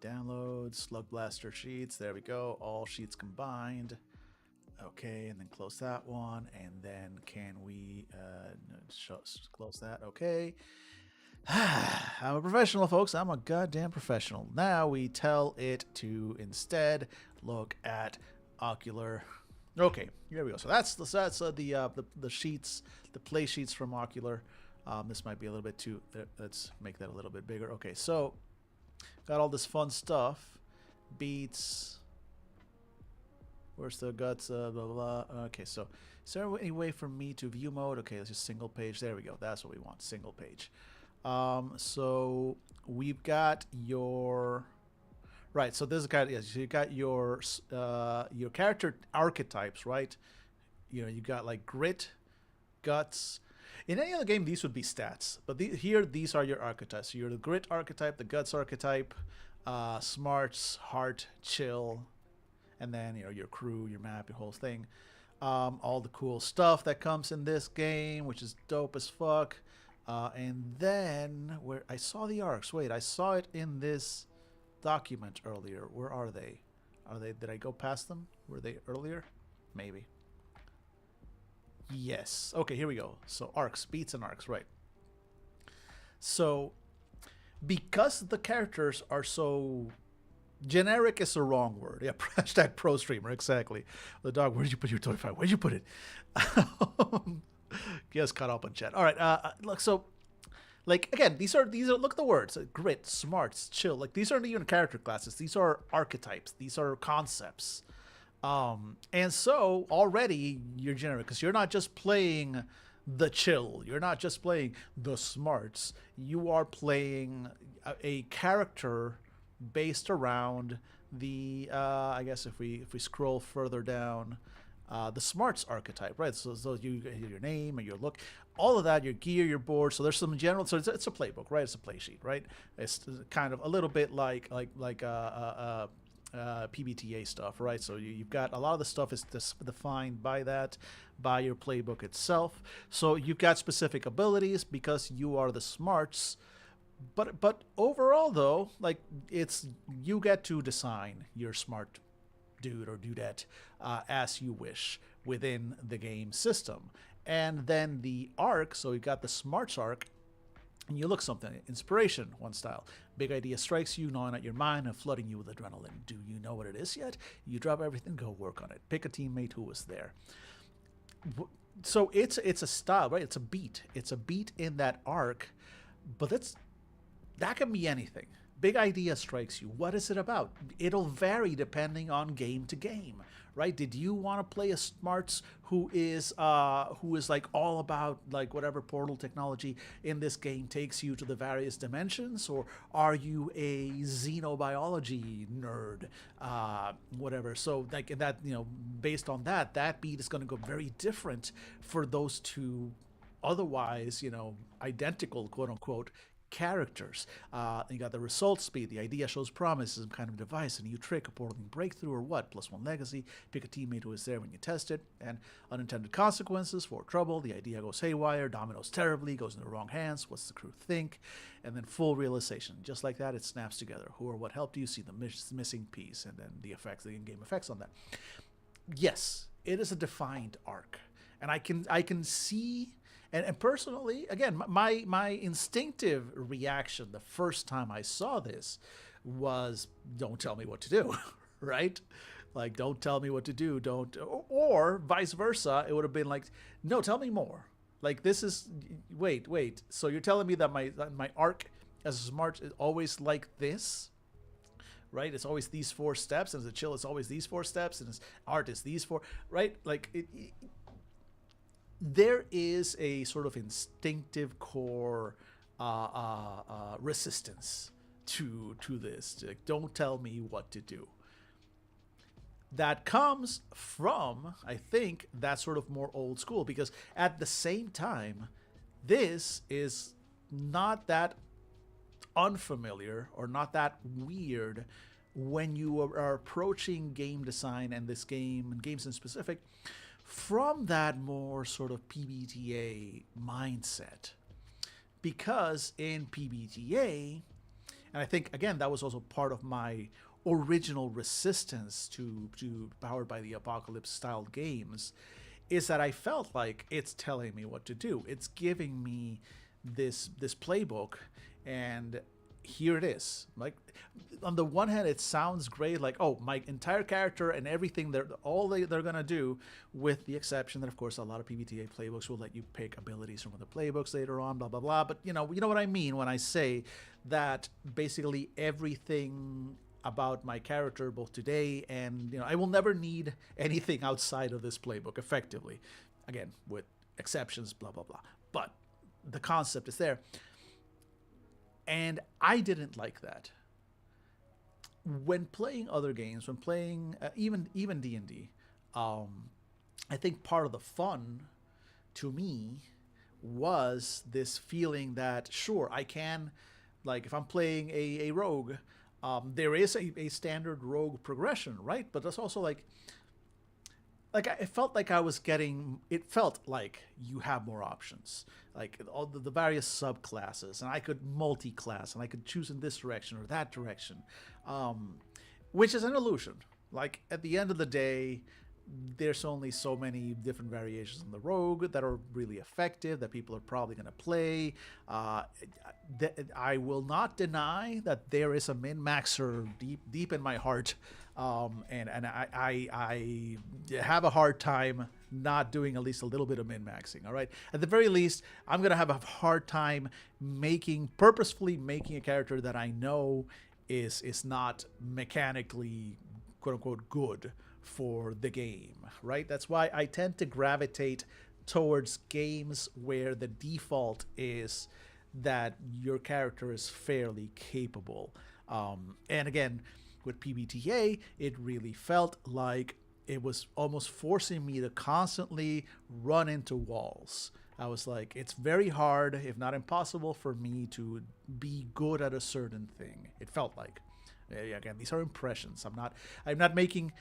download Slug Blaster sheets. There we go. All sheets combined. Okay, and then close that one. And then can we close that? Okay. I'm a professional, folks. I'm a goddamn professional. Now we tell it to instead look at Ocular. Okay, here we go. So that's the sheets, the play sheets from Ocular. This might be a little bit too. Let's make that a little bit bigger. Okay, so got all this fun stuff. Beats. Where's the guts? Blah blah blah. Okay, so is there any way for me to view mode? Okay, let's just single page. There we go. That's what we want. Single page. So we've got your. Right, so this is kind of, yes, you got your character archetypes, right? You know, you got like grit, guts. In any other game, these would be stats, but here these are your archetypes. So you're the grit archetype, the guts archetype, smarts, heart, chill, and then your crew, your map, your whole thing. all the cool stuff that comes in this game, which is dope as fuck. And then where I saw the arcs. Wait, I saw it in this document earlier. Where are they? Are they? Did I go past them? Were they earlier? Maybe. Yes. Okay, here we go. So arcs, beats and arcs, right? So because the characters are so generic is the wrong word. Yeah, hashtag pro streamer, exactly. The dog, where did you put your 25? Where'd you put it? Yes, caught up on chat. All right, look, so like again, these are look at the words: grit, smarts, chill. Like these aren't even character classes; these are archetypes. These are concepts. And so already you're generic because you're not just playing the chill. You're not just playing the smarts. You are playing a character based around the I guess if we scroll further down, the smarts archetype, right? So you your name and your look, all of that, your gear, your board. So there's some general. So it's a playbook, right? It's a play sheet, right? It's kind of a little bit like PBTA stuff, right? So you've got a lot of the stuff is defined by that, by your playbook itself. So you've got specific abilities because you are the smarts. But overall though, like it's you get to design your smart dude or dudette as you wish within the game system. And then the arc, so you got the smarts arc, and you look something. Inspiration, one style. Big idea strikes you, gnawing at your mind and flooding you with adrenaline. Do you know what it is yet? You drop everything, go work on it. Pick a teammate who was there. So it's a style, right? It's a beat. It's a beat in that arc, but that can be anything. Big idea strikes you. What is it about? It'll vary depending on game to game, right? Did you want to play a smarts who is like all about like whatever portal technology in this game takes you to the various dimensions, or are you a xenobiology nerd, whatever? So like that, based on that beat is going to go very different for those two otherwise, identical, quote unquote, characters. You got the result speed. The idea shows promise is some kind of device, a new trick, a portaling breakthrough, or what? +1 legacy. Pick a teammate who is there when you test it. And unintended consequences for trouble. The idea goes haywire, dominoes terribly, goes in the wrong hands. What's the crew think? And then full realization. Just like that, it snaps together. Who or what helped you see the missing piece, and then the effects, the in-game effects on that. Yes, it is a defined arc, and I can see. And personally, again, my instinctive reaction the first time I saw this was, don't tell me what to do, right? Like, don't tell me what to do, don't, or vice versa. It would have been like, no, tell me more. Like, this is, wait. So you're telling me that my arc as a smart is always like this? Right? It's always these 4 steps, and as a chill, it's always these 4 steps, and as art is these 4, right? Like, there is a sort of instinctive core resistance to this. Like, don't tell me what to do. That comes from, I think, that sort of more old school, because at the same time, this is not that unfamiliar or not that weird when you are approaching game design and this game and games in specific from that more sort of PBTA mindset. Because in PBTA, and I think, again, that was also part of my original resistance to Powered by the Apocalypse style games, is that I felt like it's telling me what to do. It's giving me this playbook, and here it is. Like, on the one hand, it sounds great, like, oh, my entire character and everything they're gonna do, with the exception that, of course, a lot of PBTA playbooks will let you pick abilities from other playbooks later on, blah blah blah. But you know what I mean when I say that basically everything about my character, both today and I will never need anything outside of this playbook, effectively, again with exceptions, blah blah blah. But the concept is there. And I didn't like that. When playing other games, when playing even D&D, I think part of the fun to me was this feeling that, sure, I can, like, if I'm playing a rogue, there is a standard rogue progression, right? But that's also like like it felt like I was getting. It felt like you have more options, like all the various subclasses, and I could multi-class, and I could choose in this direction or that direction, um, which is an illusion. Like at the end of the day, there's only so many different variations in the rogue that are really effective that people are probably going to play. Uh, I will not deny that there is a min maxer deep in my heart, and I have a hard time not doing at least a little bit of min maxing. All right, at the very least, I'm gonna have a hard time purposefully making a character that I know is not mechanically quote unquote good for the game, right? That's why I tend to gravitate towards games where the default is that your character is fairly capable. And again, with PBTA, it really felt like it was almost forcing me to constantly run into walls. I was like, it's very hard, if not impossible, for me to be good at a certain thing. It felt like. Again, these are impressions. I'm not making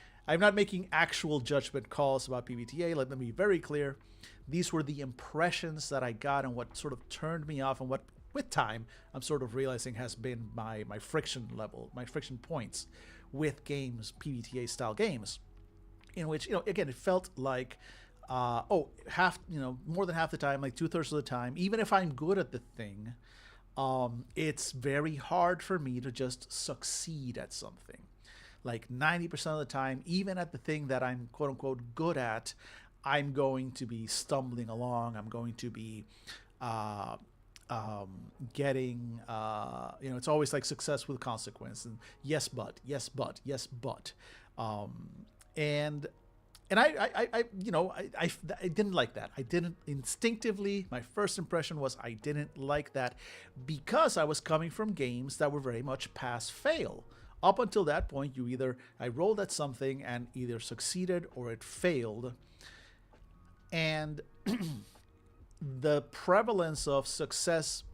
actual judgment calls about PBTA. Let me be very clear. These were the impressions that I got and what sort of turned me off, and what with time I'm sort of realizing has been my friction level, my friction points with games, PBTA style games, in which, again, it felt like more than half the time, like 2/3 of the time, even if I'm good at the thing, it's very hard for me to just succeed at something. Like 90% of the time, even at the thing that I'm quote unquote good at, I'm going to be stumbling along. I'm going to be getting, it's always like success with consequence. And yes, but, yes, but, yes, but. And I didn't like that. I didn't instinctively. My first impression was I didn't like that because I was coming from games that were very much pass fail. Up until that point, I rolled at something and either succeeded or it failed. And the prevalence of success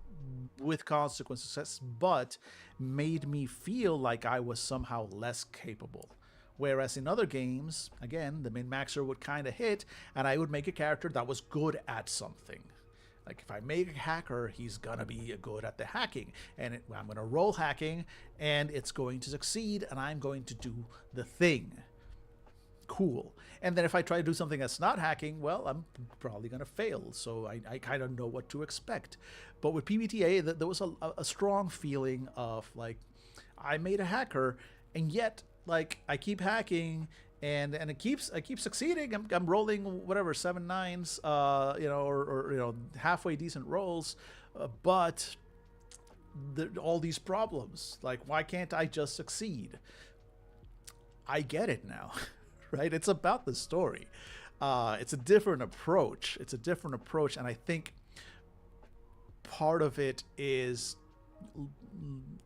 with consequence, success but, made me feel like I was somehow less capable. Whereas in other games, again, the min-maxer would kind of hit, and I would make a character that was good at something. Like if I make a hacker, he's gonna be good at the hacking, and I'm gonna roll hacking, and it's going to succeed, and I'm going to do the thing. Cool. And then if I try to do something that's not hacking, well, I'm probably gonna fail. So I kind of know what to expect. But with PBTA, there was a strong feeling of like, I made a hacker, and yet like I keep hacking, and I keep succeeding. I'm rolling whatever 7 9s, or halfway decent rolls, but all these problems. Like, why can't I just succeed? I get it now, right? It's about the story. It's a different approach. And I think part of it is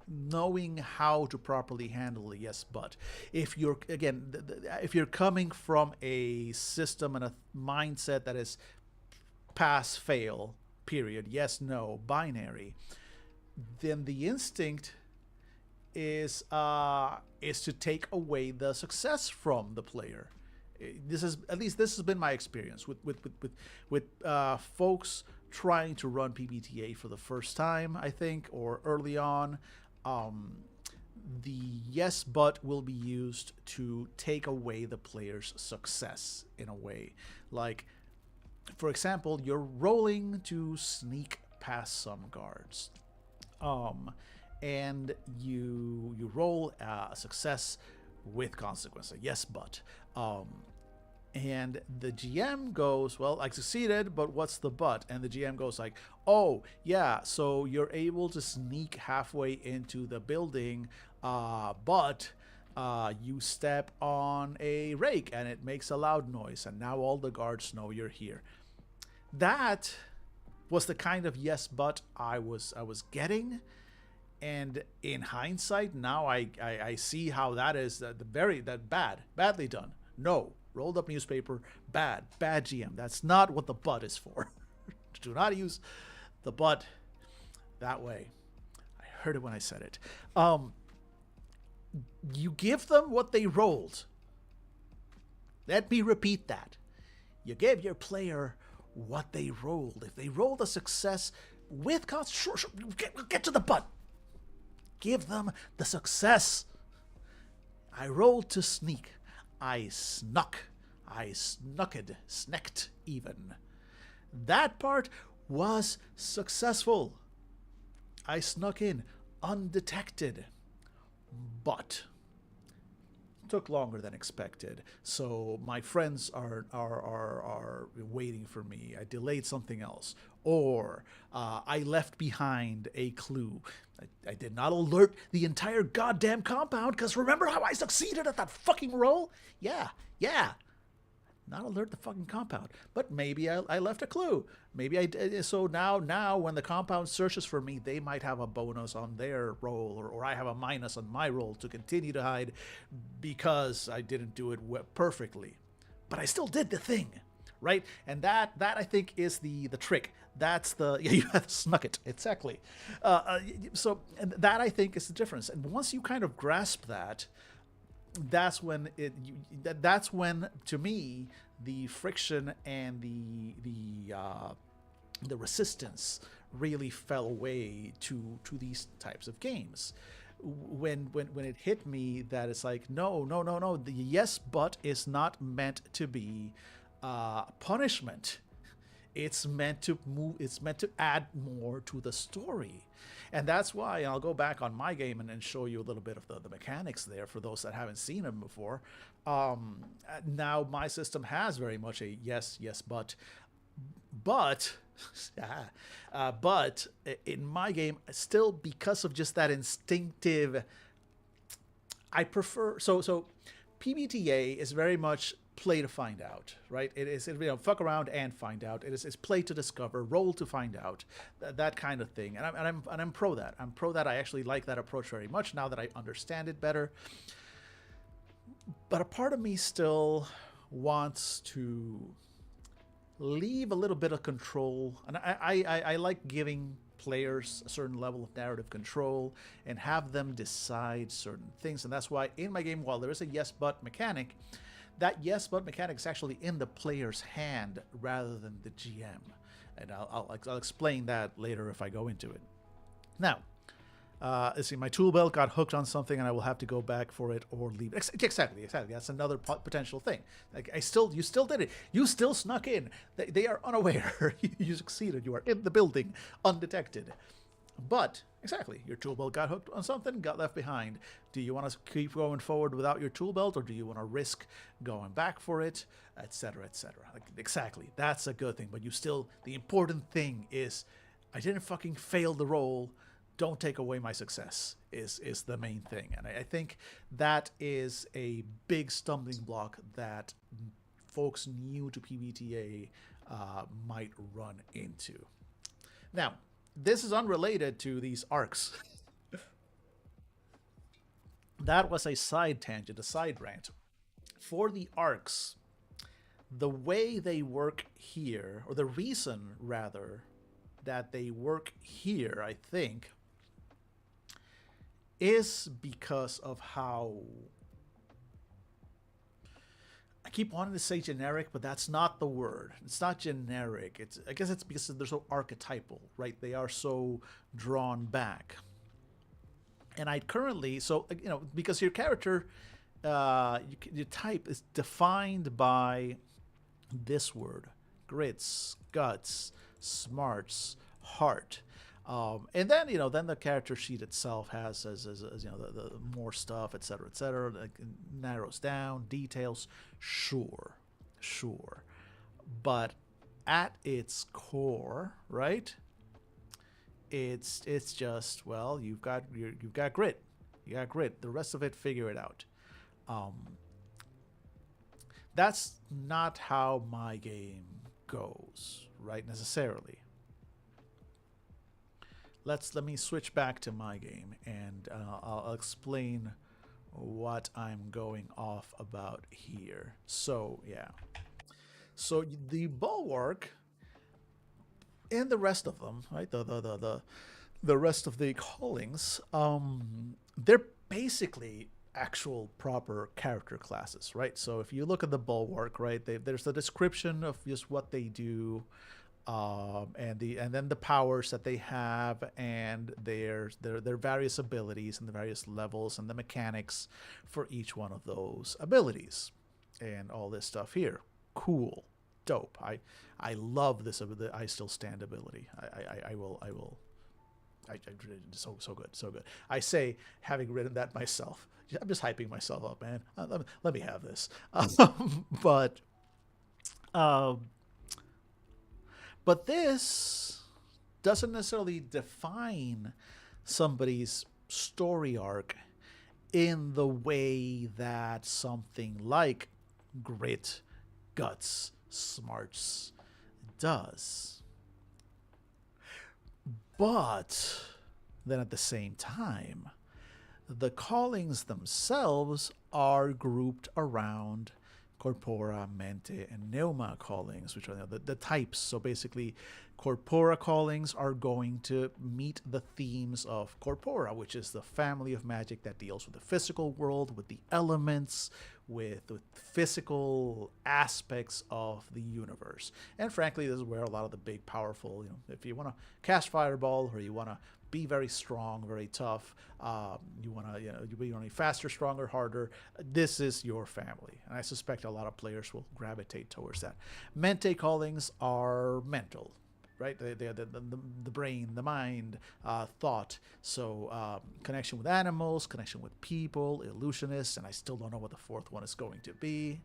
knowing how to properly handle a yes but. If you're if you're coming from a system and a mindset that is pass fail period, yes no binary, then the instinct is to take away the success from the player. This has been my experience with folks trying to run PBTA for the first time, I think, or early on. The yes but will be used to take away the player's success in a way. Like, for example, you're rolling to sneak past some guards, and you roll a success with consequence, a yes but, and the GM goes, well, I succeeded, but what's the but? And the GM goes like, oh yeah, so you're able to sneak halfway into the building, but you step on a rake and it makes a loud noise, and now all the guards know you're here. That was the kind of yes but I was getting. And in hindsight, now I see how that is badly done. No, rolled up newspaper, bad GM. That's not what the but is for. Do not use the but that way. I heard it when I said it. You give them what they rolled. Let me repeat that. You give your player what they rolled. If they rolled a success with cost, sure, get to the butt. Give them the success. I rolled to sneak. I snuck. I snecked even. That part was successful. I snuck in undetected. But took longer than expected. So my friends are waiting for me. I delayed something else, or I left behind a clue. I did not alert the entire goddamn compound because remember how I succeeded at that fucking roll? Yeah, yeah. Not alert the fucking compound, but maybe I left a clue. Maybe I did. So now when the compound searches for me, they might have a bonus on their roll, or I have a minus on my roll to continue to hide because I didn't do it perfectly. But I still did the thing, right? And that I think is the trick. That's the yeah, you have snuck it exactly. So and that I think is the difference. And once you kind of grasp that, that's when to me the friction and the resistance really fell away to these types of games. When it hit me that it's like no, the yes but is not meant to be punishment. It's meant to move. It's meant to add more to the story, and that's why I'll go back on my game and show you a little bit of the mechanics there for those that haven't seen them before. Now my system has very much a yes, but but in my game, still because of just that instinctive, I prefer so PBTA is very much play to find out, right? It is fuck around and find out. It's play to discover, roll to find out, that kind of thing. And I'm pro that. I'm pro that. I actually like that approach very much now that I understand it better. But a part of me still wants to leave a little bit of control, and I like giving players a certain level of narrative control and have them decide certain things. And that's why in my game, while there is a yes but mechanic, that yes but mechanic is actually in the player's hand rather than the GM. And I'll explain that later if I go into it. Now, let's see, my tool belt got hooked on something and I will have to go back for it or leave it. Exactly. That's another potential thing. Like you still did it. You still snuck in. They are unaware. You succeeded. You are in the building undetected. But, exactly, your tool belt got hooked on something, got left behind. Do you want to keep going forward without your tool belt, or do you want to risk going back for it, etc., etc.? Like, exactly, that's a good thing. But the important thing is, I didn't fucking fail the roll. Don't take away my success is the main thing. And I think that is a big stumbling block that folks new to PBTA might run into. Now, this is unrelated to these arcs. That was a side tangent, a side rant. For the arcs, the way they work here, or the reason rather that they work here, I think, is because of how I keep wanting to say generic, but that's not the word. It's not generic. I guess it's because they're so archetypal, right? They are so drawn back. And I currently, because your character, your type is defined by this word: grits, guts, smarts, heart. And then then the character sheet itself has as the more stuff, etc., like narrows down details. Sure, but at its core, right? It's just, well, you've got grit, The rest of it, figure it out. That's not how my game goes, right? Necessarily. Let me switch back to my game, and I'll explain what I'm going off about here. So, yeah. So the bulwark and the rest of them, right? The rest of the callings, they're basically actual proper character classes, right? So if you look at the bulwark, right, there's a description of just what they do, and then the powers that they have, and their various abilities and the various levels and the mechanics for each one of those abilities, and all this stuff here. Cool, dope. I love this. The I still stand ability. I will. So good, so good. I say, having written that myself, I'm just hyping myself up, man. Let me have this. But um, but this doesn't necessarily define somebody's story arc in the way that something like grit, guts, smarts does. But then at the same time, the callings themselves are grouped around corpora, mente, and pneuma callings, which are the types. So basically, corpora callings are going to meet the themes of corpora, which is the family of magic that deals with the physical world, with the elements, with physical aspects of the universe. And frankly, this is where a lot of the big, powerful, if you want to cast fireball, or you want to be very strong, very tough, you want to, you be only faster, stronger, harder, this is your family. And I suspect a lot of players will gravitate towards that. Mente callings are mental, right? They're the brain, the mind, thought. So connection with animals, connection with people, illusionists, and I still don't know what the fourth one is going to be.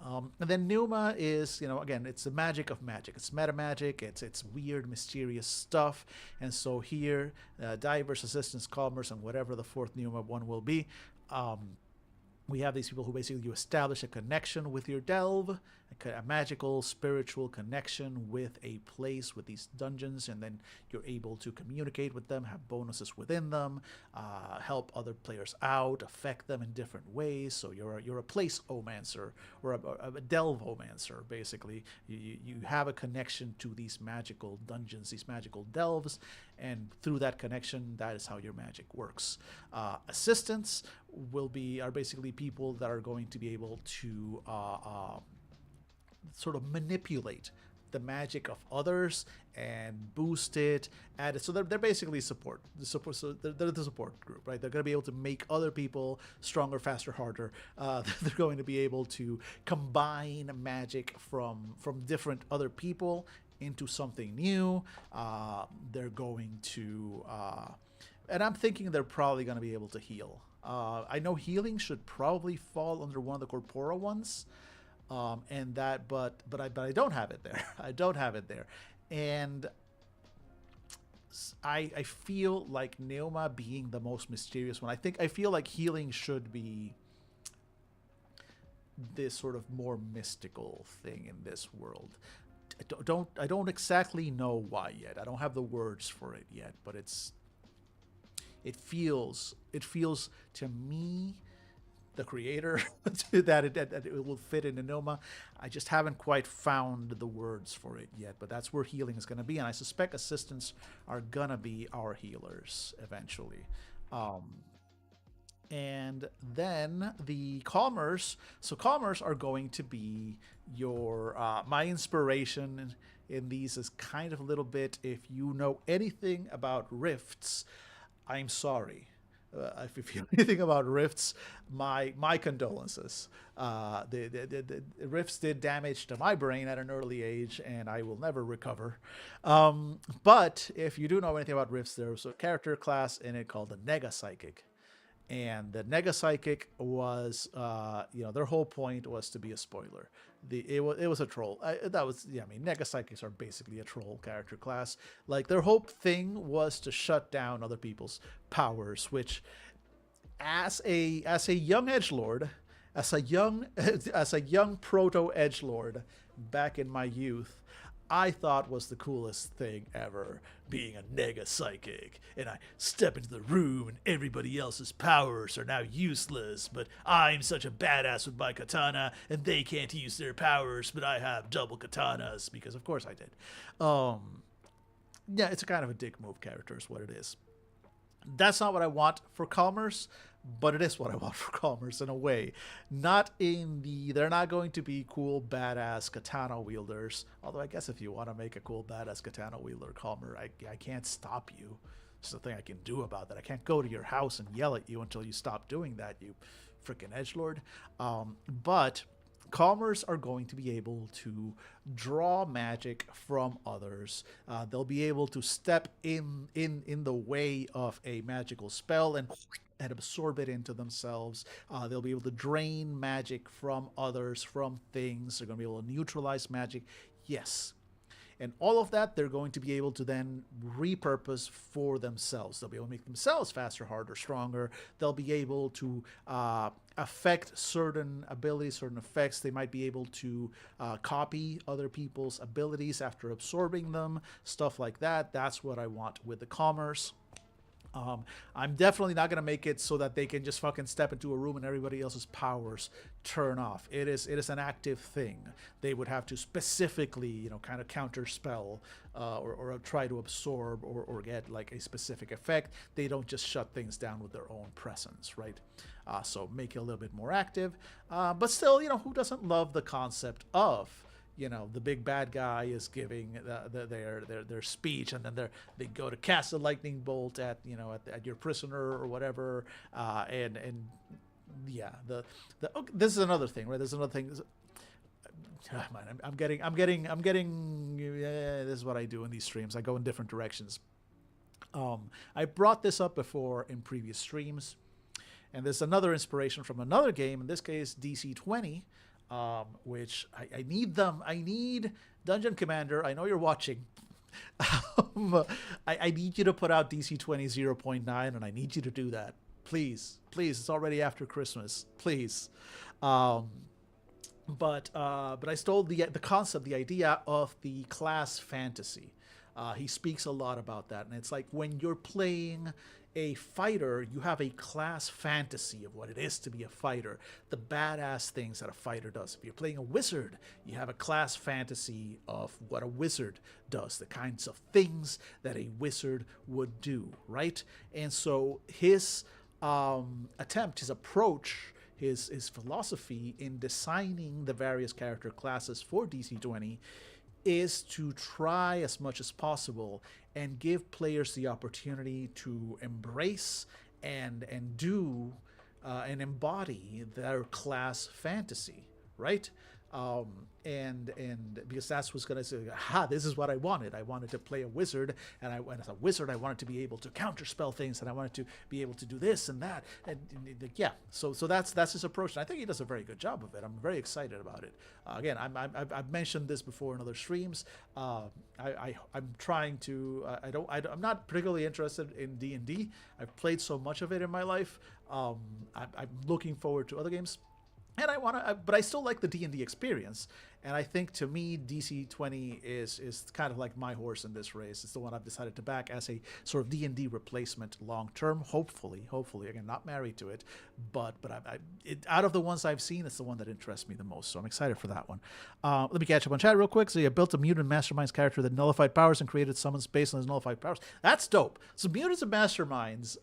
And then pneuma is, again, it's the magic of magic. It's meta magic. It's weird, mysterious stuff. And so here, divers, assistants, calmers, and whatever the fourth pneuma one will be, we have these people who basically you establish a connection with your delve, a magical, spiritual connection with a place, with these dungeons, and then you're able to communicate with them, have bonuses within them, help other players out, affect them in different ways. So you're a place-omancer, or a delve-omancer, basically. You have a connection to these magical dungeons, these magical delves, and through that connection, that is how your magic works. Assistants are basically people that are going to be able to sort of manipulate the magic of others and boost it, add it. So they're basically support. So they're the support group, right? They're going to be able to make other people stronger, faster, harder. They're going to be able to combine magic from different other people into something new. They're going to, and I'm thinking they're probably going to be able to heal. I know healing should probably fall under one of the corpora ones. And that, but I don't have it there. I don't have it there, and I feel like pneuma being the most mysterious one. I feel like healing should be this sort of more mystical thing in this world. I don't exactly know why yet. I don't have the words for it yet, but it feels to me, the creator, that it will fit in pneuma. I just haven't quite found the words for it yet, but that's where healing is going to be, and I suspect assistants are going to be our healers eventually. And then the calmers. So calmers are going to be your my inspiration in these is kind of a little bit, if you know anything about rifts, I'm sorry. If you know anything about rifts, my condolences. The rifts did damage to my brain at an early age, and I will never recover. But if you do know anything about rifts, there's a character class in it called the Nega Psychic. And the Nega Psychic was, their whole point was to be a spoiler. It was a troll. Nega Psychics are basically a troll character class. Like, their whole thing was to shut down other people's powers, which, as a young edgelord, as a young proto edgelord back in my youth, I thought was the coolest thing ever, being a Nega Psychic. And I step into the room and everybody else's powers are now useless, but I'm such a badass with my katana and they can't use their powers, but I have double katanas, because of course I did. It's a kind of a dick move character is what it is. That's not what I want for Calmers, but it is what I want for commerce in a way. Not in the they're not going to be cool badass katana wielders. Although I guess if you want to make a cool badass katana wielder calmer, I can't stop you. There's nothing I can do about that. I can't go to your house and yell at you until you stop doing that, you freaking edgelord. But Calmers are going to be able to draw magic from others. They'll be able to step in the way of a magical spell and absorb it into themselves. They'll be able to drain magic from others, from things. They're going to be able to neutralize magic. Yes, and all of that, they're going to be able to then repurpose for themselves. They'll be able to make themselves faster, harder, stronger. They'll be able to affect certain abilities, certain effects. They might be able to copy other people's abilities after absorbing them, stuff like that. That's what I want with the commerce. I'm definitely not going to make it so that they can just fucking step into a room and everybody else's powers turn off. It is an active thing. They would have to specifically, kind of counter spell or try to absorb or get like a specific effect. They don't just shut things down with their own presence, right? So make it a little bit more active. But still, who doesn't love the concept of the big bad guy is giving their speech, and then they go to cast a lightning bolt at your prisoner or whatever, and yeah, this is another thing, right? There's another thing. Man, I'm getting. This is what I do in these streams. I go in different directions. I brought this up before in previous streams, and there's another inspiration from another game. In this case, DC-20. Which I need them. I need Dungeon Commander. I know you're watching. I need you to put out DC-20 0.9, and I need you to do that. Please. It's already after Christmas. Please. But I stole the concept, the idea of the class fantasy. He speaks a lot about that, and it's like when you're playing a fighter, you have a class fantasy of what it is to be a fighter, the badass things that a fighter does. If you're playing a wizard, you have a class fantasy of what a wizard does, the kinds of things that a wizard would do, right? And so his attempt, his approach, his philosophy in designing the various character classes for DC-20 is to try as much as possible and give players the opportunity to embrace and do and embody their class fantasy, right? And because that's what's going to say, this is what I wanted. I wanted to play a wizard, and as a wizard, I wanted to be able to counterspell things, and I wanted to be able to do this and that, and yeah. So that's his approach, and I think he does a very good job of it. I'm very excited about it. Again, I've mentioned this before in other streams. I'm trying to. I'm not particularly interested in D&D. I've played so much of it in my life. I'm looking forward to other games. And but I still like the D&D experience. And I think, to me, DC-20 is kind of like my horse in this race. It's the one I've decided to back as a sort of D&D replacement long term. Hopefully, again, not married to it, but out of the ones I've seen, it's the one that interests me the most. So I'm excited for that one. Let me catch up on chat real quick. So you built a mutant masterminds character that nullified powers and created summons based on his nullified powers. That's dope. So mutants and masterminds,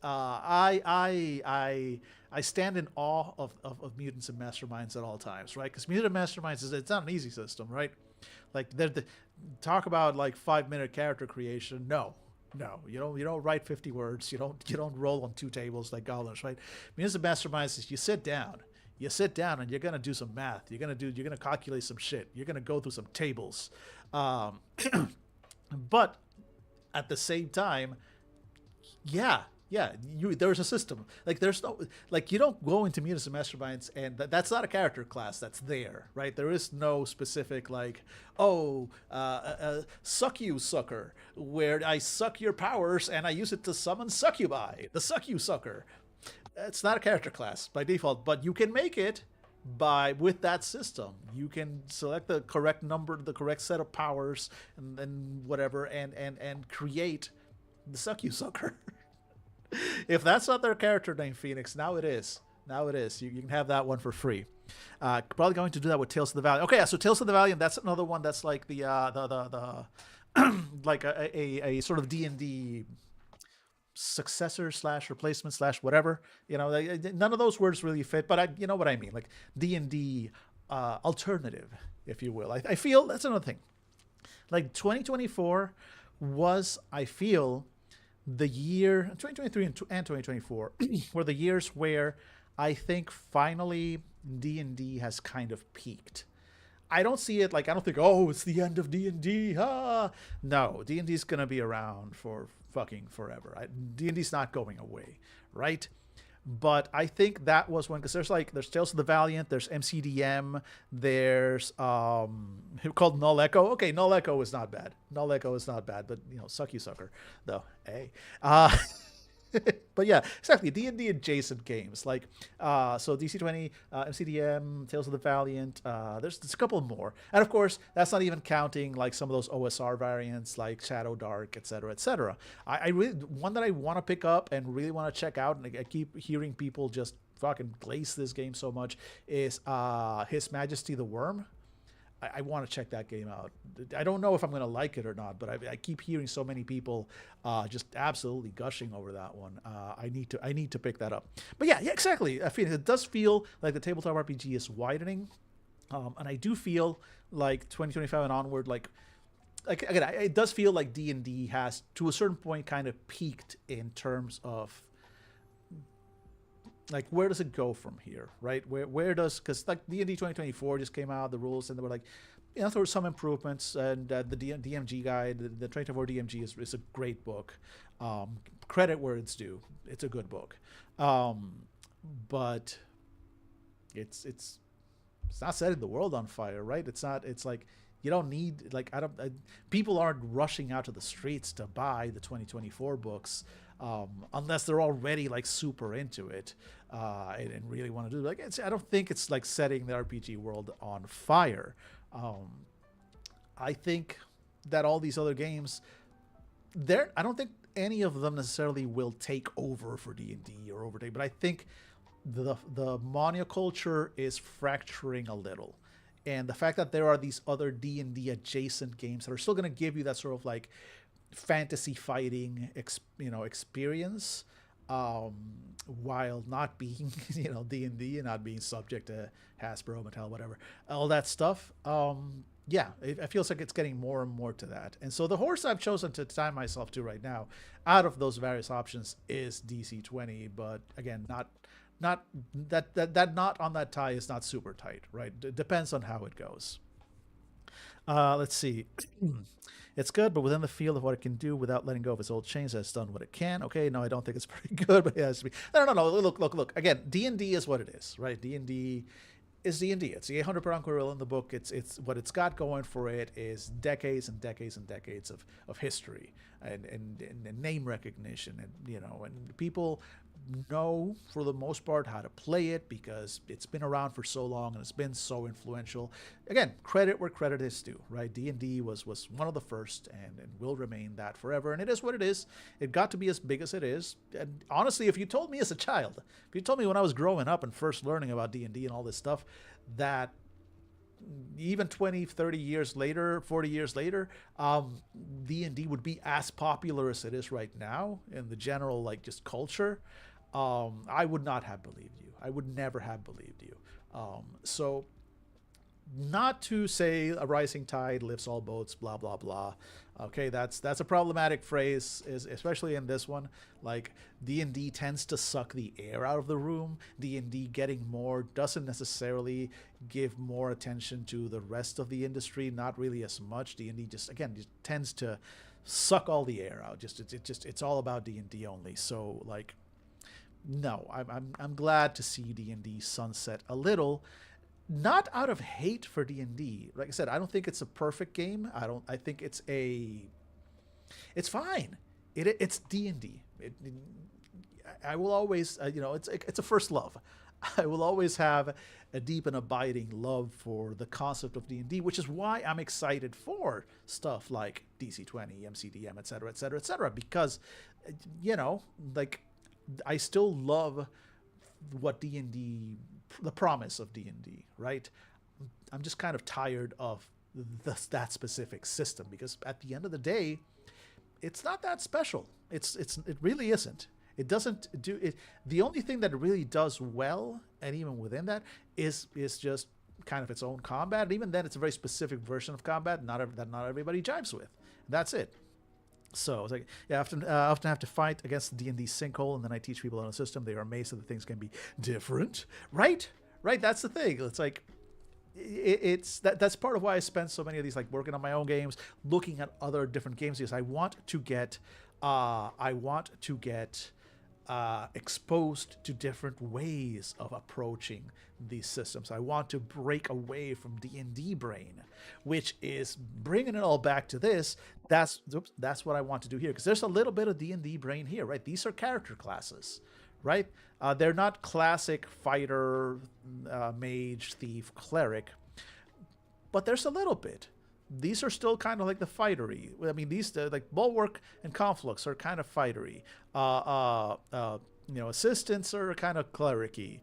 I stand in awe of mutants and masterminds at all times, right? Because mutant masterminds it's not an easy system, right? Like talk about like 5-minute character creation. No, you don't write 50 words. You don't roll on 2 tables like goblins, right? Mutants and masterminds is you sit down and you're gonna do some math. You're gonna calculate some shit. You're gonna go through some tables, but at the same time, yeah, there's a system. Like there's no, like you don't go into mutants and masterminds and that's not a character class that's there, right? There is no specific like, suck you sucker, where I suck your powers and I use it to summon succubi, the suck you sucker. It's not a character class by default, but you can make it with that system. You can select the correct number, the correct set of powers, and then whatever, and create the suck you sucker. If that's not their character name, Phoenix, now it is. You can have that one for free. Probably going to do that with Tales of the Valiant. Okay, yeah, so Tales of the Valiant, that's another one that's like the like a sort of D&D successor slash replacement slash whatever. None of those words really fit, but you know what I mean, like D&D alternative, if you will. I feel that's another thing. Like 2024 was, I feel, the year 2023 and 2024 were the years where I think finally D&D has kind of peaked. I don't see it like, I don't think, oh, it's the end of D&D. Ah. No, D&D's going to be around for fucking forever. D&D's not going away, right? But I think that was one, because there's Tales of the Valiant, there's MCDM, there's called Null Echo. Okay, Null Echo is not bad. Null Echo is not bad, but suck you sucker though. Hey. But yeah, exactly. D&D adjacent games like so DC-20, MCDM, Tales of the Valiant. There's a couple more, and of course that's not even counting like some of those OSR variants like Shadow Dark, etc., etc. I really, one that I want to pick up and really want to check out, and I keep hearing people just fucking glaze this game so much, is His Majesty the Worm. I want to check that game out. I don't know if I'm going to like it or not, but I keep hearing so many people just absolutely gushing over that one. I need to pick that up. But yeah, exactly. I feel it does feel like the tabletop RPG is widening, and I do feel like 2025 and onward, like again, it does feel like D&D has to a certain point kind of peaked in terms of like, where does it go from here, right? Where does, because like D&D 2024 just came out, the rules, and they were like, there were some improvements, and the DMG guide, the 2024 DMG is a great book. Credit where it's due. It's a good book. But it's not setting the world on fire, right? It's not, it's like, you don't need, like, people aren't rushing out to the streets to buy the 2024 books, unless they're already like super into it and really want to do like I don't think it's like setting the RPG world on fire. I think that all these other games, I don't think any of them necessarily will take over for D&D or overtake, but I think the monoculture is fracturing a little. And the fact that there are these other D&D adjacent games that are still going to give you that sort of like fantasy fighting experience, while not being D&D and not being subject to Hasbro, Mattel, whatever, all that stuff. Yeah, it feels like it's getting more and more to that. And so the horse I've chosen to tie myself to right now out of those various options is DC-20, but again, not that knot on that tie is not super tight, right? It depends on how it goes. Let's see. It's good, but within the field of what it can do without letting go of its old chains, has done what it can. Okay, no, I don't think it's pretty good, but it has to be. No. Look. Again, D&D is what it is, right? D&D is D&D. It's the 800 per Unquaril in the book. It's what it's got going for it is decades and decades and decades of history and name recognition, and and people know for the most part how to play it because it's been around for so long and it's been so influential. Again, credit where credit is due, right? D&D was one of the first and will remain that forever, and it is what it is. It got to be as big as it is. And honestly, if you told me as a child, if you told me when I was growing up and first learning about D&D and all this stuff, that even 20, 30 years later, 40 years later, D&D would be as popular as it is right now in the general like just culture, I would not have believed you. I would never have believed you. So not to say a rising tide lifts all boats, blah, blah, blah. Okay, that's a problematic phrase, especially in this one. Like, D&D tends to suck the air out of the room. D&D getting more doesn't necessarily give more attention to the rest of the industry, not really as much. D&D just tends to suck all the air out. It's all about D&D only. So, like, no, I'm glad to see D&D sunset a little. Not out of hate for D&D. Like I said, I don't think it's a perfect game. I think it's fine. It's D&D. I will always, it's a first love. I will always have a deep and abiding love for the concept of D&D, which is why I'm excited for stuff like DC-20, MCDM, et cetera, et cetera, et cetera, because, like, I still love what D&D, the promise of D&D, right? I'm just kind of tired of that specific system because at the end of the day, it's not that special. it really isn't. It doesn't do it. The only thing that it really does well, and even within that, is just kind of its own combat. And even then, it's a very specific version of combat that not everybody jives with. That's it. So it's like, yeah, often have to fight against the D&D sinkhole, and then I teach people on a system. They are amazed that the things can be different, right? Right. That's the thing. It's like that's part of why I spend so many of these, like, working on my own games, looking at other different games, because I want to get exposed to different ways of approaching these systems. I want to break away from D&D brain, which is bringing it all back to this. That's what I want to do here, because there's a little bit of D&D brain here, right? These are character classes, right? They're not classic fighter, mage, thief, cleric, but there's a little bit. These are still kind of like the fightery. I mean, these like Bulwark and Conflux are kind of fightery. Assistants are kind of clericy.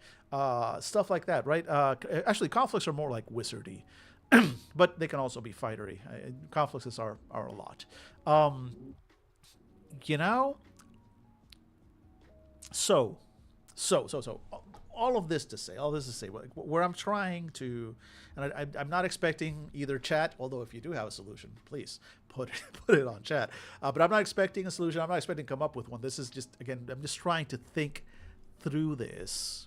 Stuff like that, right? Actually, Conflicts are more like wizardy, but they can also be fightery. Conflicts are a lot. You know. So, all this to say, where I'm trying to, and I'm not expecting either chat, although if you do have a solution, please put it on chat. But I'm not expecting a solution. I'm not expecting to come up with one. This is just, again, I'm just trying to think through this.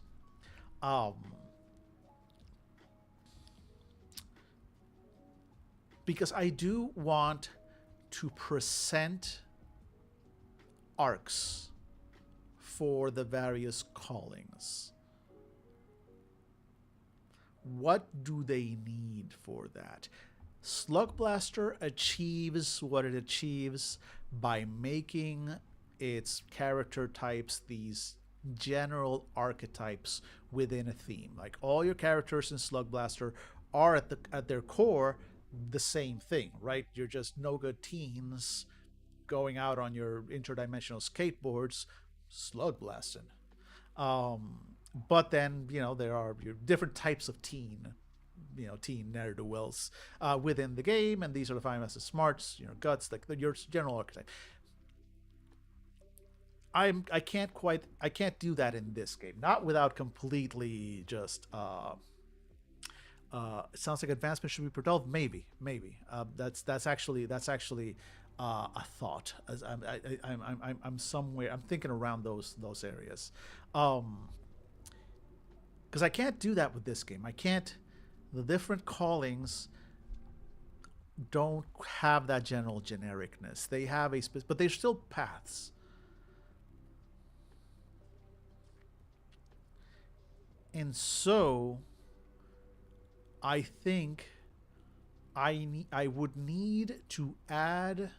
Because I do want to present arcs for the various callings. What do they need for that? Slug Blaster achieves what it achieves by making its character types these general archetypes within a theme. Like, all your characters in Slug Blaster are at their core the same thing, right? You're just no good teens going out on your interdimensional skateboards slug blasting. But then, there are your different types of teen ne'er-do-wells within the game, and these are defined as smarts, guts, like your general archetype. I can't do that in this game, not without completely just it sounds like advancement should be produled. Maybe. That's actually a thought. As I'm somewhere. I'm thinking around those areas, because I can't do that with this game. I can't. The different callings don't have that general genericness. They have but they're still paths. And so, I think I would need to add.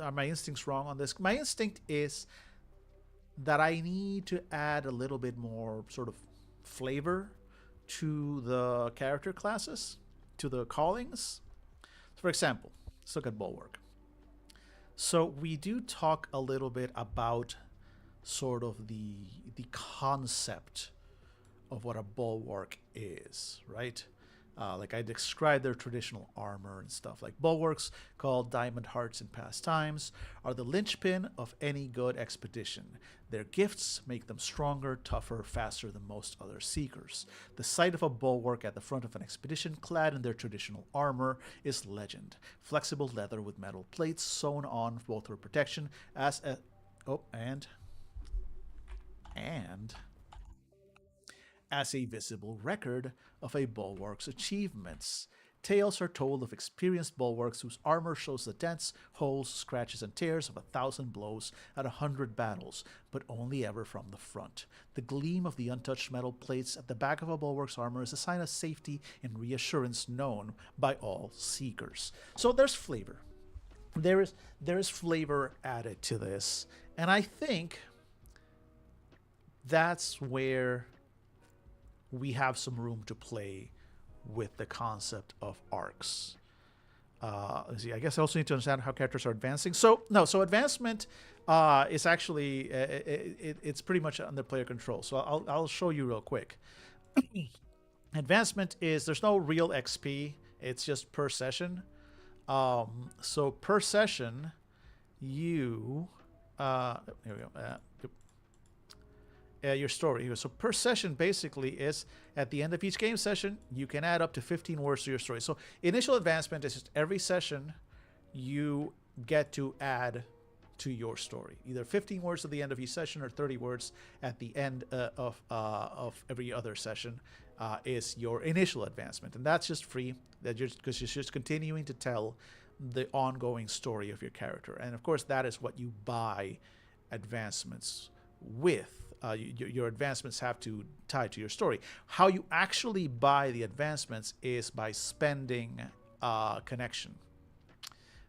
Are my instincts wrong on this? My instinct is that I need to add a little bit more sort of flavor to the character classes, to the callings. For example, let's look at Bulwark. So we do talk a little bit about sort of the concept of what a bulwark is, right? Like I described their traditional armor and stuff. Like bulwarks, called diamond hearts in past times, are the linchpin of any good expedition. Their gifts make them stronger, tougher, faster than most other seekers. The sight of a bulwark at the front of an expedition clad in their traditional armor is legend. Flexible leather with metal plates sewn on both for protection and as a visible record of a bulwark's achievements. Tales are told of experienced bulwarks whose armor shows the dents, holes, scratches, and tears of 1,000 blows at 100 battles, but only ever from the front. The gleam of the untouched metal plates at the back of a bulwark's armor is a sign of safety and reassurance known by all seekers. So there's flavor. There is flavor added to this, and I think that's where we have some room to play with the concept of arcs. Let's see, I guess I also need to understand how characters are advancing. So advancement is actually it's pretty much under player control. So I'll show you real quick. Advancement is there's no real XP. It's just per session. So per session, you here we go. Your story. So per session basically is at the end of each game session, you can add up to 15 words to your story. So initial advancement is just every session you get to add to your story, either 15 words at the end of each session or 30 words at the end of every other session is your initial advancement, and that's just free. That just because you're just continuing to tell the ongoing story of your character, and of course that is what you buy advancements with. Your advancements have to tie to your story. How you actually buy the advancements is by spending connection.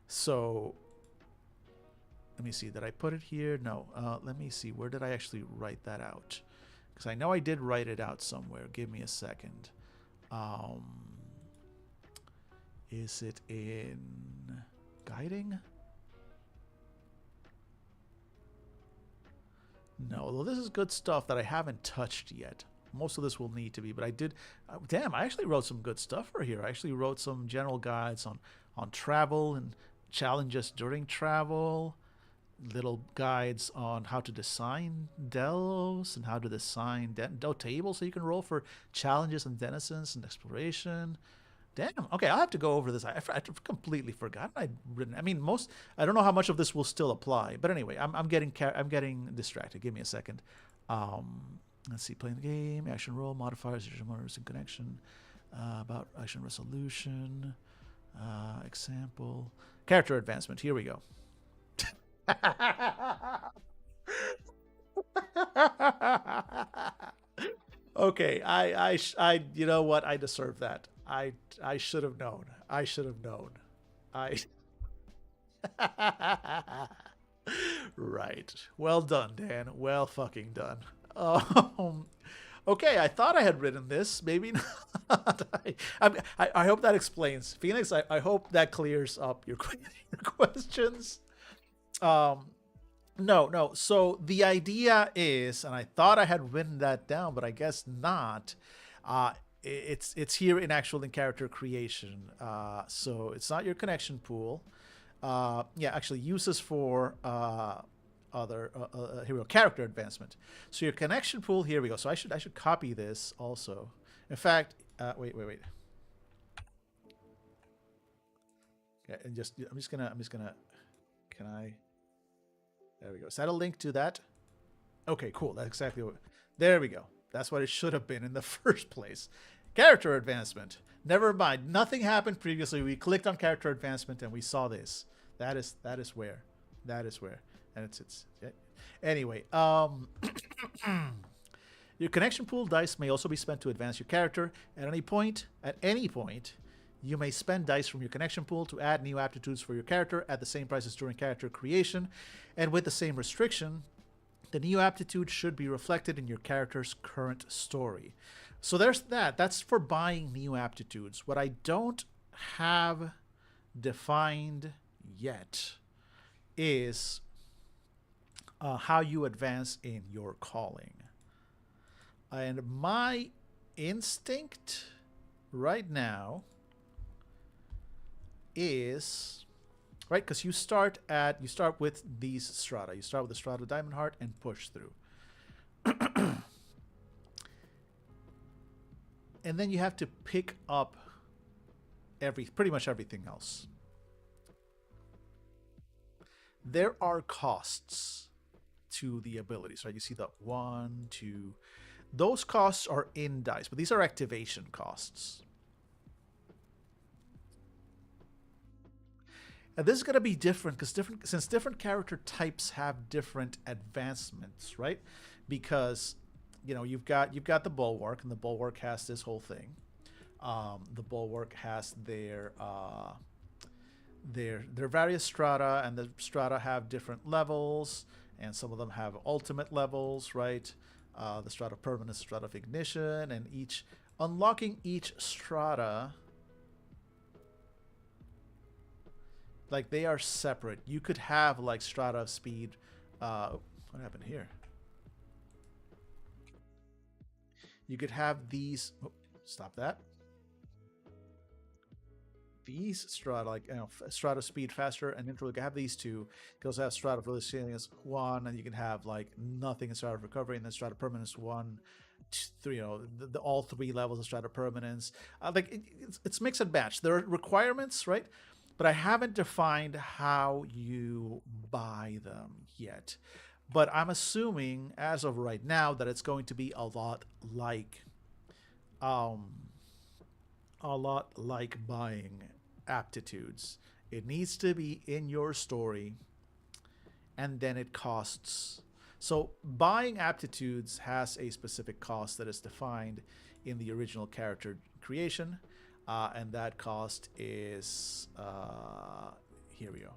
So let me see. Did I put it here? No. Let me see. Where did I actually write that out? Because I know I did write it out somewhere. Give me a second. Is it in guiding? No, though this is good stuff that I haven't touched yet. Most of this will need to be, but I did. Damn, I actually wrote some good stuff for here. I actually wrote some general guides on travel and challenges during travel, little guides on how to design delves and how to design delve tables so you can roll for challenges and denizens and exploration. Damn. Okay, I'll have to go over this. I completely forgot I'd written. I mean, I don't know how much of this will still apply, but anyway, I'm getting distracted. Give me a second. Let's see. Playing the game, action roll, modifiers, modifiers in connection, about action resolution, example, character advancement. Here we go. Okay, you know what? I deserve that. I should have known. I should have known. I. Right. Well done, Dan. Well fucking done. Okay, I thought I had written this. Maybe not. I hope that explains. Phoenix, I hope that clears up your questions. No. So the idea is, and I thought I had written that down, but I guess not. It's here in character creation. So it's not your connection pool. Yeah, actually uses for other hero character advancement. So your connection pool, here we go. So I should copy this also. In fact, wait. Okay, and I'm just gonna. Can I? There we go. Is that a link to that? Okay, cool. That's exactly what. There we go. That's what it should have been in the first place. Character advancement. Never mind. Nothing happened previously. We clicked on character advancement and we saw this. That is where. And it's yeah. Anyway, your connection pool dice may also be spent to advance your character at any point. You may spend dice from your connection pool to add new aptitudes for your character at the same price as during character creation, and with the same restriction. The new aptitude should be reflected in your character's current story. So there's that. That's for buying new aptitudes. What I don't have defined yet is how you advance in your calling. And my instinct right now is right because you start with these strata. You start with the strata Diamond Heart and push through. And then you have to pick up pretty much everything else. There are costs to the abilities, right? You see the 1, 2. Those costs are in dice, but these are activation costs. And this is going to be different since different character types have different advancements, right? Because you've got the bulwark, and the bulwark has this whole thing. The bulwark has their various strata, and the strata have different levels, and some of them have ultimate levels, right? The strata of permanence, strata of ignition, and unlocking each strata, like they are separate. You could have like strata of speed. What happened here? You could have these. Oh, stop that. these strata, like strata speed faster and neutral. You can have these two. You can also have strata for resilience 1, and you can have like nothing in strata of recovery, and then strata permanence 1, 3. All 3 levels of strata permanence. Like it's mix and match. There are requirements, right? But I haven't defined how you buy them yet. But I'm assuming, as of right now, that it's going to be um, a lot like buying aptitudes. It needs to be in your story, and then it costs. So buying aptitudes has a specific cost that is defined in the original character creation, and that cost is here we go.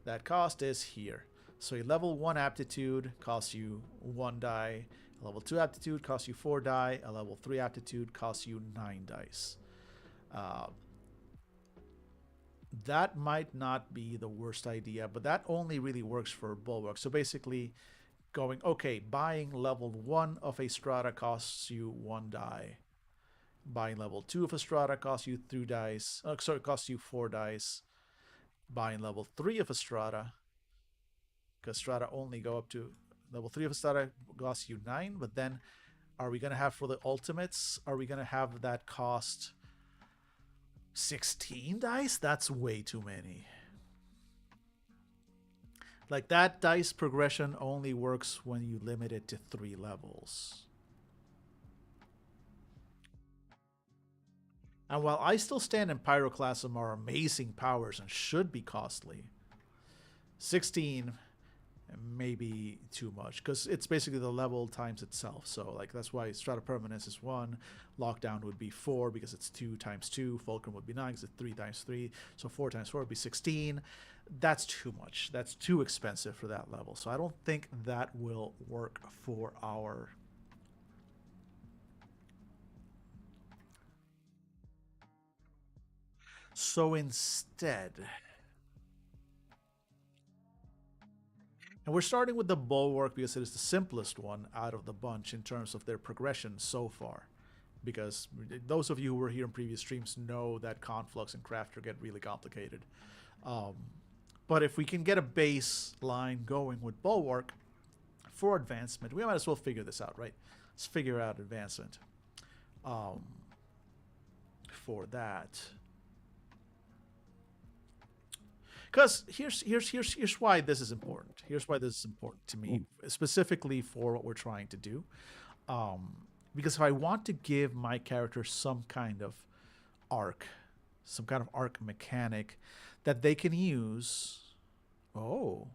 That cost is here. So a level 1 aptitude costs you 1 die. A level 2 aptitude costs you 4 die. A level 3 aptitude costs you 9 dice. Uh, that might not be the worst idea, but that only really works for Bulwark. So basically, going, okay, buying level 1 of a strata costs you 1 die. Buying level 2 of a strata costs you 3 dice. Costs you 4 dice. Buying level 3 of a strata, because strata only go up to level 3 of a strata costs you 9, but then are we going to have for the ultimates, are we going to have that cost 16 dice? That's way too many. Like, that dice progression only works when you limit it to 3 levels. And while I still stand in Pyroclasm are amazing powers and should be costly, 16 maybe too much, because it's basically the level times itself. So like that's why Strata Permanence is 1, Lockdown would be 4 because it's 2 times 2, Fulcrum would be 9 because it's 3 times 3, so 4 times 4 would be 16. That's too much. That's too expensive for that level. So I don't think that will work for our... So instead... And we're starting with the Bulwark because it is the simplest one out of the bunch in terms of their progression so far. Because those of you who were here in previous streams know that Conflux and Crafter get really complicated. But if we can get a baseline going with Bulwark for advancement, we might as well figure this out, right? Let's figure out advancement for that. Because here's why this is important. Here's why this is important to me, specifically for what we're trying to do. Because if I want to give my character some kind of arc mechanic that they can use. Oh.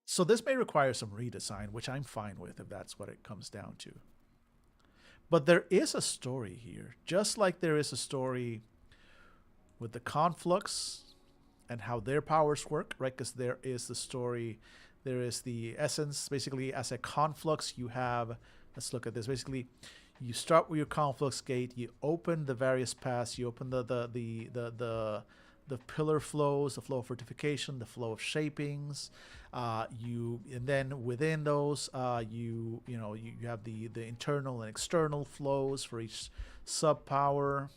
So this may require some redesign, which I'm fine with if that's what it comes down to. But there is a story here, just like there is a story with the Conflux and how their powers work, right? Because there is the story, there is the essence. Basically, as a Conflux, you have, let's look at this. Basically, you start with your Conflux gate, you open the various paths, you open the pillar flows, the flow of fortification, the flow of shapings. And then within those, you have the internal and external flows for each sub power.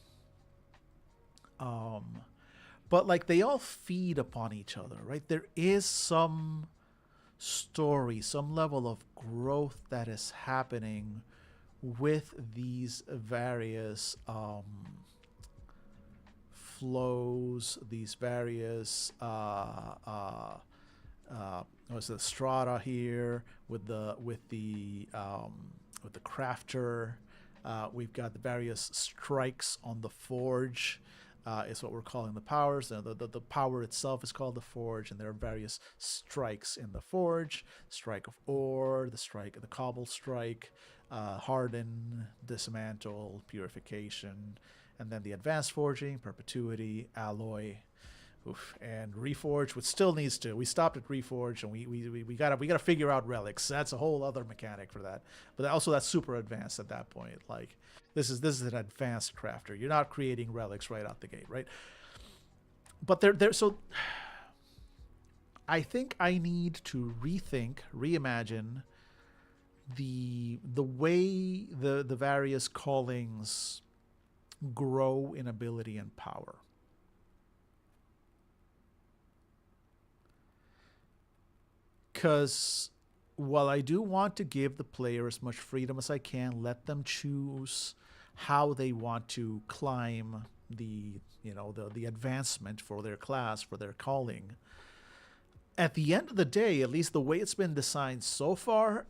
But like they all feed upon each other, right? There is some story, some level of growth that is happening with these various flows, these various what's the strata here with the crafter. We've got the various strikes on the forge. Is what we're calling the powers. The power itself is called the forge, and there are various strikes in the forge: strike of ore, the cobble strike, harden, dismantle, purification, and then the advanced forging, perpetuity, alloy, and reforge, which still needs to. We stopped at reforge, and we gotta figure out relics. That's a whole other mechanic for that. But also that's super advanced at that point. Like this is an advanced crafter. You're not creating relics right out the gate, right? But so I think I need to rethink, reimagine the way the various callings grow in ability and power. Because while I do want to give the player as much freedom as I can, let them choose how they want to climb the advancement for their class, for their calling. At the end of the day, at least the way it's been designed so far,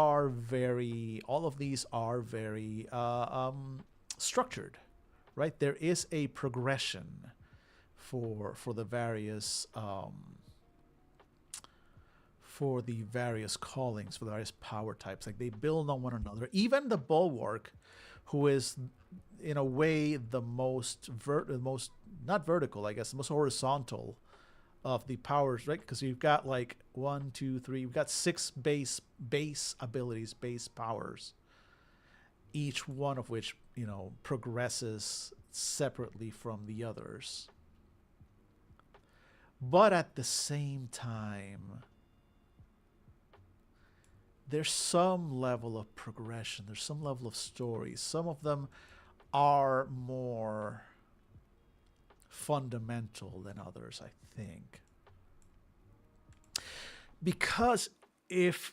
all of these are very structured, right? There is a progression for the various callings, for the various power types. Like they build on one another. Even the bulwark, who is in a way the most not vertical, I guess, the most horizontal of the powers, right? Because you've got like 1, 2, 3, we've got 6 base abilities, base powers, each one of which progresses separately from the others. But at the same time, there's some level of progression. There's some level of story. Some of them are more fundamental than others, I think. Because if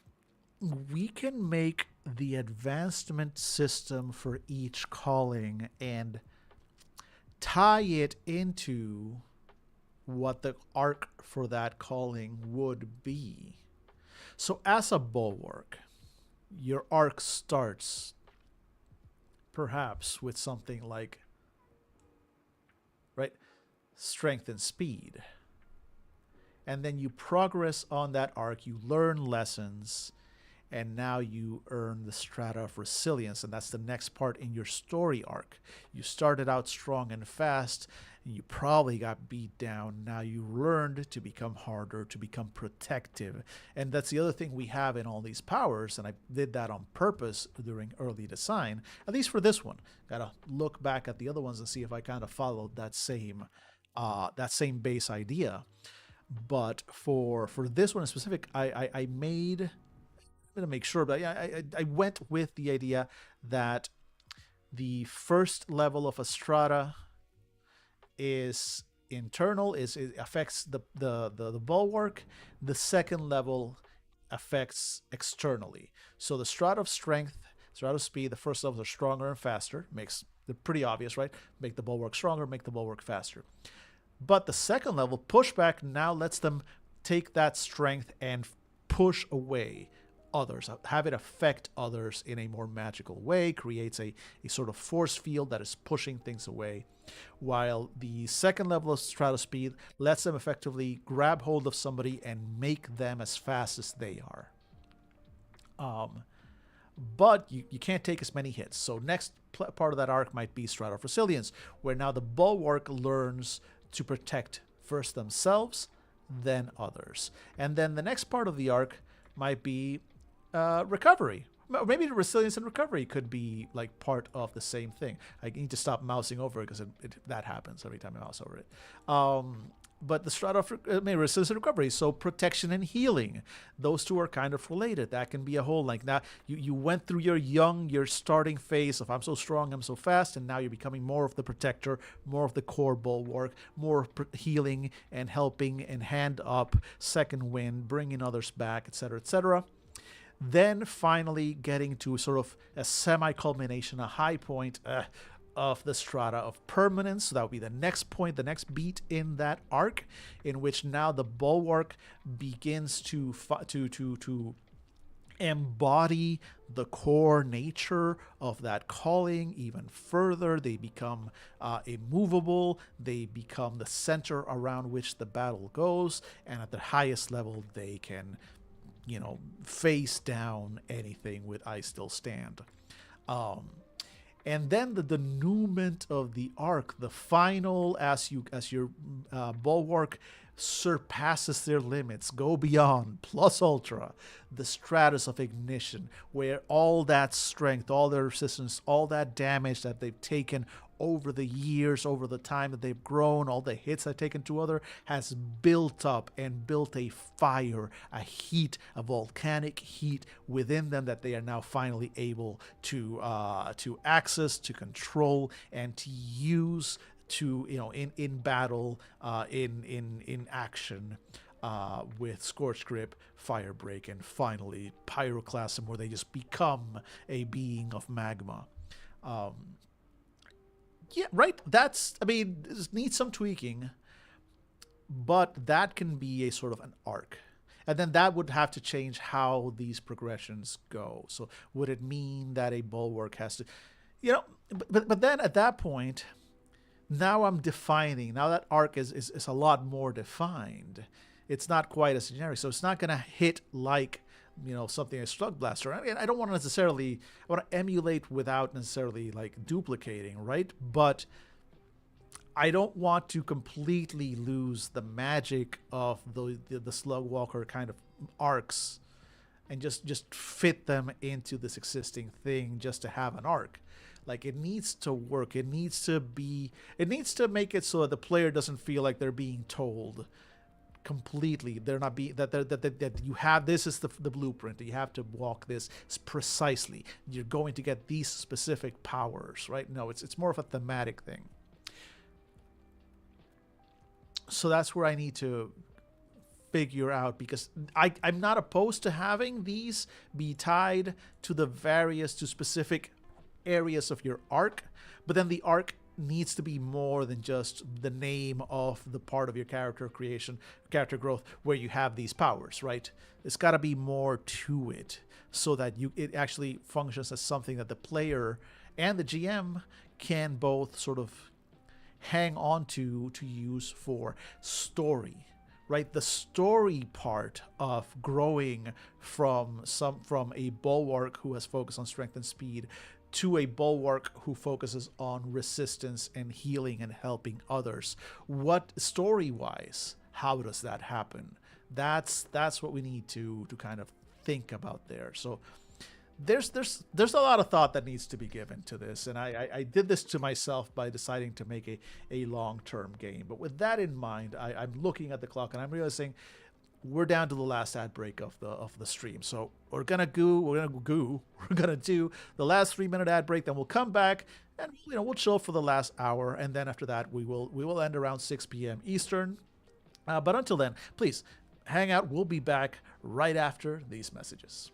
we can make the advancement system for each calling and tie it into what the arc for that calling would be. So as a bulwark, your arc starts perhaps with something like, right, strength and speed. And then you progress on that arc, you learn lessons, and now you earn the strata of resilience, and that's the next part in your story arc. You started out strong and fast, and you probably got beat down. Now you learned to become harder, to become protective. And that's the other thing we have in all these powers, and I did that on purpose during early design, at least for this one. Gotta look back at the other ones and see if I kind of followed that same base idea. But for this one in specific, I made, I'm gonna make sure, but I went with the idea that the first level of a strata is internal, it affects the bulwark. The second level affects externally. So the strata of strength, strata of speed, the first levels are stronger and faster. They're pretty obvious, right? Make the bulwark stronger, make the bulwark faster. But the second level, pushback, now lets them take that strength and push away others, have it affect others in a more magical way, creates a sort of force field that is pushing things away. While the second level of strata speed lets them effectively grab hold of somebody and make them as fast as they are. But you can't take as many hits. So next part of that arc might be strata of resilience, where now the bulwark learns to protect first themselves, then others. And then the next part of the arc might be recovery. Maybe the resilience and recovery could be like part of the same thing. I need to stop mousing over it because that happens every time I mouse over it. But the strata of resilience and recovery, so protection and healing, those two are kind of related. That can be a whole, like, now you went through your starting phase of I'm so strong, I'm so fast, and now you're becoming more of the protector, more of the core bulwark, more healing and helping and hand up, second wind, bringing others back, etc., etc. Then finally getting to sort of a semi-culmination, a high point of the strata of permanence. So that would be the next point, the next beat in that arc, in which now the bulwark begins to embody the core nature of that calling even further. They become immovable. They become the center around which the battle goes. And at the highest level, they can, face down anything with I Still Stand. And then the denouement of the arc, the final, as your bulwark surpasses their limits, go beyond, plus ultra, the stratus of ignition, where all that strength, all their resistance, all that damage that they've taken over the years, over the time that they've grown, all the hits they've taken to other, has built up and built a fire, a heat, a volcanic heat within them that they are now finally able to access, to control, and to use to, in battle, in action. With Scorch Grip, Firebreak, and finally Pyroclasm, where they just become a being of magma. Yeah, right. This needs some tweaking, but that can be a sort of an arc. And then that would have to change how these progressions go. So would it mean that a bulwark has to, but then at that point, now I'm defining. Now that arc is a lot more defined. It's not quite as generic, so it's not going to hit like, something like Slug Blaster. I don't want to necessarily, I want to emulate without necessarily like duplicating, right? But I don't want to completely lose the magic of the Slugwalker kind of arcs and just fit them into this existing thing just to have an arc. Like, it needs to work. It needs to make it so that the player doesn't feel like they're being told completely. They're not being that you have, this is the blueprint. You have to walk this precisely. You're going to get these specific powers, right? No, it's more of a thematic thing. So that's where I need to figure out, because I'm not opposed to having these be tied to specific areas of your arc, but then the arc needs to be more than just the name of the part of your character creation, character growth, where you have these powers, right? It's got to be more to it so that it actually functions as something that the player and the GM can both sort of hang on to use for story, right? The story part of growing from a bulwark who has focused on strength and speed to a bulwark who focuses on resistance and healing and helping others. What story-wise, how does that happen? That's what we need to kind of think about there. So there's a lot of thought that needs to be given to this, and I did this to myself by deciding to make a long-term game. But with that in mind, I'm looking at the clock and I'm realizing we're down to the last ad break of the stream. So we're gonna do the last 3-minute ad break, then we'll come back and we'll chill for the last hour, and then after that we will end around 6 p.m. Eastern. But until then, please hang out. We'll be back right after these messages.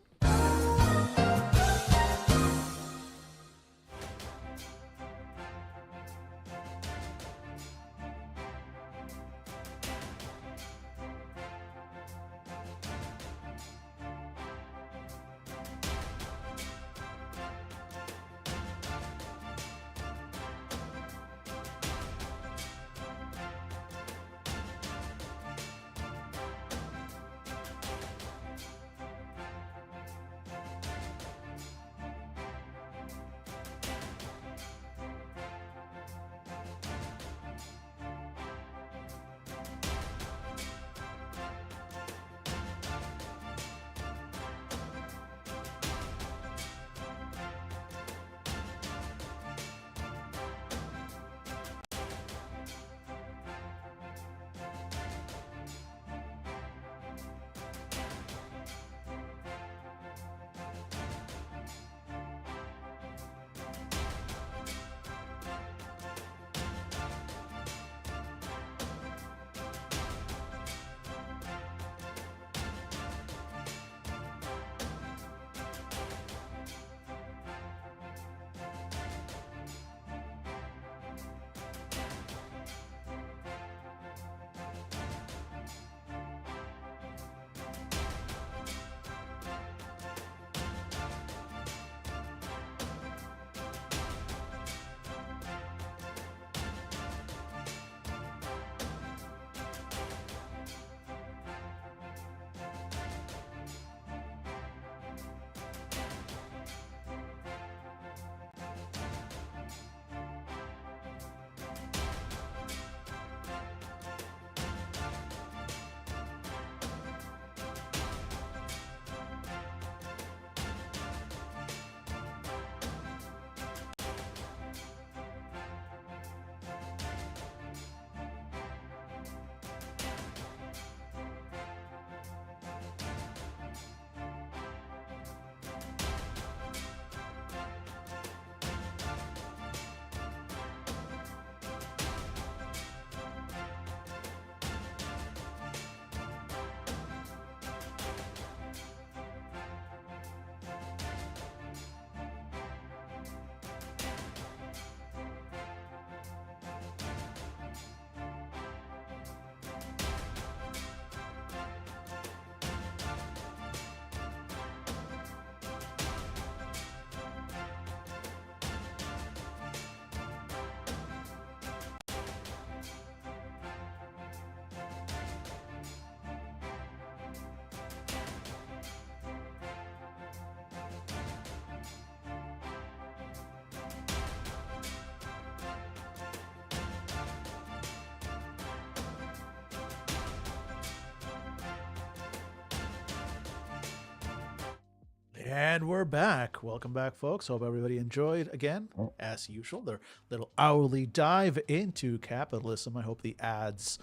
And we're back. Welcome back, folks. Hope everybody enjoyed, again, as usual, their little hourly dive into capitalism. I hope the ads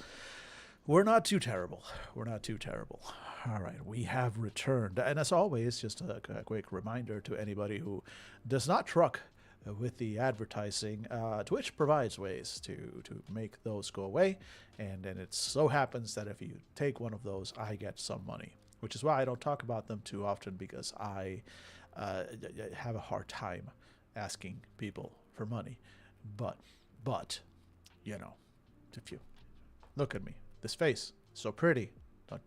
were not too terrible. We're not too terrible. All right, we have returned. And as always, just a quick reminder to anybody who does not truck with the advertising, Twitch provides ways to make those go away. And then it so happens that if you take one of those, I get some money, which is why I don't talk about them too often, because I have a hard time asking people for money. But, you know, if you look at me, this face, so pretty,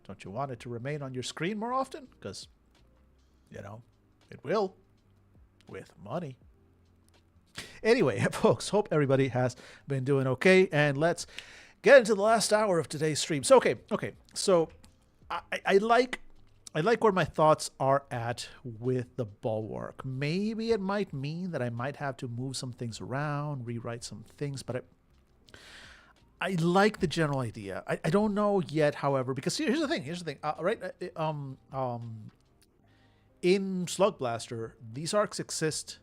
don't you want it to remain on your screen more often? Because, you know, it will, with money. Anyway, folks, hope everybody has been doing okay, and let's get into the last hour of today's stream. So, okay, so I like where my thoughts are at with the bulwark. Maybe it might mean that I might have to move some things around, rewrite some things, but I like the general idea. I don't know yet, however, because here's the thing. Right? In Slug Blaster, these arcs exist,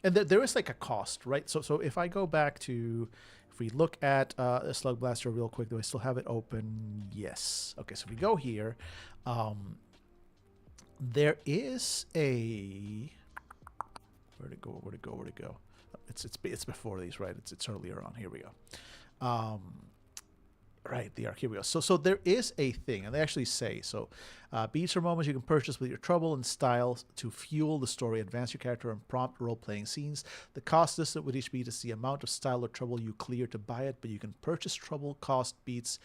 and there is like a cost, right? So if I go back to, if we look at Slug Blaster real quick, do I still have it open? Yes. Okay, so if we go here, there is a, where'd it go? It's before these, right? It's earlier on. Here we go. Right, the arc. Here we go. So there is a thing, and they actually say so. Beats or moments you can purchase with your trouble and style to fuel the story, advance your character, and prompt role-playing scenes. The cost listed with each beat is the amount of style or trouble you clear to buy it, but you can purchase trouble cost beats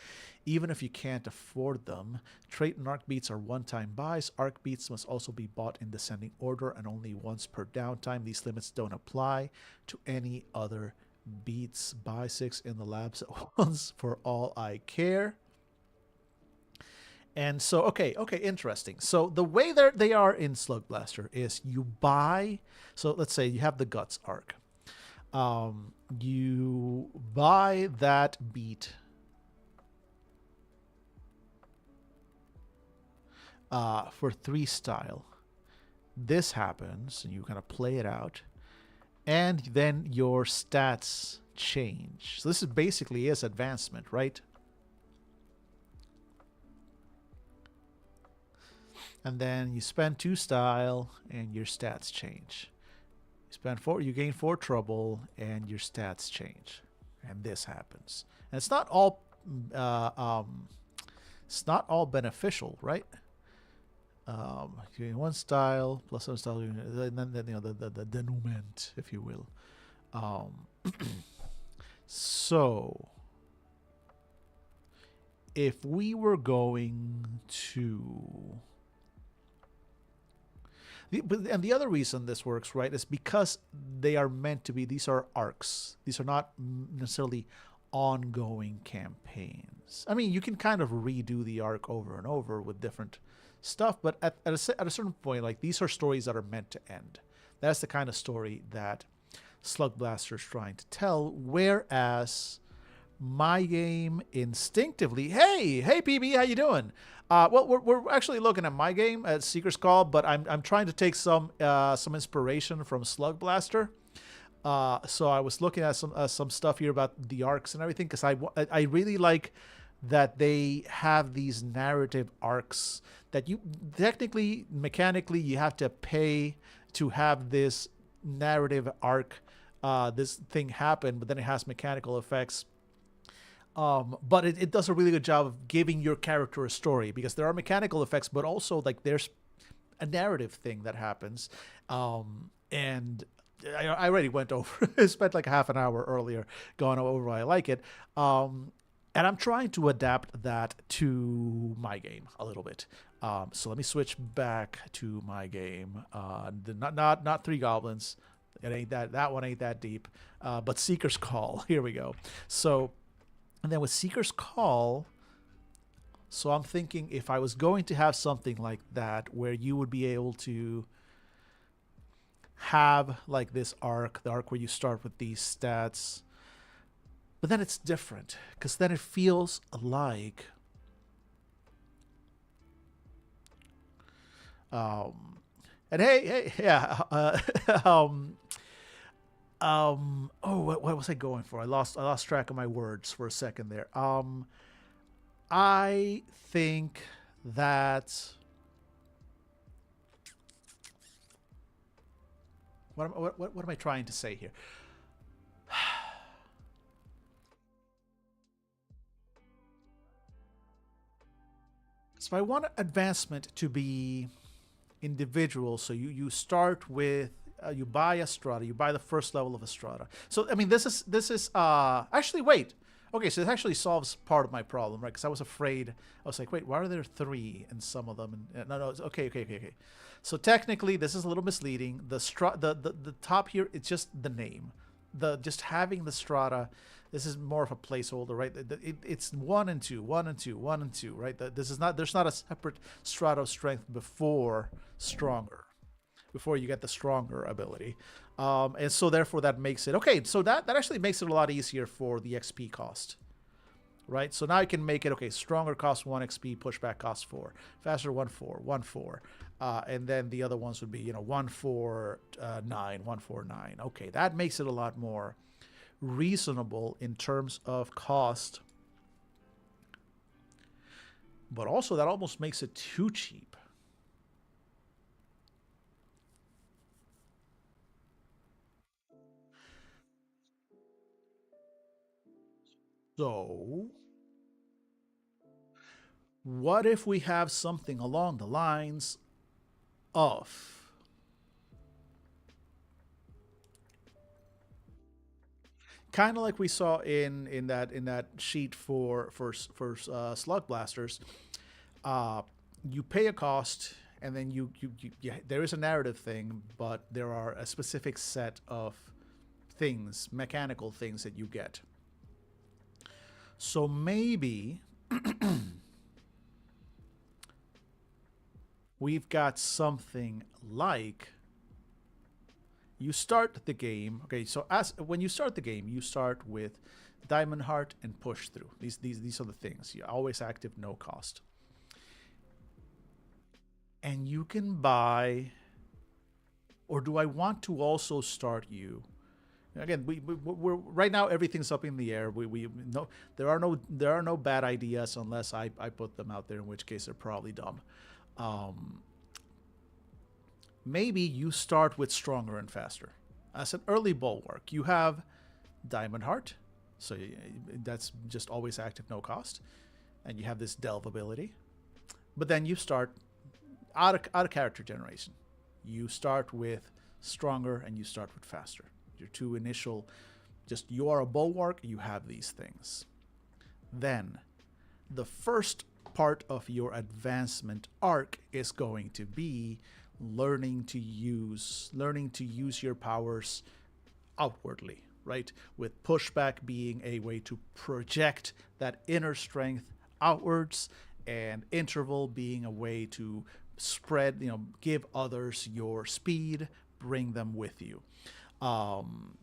even if you can't afford them. Trait and arc beats are one-time buys. Arc beats must also be bought in descending order and only once per downtime. These limits don't apply to any other beats. Buy 6 in the labs at once for all I care. And so, okay, interesting. So the way they are in Slug Blaster is you buy, so let's say you have the Guts arc. You buy that beat for 3 style. This happens, and you kind of play it out, and then your stats change. So this is basically is advancement, right? And then you spend 2 style, and your stats change. You spend 4, you gain 4 trouble, and your stats change. And this happens. And it's not all beneficial, right? You gain 1 style plus 1 style, and then you know the denouement, if you will. So if we were going to, and the other reason this works, right, is because they are meant to be, these are arcs. These are not necessarily ongoing campaigns. I mean, you can kind of redo the arc over and over with different stuff, but at a certain point, like, these are stories that are meant to end. That's the kind of story that Slug Blaster is trying to tell, whereas my game instinctively, hey PB, how you doing? Well, we're actually looking at my game at Seeker's Call, but I'm trying to take some inspiration from Slug Blaster. So I was looking at some stuff here about the arcs and everything, because I really like that they have these narrative arcs that you technically, mechanically, you have to pay to have this narrative arc, this thing happen, but then it has mechanical effects. But it does a really good job of giving your character a story, because there are mechanical effects, but also like there's a narrative thing that happens. And I already went over, I spent like half an hour earlier going over why I like it. And I'm trying to adapt that to my game a little bit. So let me switch back to my game. Not Three Goblins. It ain't that one ain't that deep. But Seeker's Call. Here we go. So, and then with Seeker's Call, so I'm thinking if I was going to have something like that, where you would be able to have like this arc, the arc where you start with these stats, but then it's different, because then it feels like And hey, yeah. Oh, what was I going for? I lost track of my words for a second there. I think that what am I trying to say here? So I want advancement to be individual. So you start with you buy a strata, you buy the first level of a strata. So I mean, this is actually wait. Okay, so this actually solves part of my problem, right? Because I was afraid. I was like, wait, why are there three in some of them? And no, it's okay. So technically, this is a little misleading. The top here, it's just the name. The just having the strata, this is more of a placeholder, right? It's one and two, one and two, one and two, right? This is not, there's not a separate strata of strength before stronger, before you get the stronger ability. And so therefore that makes it okay. So that actually makes it a lot easier for the XP cost, right? So now I can make it okay. Stronger costs 1 XP, pushback costs 4, faster 1 4, 1 4, and then the other ones would be 1 4 9, 1 4 9. Okay, that makes it a lot more reasonable in terms of cost, but also that almost makes it too cheap. So what if we have something along the lines of kind of like we saw in that sheet for slug blasters. uh you pay a cost, and then there is a narrative thing, but there are a specific set of things, mechanical things that you get. So maybe we've got something like you start the game. Okay, so as when you start the game, you start with Diamond Heart and Push Through. These are the things. You're always active, no cost. And you can buy, or do I want to also start you? Again, we're right now everything's up in the air. We no there are no bad ideas unless I put them out there, in which case they're probably dumb. Um, Maybe you start with stronger and faster. As an early bulwark, you have Diamond Heart, so that's just always active, no cost, and you have this delve ability. But then you start out of character generation. You start with stronger and you start with faster. Your two initial, just you are a bulwark, you have these things. Then the first part of your advancement arc is going to be learning to use your powers outwardly, right? With pushback being a way to project that inner strength outwards, and interval being a way to spread, give others your speed, bring them with you. Um,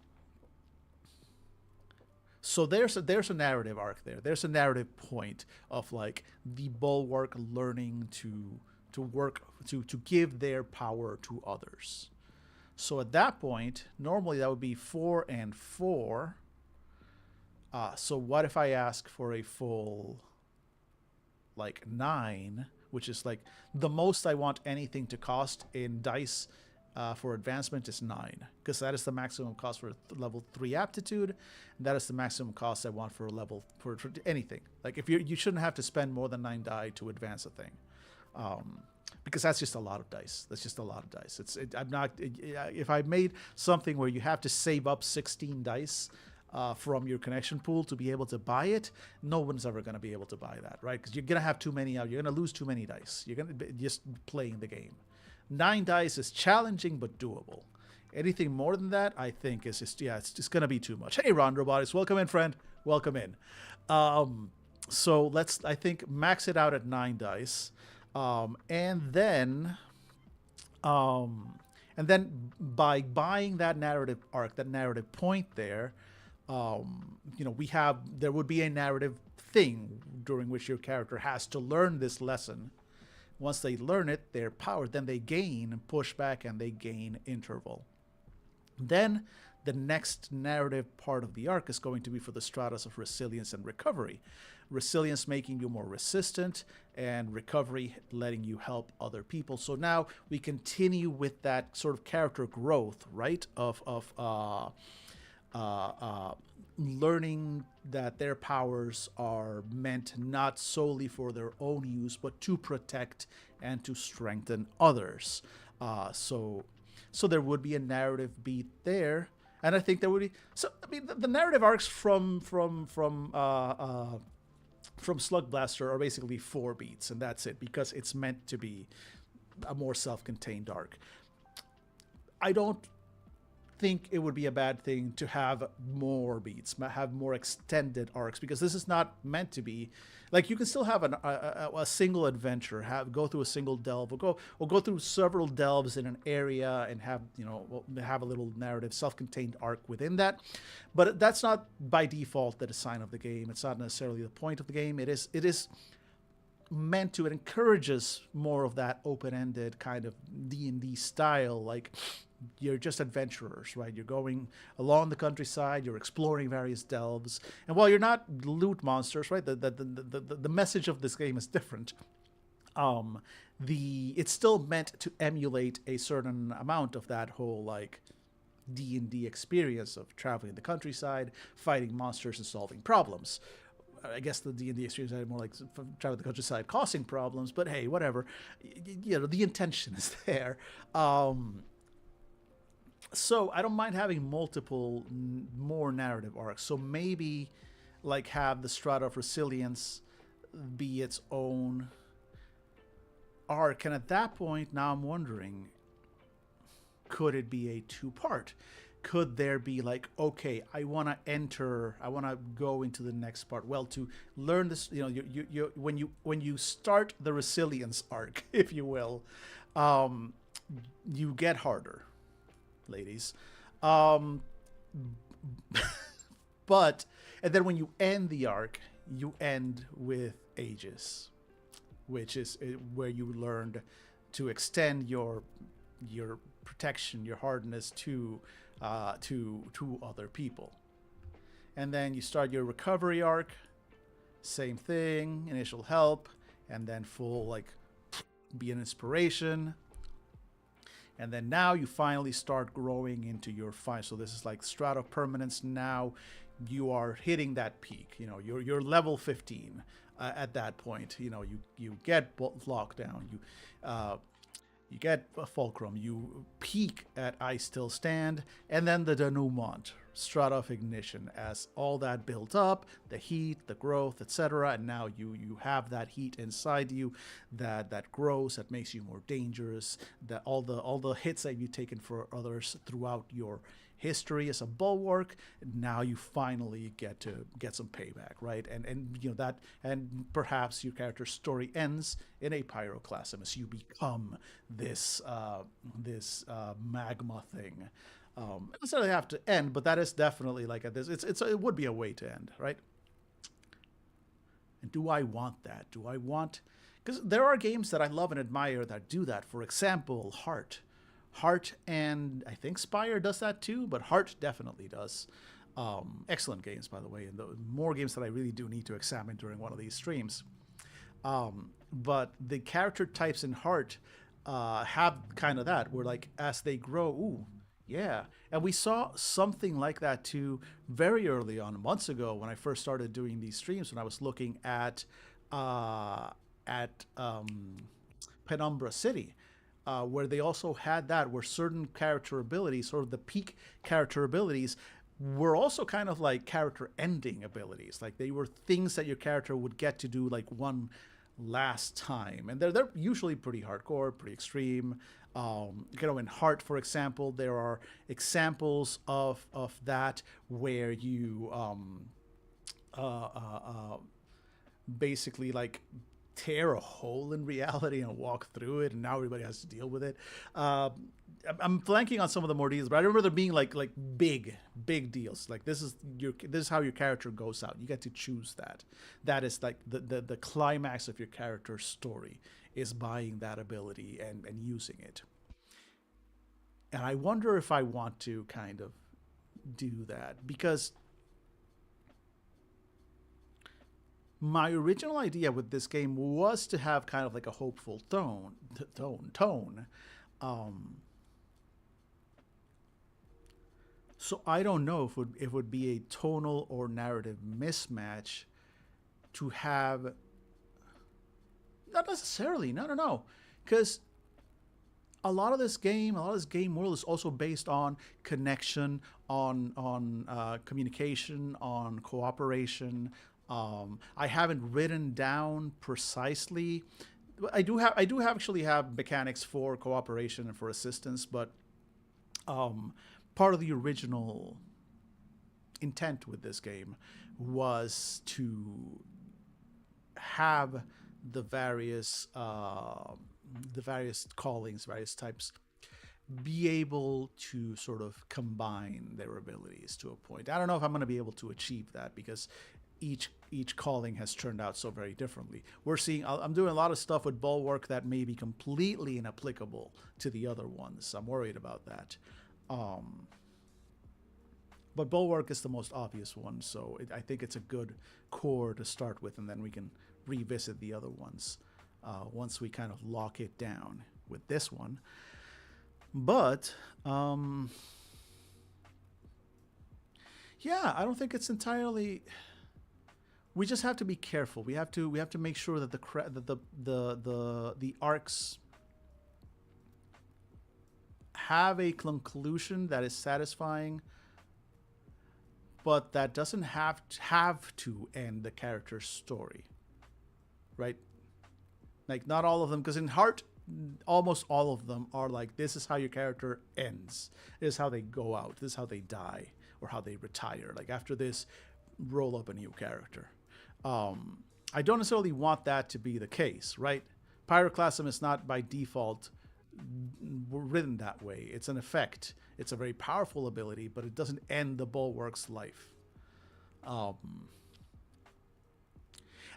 so there's a narrative arc there. There's a narrative point of like the bulwark learning to work to give their power to others. So at that point, normally that would be 4 and 4. So what if I ask for a full like 9, which is like the most I want anything to cost in dice for advancement is 9, because that is the maximum cost for level 3 aptitude, and that is the maximum cost I want for a level for anything. Like if you shouldn't have to spend more than 9 die to advance a thing. Because that's just a lot of dice. That's just a lot of dice. I'm not. If I made something where you have to save up 16 dice from your connection pool to be able to buy it, no one's ever going to be able to buy that, right? Because you're going to have too many out. You're going to lose too many dice. You're going to be just playing the game. 9 dice is challenging but doable. Anything more than that, I think, is just it's just going to be too much. Hey, Ron Robotics, welcome in, friend. Welcome in. So let's, I think, max it out at 9 dice. And then by buying that narrative arc, that narrative point there, there would be a narrative thing during which your character has to learn this lesson, Once they learn it, their power, then they gain pushback and they gain interval. Then the next narrative part of the arc is going to be for the stratas of resilience and recovery. Resilience making you more resistant, and recovery letting you help other people. So now we continue with that sort of character growth, right? Learning that their powers are meant not solely for their own use, but to protect and to strengthen others. So there would be a narrative beat there, and I think there would be. So I mean, the narrative arcs from Slug Blaster are basically 4 beats, and that's it, because it's meant to be a more self-contained arc. I don't think it would be a bad thing to have more beats, have more extended arcs, because this is not meant to be like, you can still have a single adventure, go through a single delve, or go through several delves in an area and have have a little narrative self-contained arc within that. But that's not by default the design of the game. It's not necessarily the point of the game. It is meant to. It encourages more of that open-ended kind of D&D style, like, you're just adventurers, right? You're going along the countryside, you're exploring various delves, and while you're not loot monsters, right, the message of this game is different. It's still meant to emulate a certain amount of that whole, like, D&D experience of traveling the countryside, fighting monsters, and solving problems. I guess the D&D experience had more like traveling the countryside, causing problems, but hey, whatever. The intention is there. So I don't mind having multiple more narrative arcs. So maybe, like, have the Strata of Resilience be its own arc. And at that point, now I'm wondering, could it be a 2-part? Could there be, like, okay, I want to go into the next part. Well, to learn this, when you start the resilience arc, if you will, you get harder, ladies. And then when you end the arc, you end with Aegis, which is where you learned to extend your protection, your hardness to other people. And then you start your recovery arc, same thing, initial help, and then full, like, be an inspiration. And then now you finally start growing into your fine. So this is like Strata of Permanence. Now you are hitting that peak. You're level 15 at that point. You get lockdown. You get a Fulcrum. You peak at I Still Stand, and then the denouement, Strata of Ignition, as all that built up, the heat, the growth, etc. And now you have that heat inside you that grows, that makes you more dangerous. That all the hits that you've taken for others throughout your history as a bulwark, now you finally get some payback, right? And perhaps your character's story ends in a pyroclasm as you become this magma thing. It doesn't necessarily have to end, but that is definitely like it would be a way to end, right? And do I want that? Because there are games that I love and admire that do that. For example, Heart, and I think Spire does that too, but Heart definitely does. Excellent games, by the way, and more games that I really do need to examine during one of these streams. But the character types in Heart have kind of that, where, like, as they grow, ooh, yeah. And we saw something like that too very early on, months ago, when I first started doing these streams, when I was looking at Penumbra City. Where they also had that, where certain character abilities, sort of the peak character abilities, were also kind of like character ending abilities. Like, they were things that your character would get to do, like, one last time. And they're usually pretty hardcore, pretty extreme. In Heart, for example, there are examples of that where you basically, like, tear a hole in reality and walk through it, and now everybody has to deal with it. I'm blanking on some of the more deals, but I remember there being like big deals. Like this is how your character goes out. You get to choose that. That is like the climax of your character's story is buying that ability and using it. And I wonder if I want to kind of do that, because my original idea with this game was to have kind of like a hopeful tone. Um, so I don't know if it would be a tonal or narrative mismatch to have. Not necessarily. No. Because a lot of this game world is also based on connection, on communication, on cooperation. I haven't written down precisely. I do actually have mechanics for cooperation and for assistance, but part of the original intent with this game was to have the various callings, various types, be able to sort of combine their abilities to a point. I don't know if I'm going to be able to achieve that because each calling has turned out so very differently. I'm doing a lot of stuff with Bulwark that may be completely inapplicable to the other ones. I'm worried about that. But Bulwark is the most obvious one, so I think it's a good core to start with, and then we can revisit the other ones once we kind of lock it down with this one. But yeah, I don't think it's entirely. We just have to be careful. We have to make sure that the arcs have a conclusion that is satisfying, but that doesn't have to end the character's story, right? Like not all of them, because in Heart, almost all of them are like, this is how your character ends. This is how they go out. This is how they die or how they retire. Like after this, roll up a new character. I don't necessarily want that to be the case, right? Pyroclasm is not by default written that way. It's an effect. It's a very powerful ability, but it doesn't end the Bulwark's life. And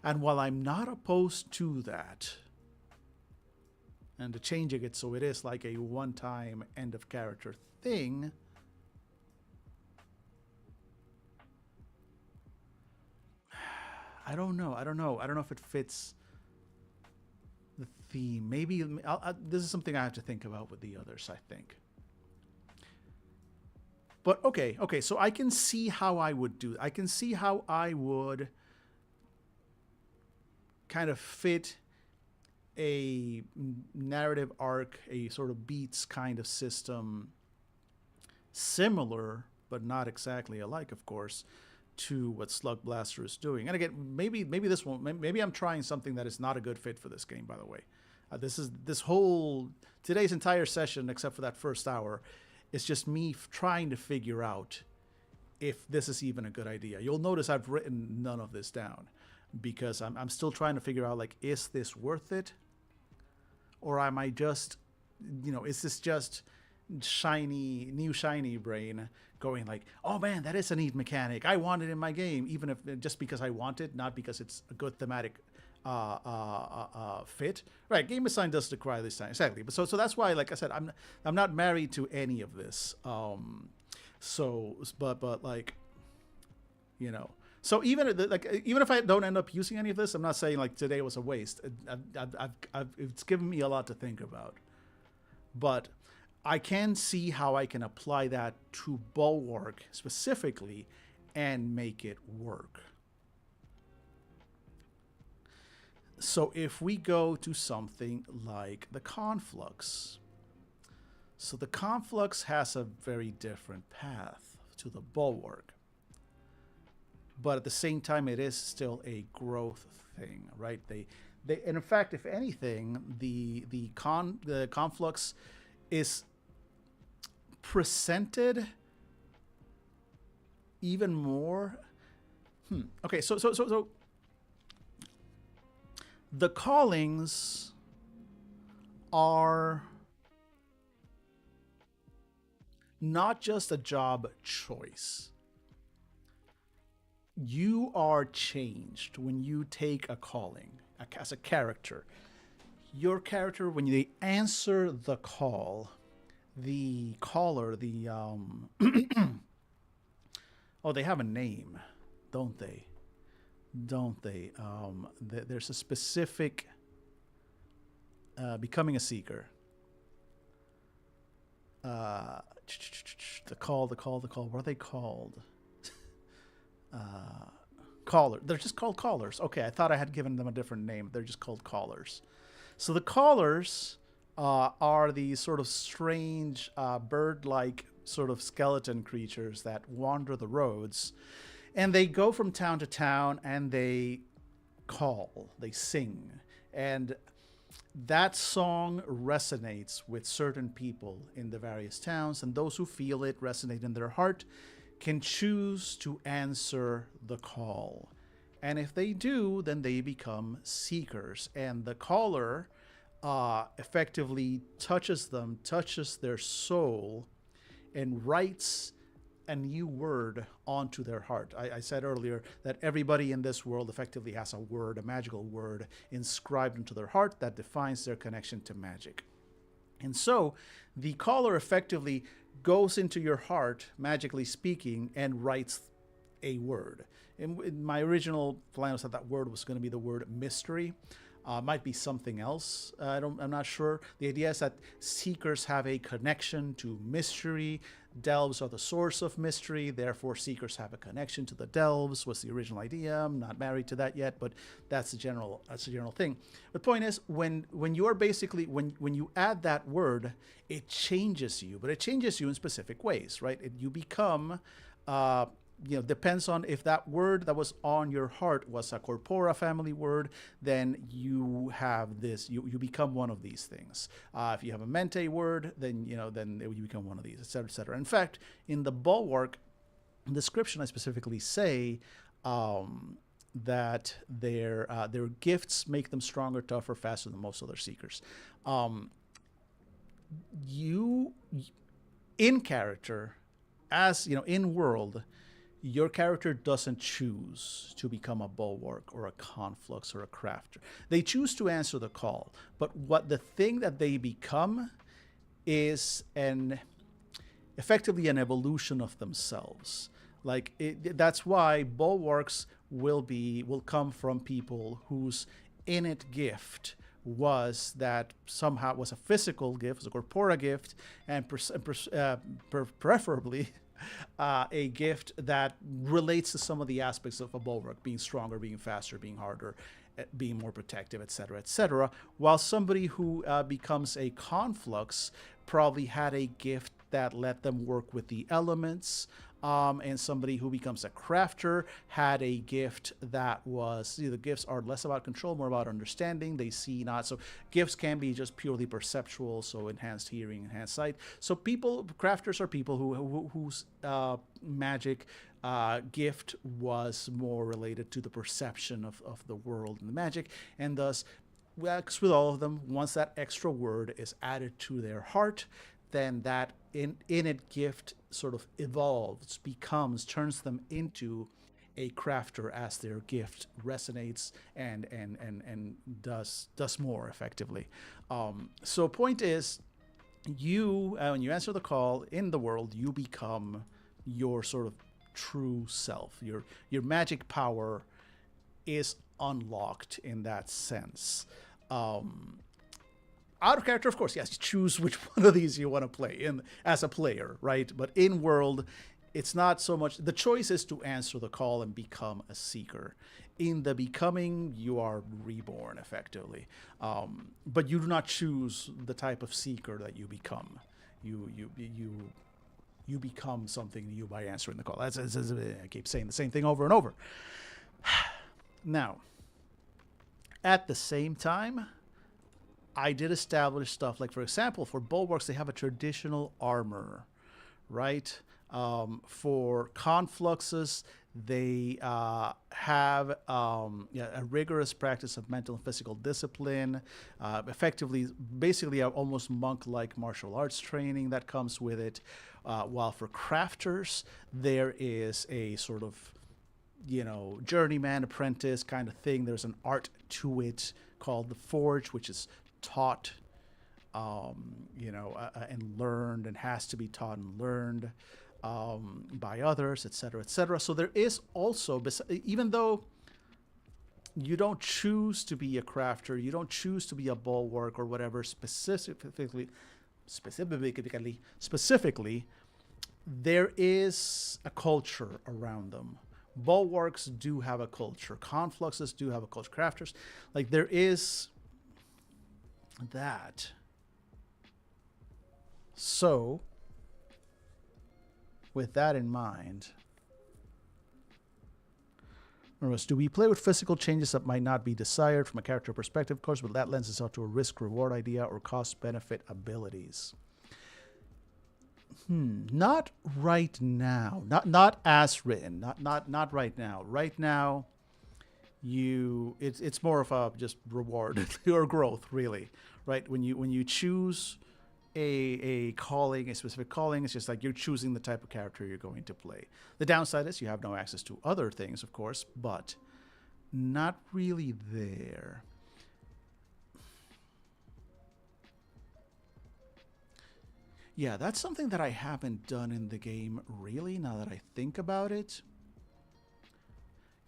while I'm not opposed to that, and to changing it so it is like a one-time end of character thing, I don't know if it fits the theme. Maybe this is something I have to think about with the others, I think. But okay, so I can see how I would do. I can see how I would kind of fit a narrative arc, a sort of beats kind of system, similar but not exactly alike, of course, to what Slug Blaster is doing. And again, maybe this one, maybe I'm trying something that is not a good fit for this game, by the way. Today's entire session, except for that first hour, is just me trying to figure out if this is even a good idea. You'll notice I've written none of this down because I'm still trying to figure out, like, is this worth it? Or am I just, is this just new shiny brain going like, oh man, that is a neat mechanic. I want it in my game, even if just because I want it, not because it's a good thematic fit. Right, game design does require this time, exactly. But so that's why, like I said, I'm not married to any of this. But like, So even if I don't end up using any of this, I'm not saying like today was a waste. It's given me a lot to think about. But I can see how I can apply that to Bulwark specifically and make it work. So if we go to something like the Conflux. So the Conflux has a very different path to the Bulwark. But at the same time, it is still a growth thing, right? And in fact, if anything, the Conflux is presented even more. Okay, so The callings are not just a job choice. You are changed when you take a calling as a character. Your character, when they answer the call, the caller, oh, they have a name, don't they? Don't they? There's a specific becoming a seeker. The call. What are they called? Caller. They're just called callers. Okay, I thought I had given them a different name. They're just called callers. So the callers are these sort of strange bird-like sort of skeleton creatures that wander the roads, and they go from town to town and they call, they sing, and that song resonates with certain people in the various towns, and those who feel it resonate in their heart can choose to answer the call. And if they do, then they become seekers. And the caller effectively touches them, touches their soul, and writes a new word onto their heart. I said earlier that everybody in this world effectively has a word, a magical word, inscribed into their heart that defines their connection to magic. And so the caller effectively goes into your heart, magically speaking, and writes a word. In my original plan was that word was going to be the word mystery. Might be something else. I'm not sure. The idea is that seekers have a connection to mystery. Delves are the source of mystery. Therefore, seekers have a connection to the delves. Was the original idea. I'm not married to that yet, but that's the general thing. The point is, when you are basically when you add that word, it changes you, but it changes you in specific ways, right? You become. Depends on if that word that was on your heart was a corpora family word, then you have this, you become one of these things. If you have a mente word, then you become one of these, etc., etc. In fact, in the Bulwark description, I specifically say that their gifts make them stronger, tougher, faster than most other seekers. You, in character, as in world, your character doesn't choose to become a bulwark or a conflux or a crafter. They choose to answer the call, but what the thing that they become is effectively an evolution of themselves. That's why bulwarks will come from people whose innate gift was that somehow was a physical gift, was a corpora gift, and preferably a gift that relates to some of the aspects of a bulwark, being stronger, being faster, being harder, being more protective, etc., etc. While somebody who becomes a conflux probably had a gift that let them work with the elements, and somebody who becomes a crafter had a gift that was, the gifts are less about control, more about understanding. They see not. So gifts can be just purely perceptual, so enhanced hearing, enhanced sight. So crafters are people whose magic gift was more related to the perception of the world and the magic, and thus, with all of them, once that extra word is added to their heart, then that innate gift sort of evolves, turns them into a crafter as their gift resonates and does more effectively. So point is, when you answer the call in the world, you become your sort of true self. Your magic power is unlocked in that sense. Out of character, of course, yes, you choose which one of these you want to play in as a player, right? But in world, it's not so much. The choice is to answer the call and become a seeker. In the becoming, you are reborn effectively, but you do not choose the type of seeker that you become. You become something new by answering the call. I keep saying the same thing over and over. Now, at the same time, I did establish stuff like, for example, for bulwarks, they have a traditional armor, right? For confluxes, They have a rigorous practice of mental and physical discipline, effectively, basically, a almost monk-like martial arts training that comes with it. While for crafters, there is a sort of, journeyman apprentice kind of thing. There's an art to it called the forge, which is taught, and learned, and has to be taught and learned by others, etc., etc. So there is also, even though you don't choose to be a crafter, you don't choose to be a bulwark or whatever, specifically, there is a culture around them. Bulwarks do have a culture. Confluxes do have a culture. Crafters, like, there is that. So, with that in mind, do we play with physical changes that might not be desired from a character perspective, of course, but that lends itself to a risk-reward idea or cost-benefit abilities? Not right now. Not as written. Not right now. Right now, it's more of a just reward or growth, really. Right? When you choose a calling, a specific calling, it's just like you're choosing the type of character you're going to play. The downside is you have no access to other things, of course, but not really there. Yeah, that's something that I haven't done in the game, really, now that I think about it.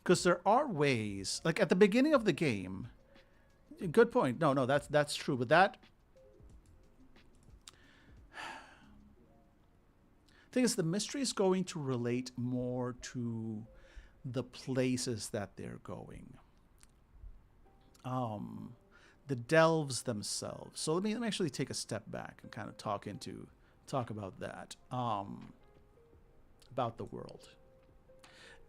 Because there are ways, like at the beginning of the game, good point. No, that's true, but that thing is, the mystery is going to relate more to the places that they're going. The delves themselves. So let me actually take a step back and kind of talk about that. About the world.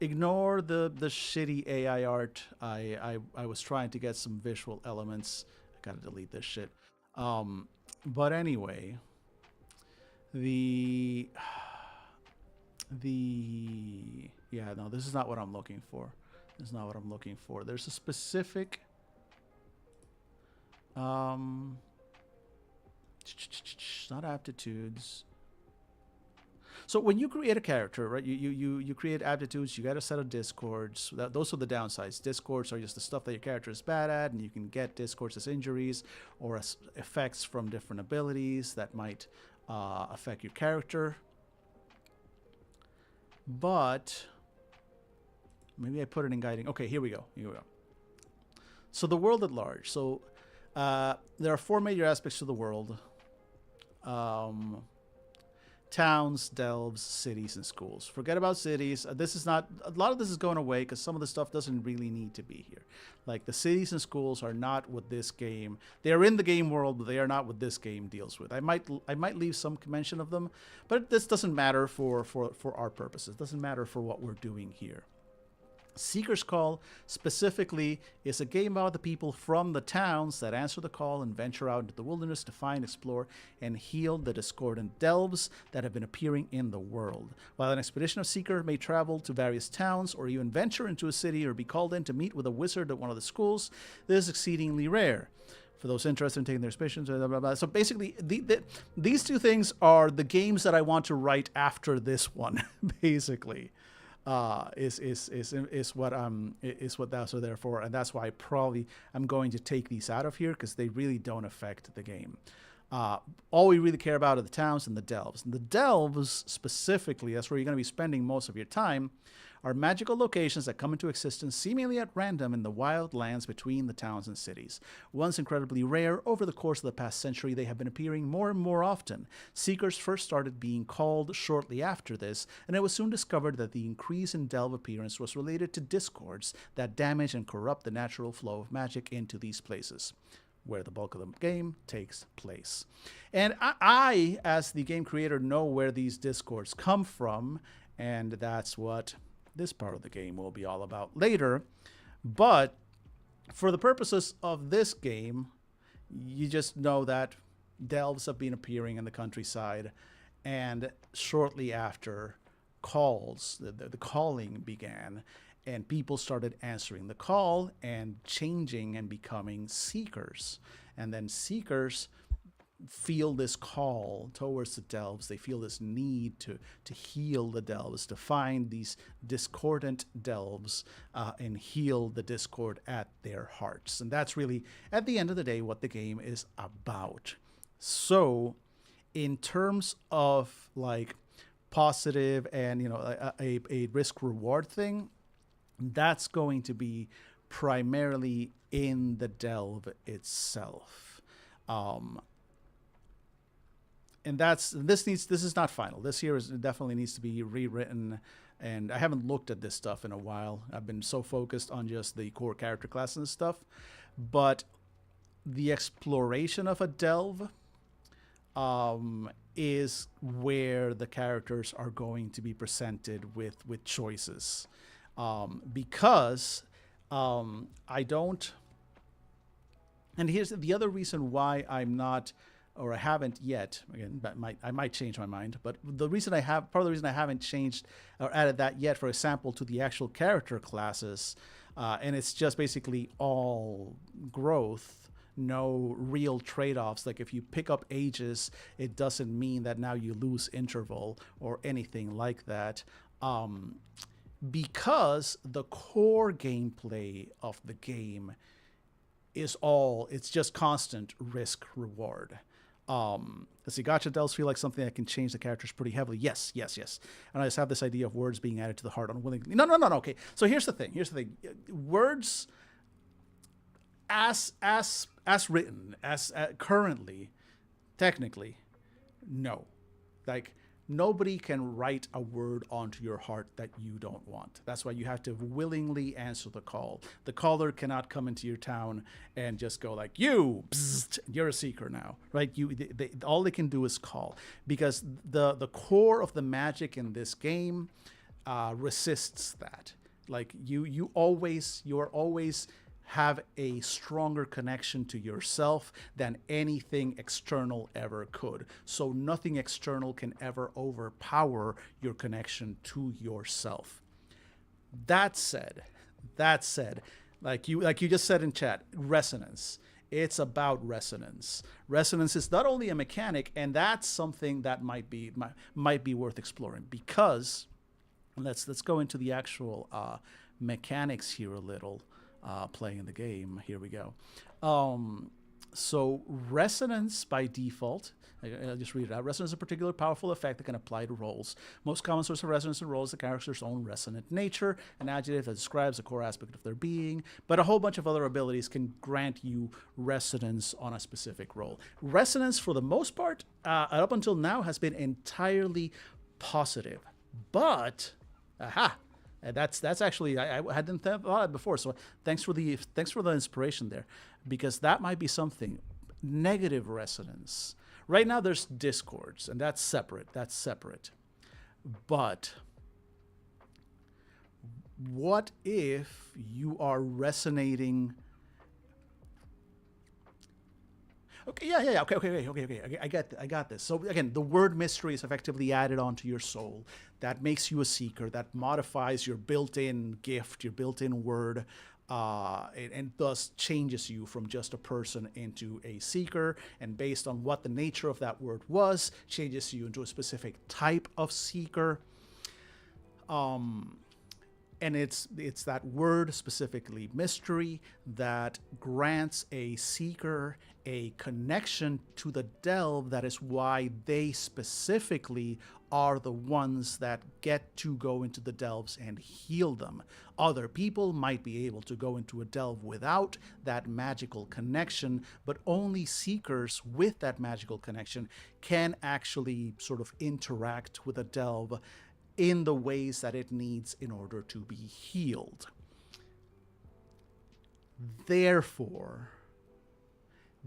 Ignore the shitty AI art. I was trying to get some visual elements. I gotta delete this shit. But anyway, this is not what I'm looking for. This is not what I'm looking for. There's a specific not aptitudes. So when you create a character, right, you create aptitudes, you get a set of discords. Those are the downsides. Discords are just the stuff that your character is bad at, and you can get discords as injuries or as effects from different abilities that might affect your character. But maybe I put it in guiding. Okay, here we go. So the world at large. So there are 4 major aspects to the world. Towns, delves, cities, and schools. Forget about cities. This is not, a lot of this is going away because some of the stuff doesn't really need to be here. Like the cities and schools are not what this game, they are in the game world, but they are not what this game deals with. I might leave some mention of them, but this doesn't matter for our purposes. It doesn't matter for what we're doing here. Seeker's Call specifically is a game about the people from the towns that answer the call and venture out into the wilderness to find, explore, and heal the discordant delves that have been appearing in the world. While an expedition of Seeker may travel to various towns or even venture into a city or be called in to meet with a wizard at one of the schools, this is exceedingly rare. For those interested in taking their expeditions, blah, blah, blah. So basically, these two things are the games that I want to write after this one, basically. Is what those are there for, and that's why I'm going to take these out of here because they really don't affect the game. All we really care about are the towns and the delves. And the delves specifically, that's where you're going to be spending most of your time, are magical locations that come into existence seemingly at random in the wild lands between the towns and cities. Once incredibly rare, over the course of the past century, they have been appearing more and more often. Seekers first started being called shortly after this, and it was soon discovered that the increase in delve appearance was related to discords that damage and corrupt the natural flow of magic into these places, where the bulk of the game takes place. And I, as the game creator, know where these discords come from, and that's what this part of the game will be all about later. But for the purposes of this game, you just know that delves have been appearing in the countryside, and shortly after, calls, the calling began, and people started answering the call and changing and becoming seekers. And then seekers feel this call towards the delves. They feel this need to heal the delves, to find these discordant delves and heal the discord at their hearts. And that's really, at the end of the day, what the game is about. So, in terms of like positive and a risk reward thing, that's going to be primarily in the delve itself. And this is not final. This here definitely needs to be rewritten, and I haven't looked at this stuff in a while. I've been so focused on just the core character class and stuff, but the exploration of a delve is where the characters are going to be presented with choices, because I don't. And here's the other reason why I'm not, or I haven't yet. Again, I might change my mind, but part of the reason I haven't changed or added that yet, for example, to the actual character classes, and it's just basically all growth, no real trade-offs. Like if you pick up ages, it doesn't mean that now you lose interval or anything like that, because the core gameplay of the game it's just constant risk reward. Does the gacha delves feel like something that can change the characters pretty heavily? Yes. And I just have this idea of words being added to the heart unwillingly. No. Okay. So here's the thing. Words, as written, as currently, technically, no. Like, nobody can write a word onto your heart that you don't want. That's why you have to willingly answer the call. The caller cannot come into your town and just go like, you, psst, you're a seeker now, right? All they can do is call, because the core of the magic in this game resists that. Like you are always have a stronger connection to yourself than anything external ever could. So nothing external can ever overpower your connection to yourself. That said, like you just said in chat, resonance. It's about resonance. Resonance is not only a mechanic, and that's something that might be worth exploring, because let's go into the actual mechanics here a little. Playing the game. Here we go. So resonance by default, I'll just read it out. Resonance is a particular powerful effect that can apply to roles. Most common source of resonance in roles is the character's own resonant nature, an adjective that describes a core aspect of their being, but a whole bunch of other abilities can grant you resonance on a specific role. Resonance, for the most part, up until now, has been entirely positive. But, and that's actually, I hadn't thought of it before, so thanks for the inspiration there, because that might be something. Negative resonance. Right now there's discords, and that's separate. But what if you are resonating? Okay, yeah. Okay. I got this. So again, the word mystery is effectively added onto your soul. That makes you a seeker. That modifies your built-in gift, your built-in word, and thus changes you from just a person into a seeker. And based on what the nature of that word was, changes you into a specific type of seeker. And it's that word, specifically mystery, that grants a seeker a connection to the delve. That is why they specifically are the ones that get to go into the delves and heal them. Other people might be able to go into a delve without that magical connection, but only seekers with that magical connection can actually sort of interact with a delve in the ways that it needs in order to be healed. Therefore,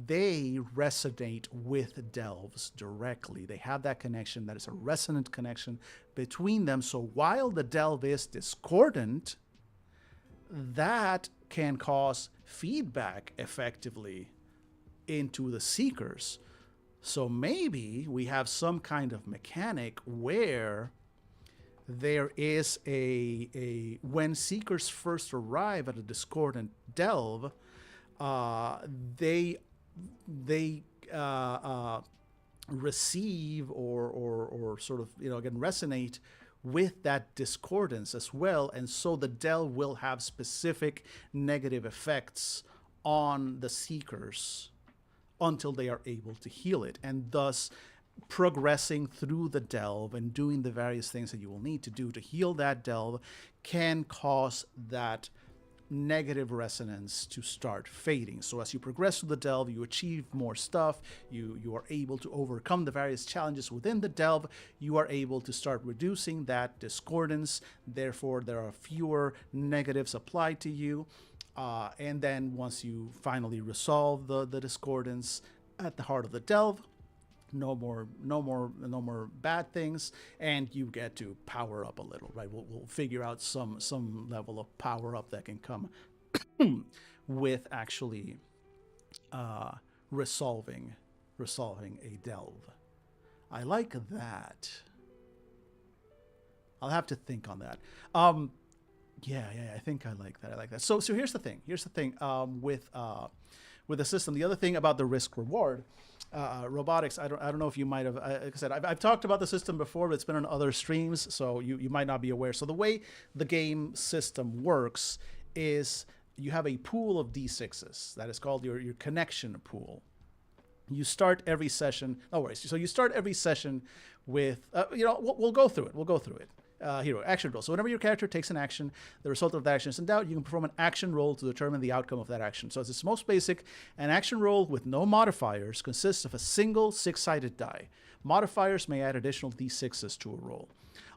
they resonate with delves directly. They have that connection that is a resonant connection between them. So while the delve is discordant, that can cause feedback effectively into the seekers. So maybe we have some kind of mechanic where there is a when seekers first arrive at a discordant delve, uh, they they receive or sort of again resonate with that discordance as well, and so the delve will have specific negative effects on the seekers until they are able to heal it, and thus progressing through the delve and doing the various things that you will need to do to heal that delve can cause that negative resonance to start fading. So as you progress through the delve, you achieve more stuff, you are able to overcome the various challenges within the delve, you are able to start reducing that discordance, therefore there are fewer negatives applied to you. And then once you finally resolve the discordance at the heart of the delve, no more bad things, and you get to power up a little, right? We'll figure out some level of power up that can come with actually resolving a delve. I like that. I'll have to think on that. Yeah, I think I like that. So here's the thing. With the system. The other thing about the risk reward, robotics. I don't know if you might have. Like I said, I've talked about the system before, but it's been on other streams, so you might not be aware. So the way the game system works is you have a pool of d6s that is called your connection pool. You start every session. No worries. So you start every session with. We'll go through it. Hero action roll. So whenever your character takes an action, the result of that action is in doubt, you can perform an action roll to determine the outcome of that action. So as its most basic, an action roll with no modifiers consists of a single 6-sided die. Modifiers may add additional d6s to a roll.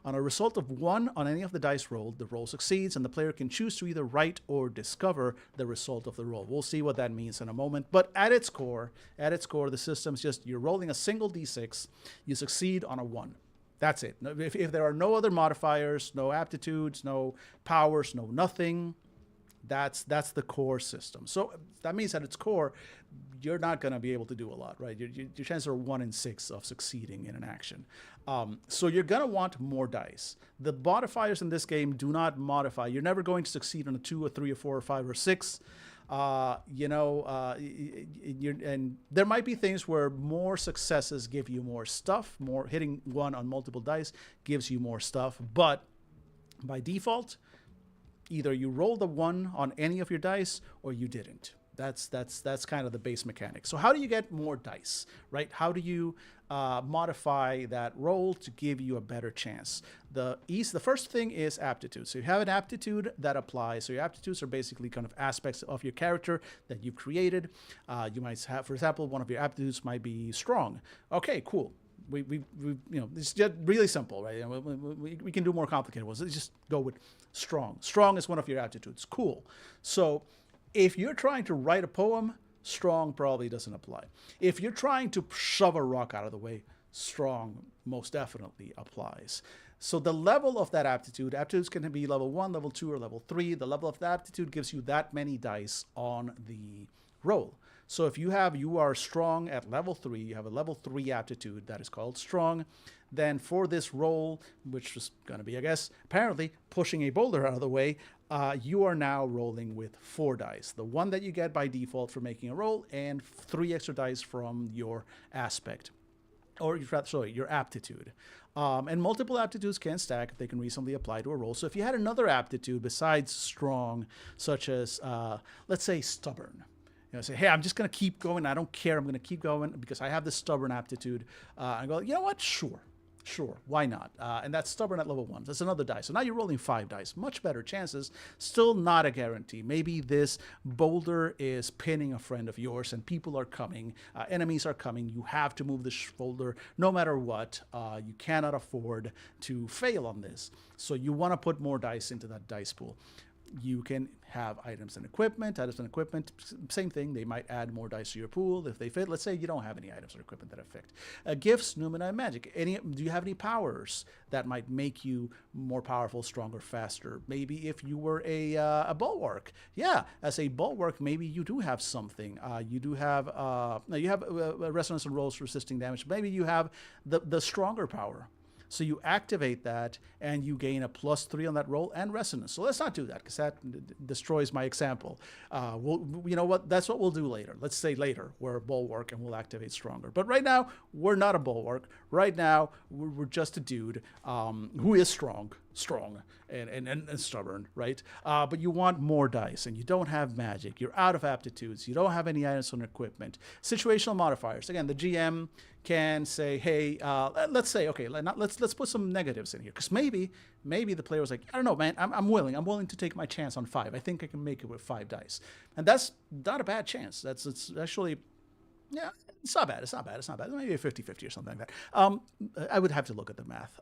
On a result of 1 on any of the dice rolled, the roll succeeds, and the player can choose to either write or discover the result of the roll. We'll see what that means in a moment. But at its core, the system's just you're rolling a single d6, you succeed on a 1. That's it. If there are no other modifiers, no aptitudes, no powers, no nothing, that's the core system. So that means at its core, you're not going to be able to do a lot, right? Your chances are 1 in 6 of succeeding in an action. So you're going to want more dice. The modifiers in this game do not modify. You're never going to succeed on a 2, or 3, or 4, or 5, or 6. And there might be things where more successes give you more stuff. More hitting 1 on multiple dice gives you more stuff, but by default, either you rolled a 1 on any of your dice or you didn't. That's kind of the base mechanic. So how do you get more dice, right? How do you modify that roll to give you a better chance? The first thing is aptitude. So you have an aptitude that applies. So your aptitudes are basically kind of aspects of your character that you've created. You might have, for example, one of your aptitudes might be strong. Okay, cool. We it's just really simple, right? We can do more complicated ones. Let's just go with strong. Strong is one of your aptitudes. Cool. So if you're trying to write a poem, strong probably doesn't apply. If you're trying to shove a rock out of the way, strong most definitely applies. So the level of that aptitudes can be level 1, level 2, or level 3. The level of the aptitude gives you that many dice on the roll. So if you are strong at level 3, you have a level 3 aptitude that is called strong, then for this roll, which is going to be, I guess, apparently pushing a boulder out of the way, you are now rolling with 4 dice. The 1 that you get by default for making a roll, and 3 extra dice from your aspect, or your aptitude. And multiple aptitudes can stack if they can reasonably apply to a roll. So if you had another aptitude besides strong, such as, let's say, stubborn, say, hey, I'm just going to keep going. I don't care. I'm going to keep going because I have this stubborn aptitude. I go, you know what? Sure. Why not? And that's stubborn at level 1. That's another die. So now you're rolling 5 dice. Much better chances. Still not a guarantee. Maybe this boulder is pinning a friend of yours and people are coming. Enemies are coming. You have to move this boulder no matter what. You cannot afford to fail on this. So you want to put more dice into that dice pool. You can have items and equipment. Same thing. They might add more dice to your pool if they fit. Let's say you don't have any items or equipment that affect. Gifts, numina, and magic. Do you have any powers that might make you more powerful, stronger, faster? Maybe if you were a bulwark. Yeah, as a bulwark, maybe you do have something. You have resonance and rolls resisting damage. Maybe you have the stronger power. So you activate that and you gain a +3 on that roll and resonance. So let's not do that because that destroys my example. You know what? That's what we'll do later. Let's say later we're a bulwark and we'll activate stronger. But right now we're not a bulwark. Right now we're just a dude who is strong and stubborn, right? But you want more dice and you don't have magic. You're out of aptitudes. You don't have any items on equipment. Situational modifiers. Again, the GM can say, hey, let's say, okay, let's put some negatives in here because maybe the player was like, I don't know, man, I'm willing to take my chance on 5. I think I can make it with 5 dice, and that's not a bad chance. It's actually. Yeah, it's not bad. It's not bad. Maybe a 50-50 or something like that. I would have to look at the math.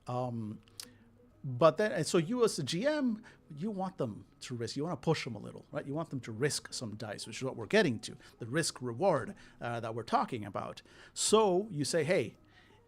But then, and so you as the GM, you want them to risk. You want to push them a little, right? You want them to risk some dice, which is what we're getting to, the risk reward that we're talking about. So you say, hey,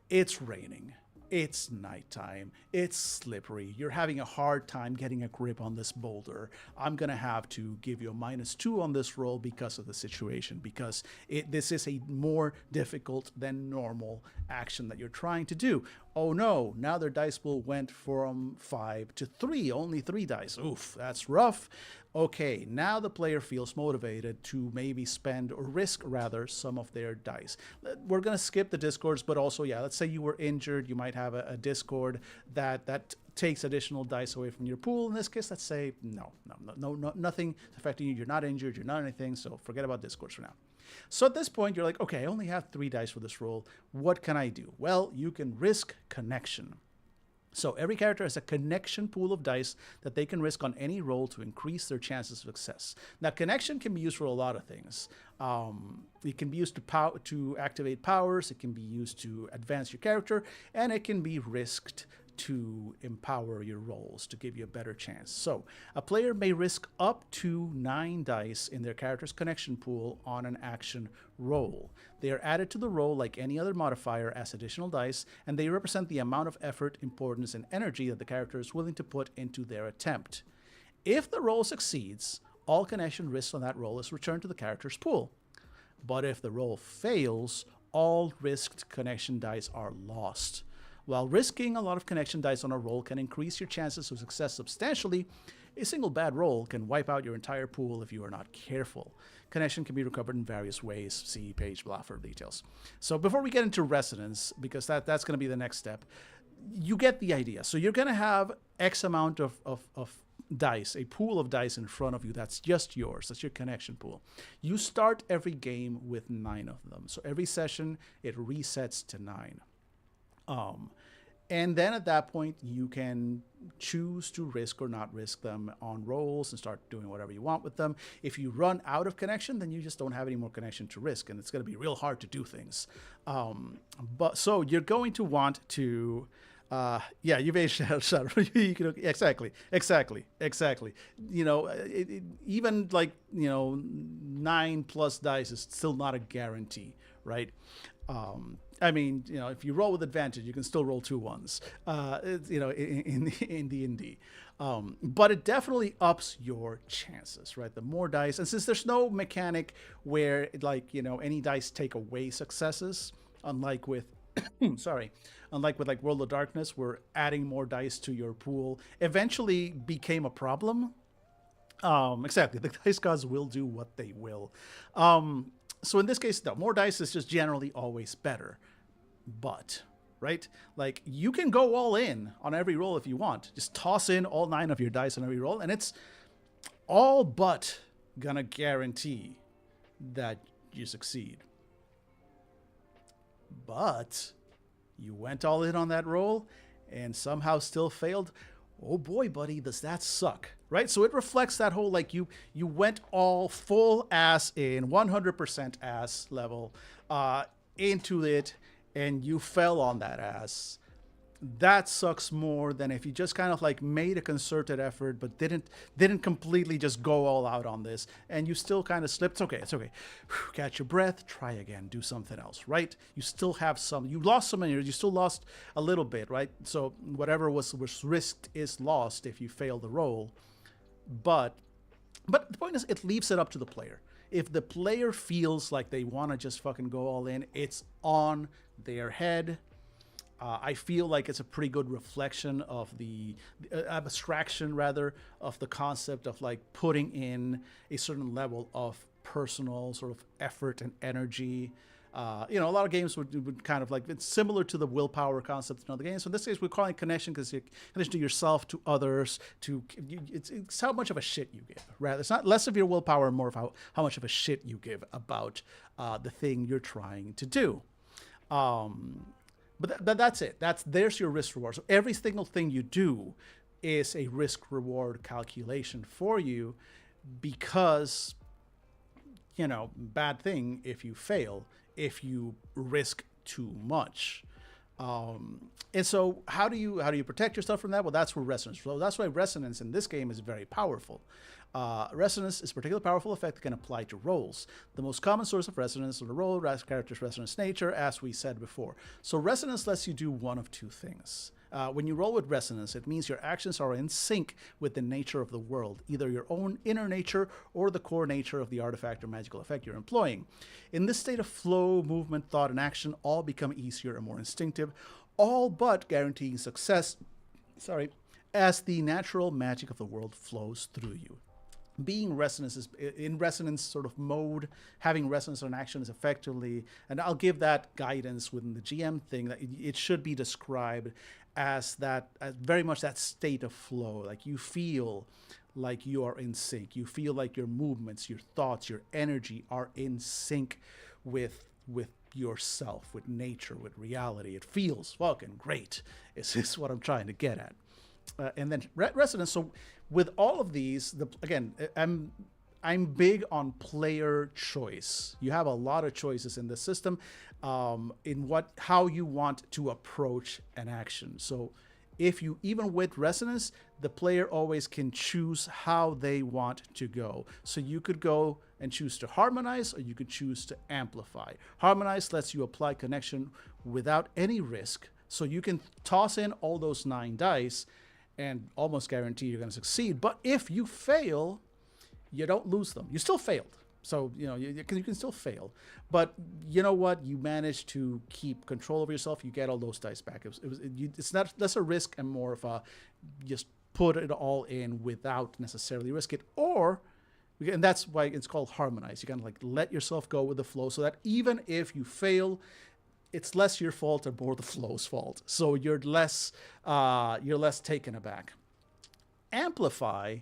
it's raining. It's nighttime. It's slippery. You're having a hard time getting a grip on this boulder. I'm going to have to give you a -2 on this roll because of the situation, because this is a more difficult than normal action that you're trying to do. Oh no, now their dice pool went from 5 to 3, only 3 dice. Oof, that's rough. Okay, now the player feels motivated to maybe spend, or risk rather, some of their dice. We're going to skip the discords, but also, yeah, let's say you were injured. You might have a discord that takes additional dice away from your pool. In this case, let's say, no, nothing affecting you. You're not injured. You're not anything, so forget about discords for now. So at this point, you're like, okay, I only have 3 dice for this roll. What can I do? Well, you can risk connection. So every character has a connection pool of dice that they can risk on any roll to increase their chances of success. Now, connection can be used for a lot of things. It can be used to activate powers. It can be used to advance your character, and it can be risked to empower your rolls to give you a better chance. So a player may risk up to 9 dice in their character's connection pool on an action roll. They are added to the roll like any other modifier as additional dice, and they represent the amount of effort, importance, and energy that the character is willing to put into their attempt. If the roll succeeds, all connection risks on that roll is returned to the character's pool. But if the roll fails, all risked connection dice are lost. While risking a lot of connection dice on a roll can increase your chances of success substantially, a single bad roll can wipe out your entire pool if you are not careful. Connection can be recovered in various ways. See page blah for details. So before we get into resonance, because that's going to be the next step, you get the idea. So you're going to have X amount of dice, a pool of dice in front of you that's just yours. That's your connection pool. You start every game with 9 of them. So every session, it resets to 9. And then at that point, you can choose to risk or not risk them on rolls and start doing whatever you want with them. If you run out of connection, then you just don't have any more connection to risk, and it's going to be real hard to do things. But so you're going to want to, you've aged out. You can, exactly. You know, even like, 9+ dice is still not a guarantee, right? I mean, if you roll with advantage, you can still roll 2 1s, in D&D. But it definitely ups your chances, right? The more dice, and since there's no mechanic where, any dice take away successes, unlike with, like World of Darkness, where adding more dice to your pool eventually became a problem. Exactly, the dice gods will do what they will. So in this case, no, more dice is just generally always better. But, right, like you can go all in on every roll if you want. Just toss in all 9 of your dice on every roll, and it's all but gonna guarantee that you succeed. But you went all in on that roll and somehow still failed. Oh boy, buddy, does that suck, right? So it reflects that whole, like, you went all full ass in, 100% ass level into it, and you fell on that ass. That sucks more than if you just kind of like made a concerted effort but didn't completely just go all out on this, and you still kind of slipped. It's okay. Catch your breath, try again, do something else, right? You still have you lost some energy, you still lost a little bit, right? So whatever was risked is lost if you fail the roll. But the point is, it leaves it up to the player. If the player feels like they want to just fucking go all in, it's on their head. I feel like it's a pretty good reflection of the abstraction, rather, of the concept of like putting in a certain level of personal sort of effort and energy. A lot of games would kind of like, it's similar to the willpower concept in other games. So in this case, we're calling it connection because you're connection to yourself, to others, it's how much of a shit you give. Rather, it's not less of your willpower, more of how much of a shit you give about the thing you're trying to do. But that's it. There's your risk reward. So every single thing you do is a risk reward calculation for you, because bad thing if you fail, if you risk too much. And so how do you protect yourself from that? Well, that's where resonance flows. That's why resonance in this game is very powerful. Resonance is a particularly powerful effect that can apply to roles. The most common source of resonance on a role, character's resonance nature, as we said before. So resonance lets you do one of two things. When you roll with resonance, it means your actions are in sync with the nature of the world, either your own inner nature or the core nature of the artifact or magical effect you're employing. In this state of flow, movement, thought, and action all become easier and more instinctive, all but guaranteeing success, as the natural magic of the world flows through you. Being resonance is in resonance sort of mode, having resonance on action is effectively, and I'll give that guidance within the GM thing, that it should be described as that, as very much that state of flow. Like you feel like you are in sync. You feel like your movements, your thoughts, your energy are in sync with yourself, with nature, with reality. It feels fucking great. Is what I'm trying to get at. And then resonance. So with all of these, I'm big on player choice. You have a lot of choices in the system, in how you want to approach an action. So if you, even with resonance, the player always can choose how they want to go. So you could go and choose to harmonize, or you could choose to amplify. Harmonize lets you apply connection without any risk. So you can toss in all those 9 dice and almost guarantee you're going to succeed. But if you fail, you don't lose them. You still failed. So, you can still fail. But you know what? You manage to keep control over yourself. You get all those dice back. It's not less a risk and more of a just put it all in without necessarily risk it. And that's why it's called harmonize. You kind of like let yourself go with the flow, so that even if you fail, it's less your fault and more the flow's fault. So you're less taken aback. Amplify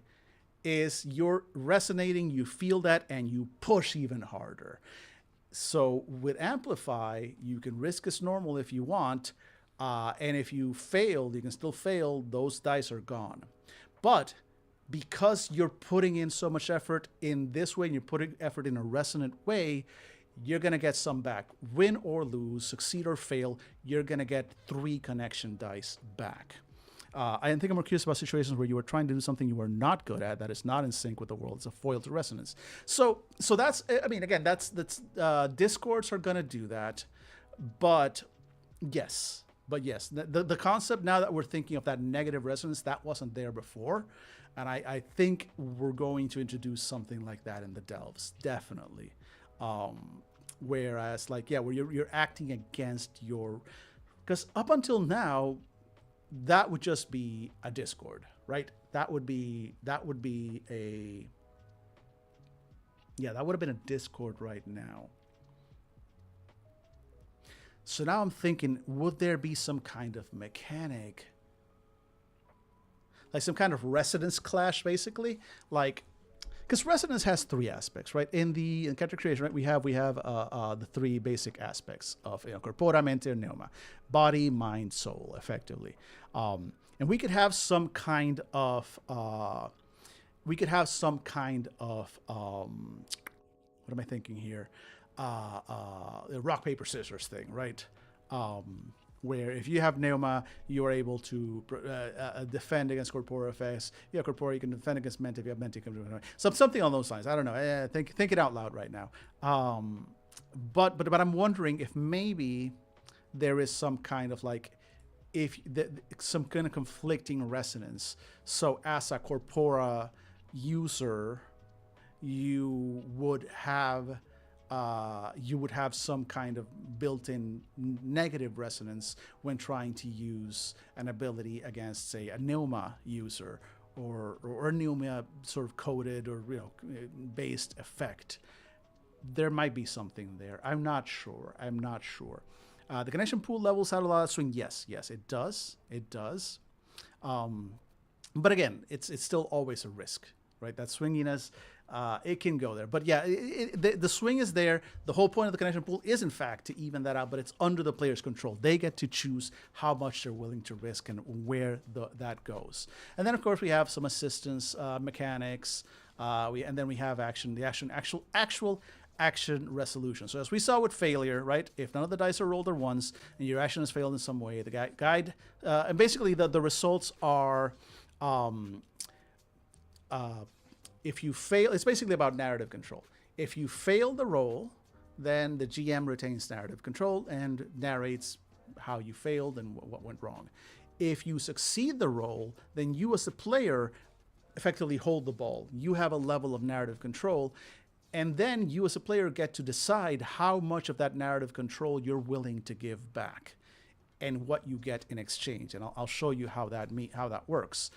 is you're resonating, you feel that, and you push even harder. So with amplify, you can risk as normal if you want, and if you fail, you can still fail. Those dice are gone. But because you're putting in so much effort in this way, and you're putting effort in a resonant way, you're going to get some back. Win or lose, succeed or fail, you're going to get 3 connection dice back. I think I'm more curious about situations where you were trying to do something you were not good at, that is not in sync with the world. It's a foil to resonance. So that's, again, that's Discords are going to do that. But yes, the concept, now that we're thinking of that negative resonance, that wasn't there before. And I think we're going to introduce something like that in the Delves, definitely. Whereas where you're acting against your, because up until now, that would just be a Discord, right? That would have been a Discord right now. So now I'm thinking, would there be some kind of mechanic, like some kind of resonance clash, basically, like. Because resonance has 3 aspects, right? In character creation, right, we have the 3 basic aspects of corpora, mente, and pneuma, body, mind, soul, effectively. And we could have some kind of what am I thinking here? The rock paper scissors thing, right? Where if you have pneuma, you are able to defend against corporeal effects. If you have corporeal, you can defend against mente. If you have mente, you can do something on those lines. I don't know. Think it out loud right now. But I'm wondering if maybe there is some kind of some kind of conflicting resonance. So as a corpora user, you would have you would have some kind of built-in negative resonance when trying to use an ability against, say, a Numa user or a Numa sort of coded or based effect. There might be something there. I'm not sure. The connection pool levels out a lot of swing. Yes, it does. But again, it's still always a risk, right? That swinginess, it can go there. But yeah, the swing is there. The whole point of the connection pool is, in fact, to even that out, but it's under the player's control. They get to choose how much they're willing to risk and where that goes. And then, of course, we have some assistance mechanics. And then we have actual action resolution. So as we saw with failure, right? If none of the dice are rolled at once and your action has failed in some way, the guide, and basically the results are, if you fail, it's basically about narrative control. If you fail the roll, then the GM retains narrative control and narrates how you failed and what went wrong. If you succeed the roll, then you as a player effectively hold the ball. You have a level of narrative control, and then you as a player get to decide how much of that narrative control you're willing to give back and what you get in exchange. And I'll show you how that works.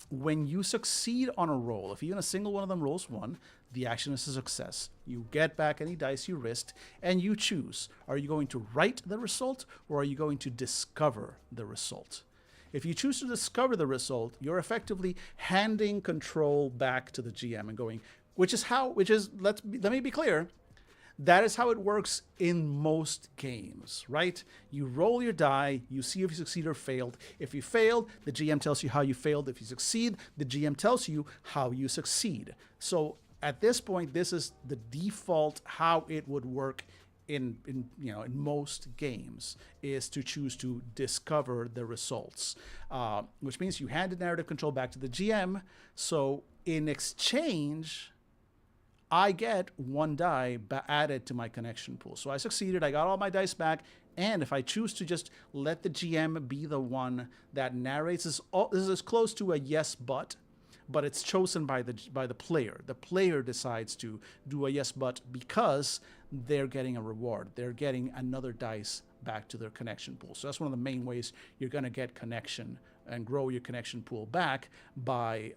When you succeed on a roll, if even a single one of them rolls 1, the action is a success. You get back any dice you risked, and you choose. Are you going to write the result, or are you going to discover the result? If you choose to discover the result, you're effectively handing control back to the GM and going, let me be clear, that is how it works in most games, right? You roll your die, you see if you succeed or failed. If you failed, the GM tells you how you failed. If you succeed, the GM tells you how you succeed. So at this point, this is the default how it would work in most games, is to choose to discover the results, which means you hand the narrative control back to the GM. So in exchange, I get 1 die added to my connection pool. So I succeeded, I got all my dice back, and if I choose to just let the GM be the one that narrates, this is as close to a yes but it's chosen by the player. The player decides to do a yes but because they're getting a reward. They're getting another dice back to their connection pool. So that's one of the main ways you're going to get connection and grow your connection pool back by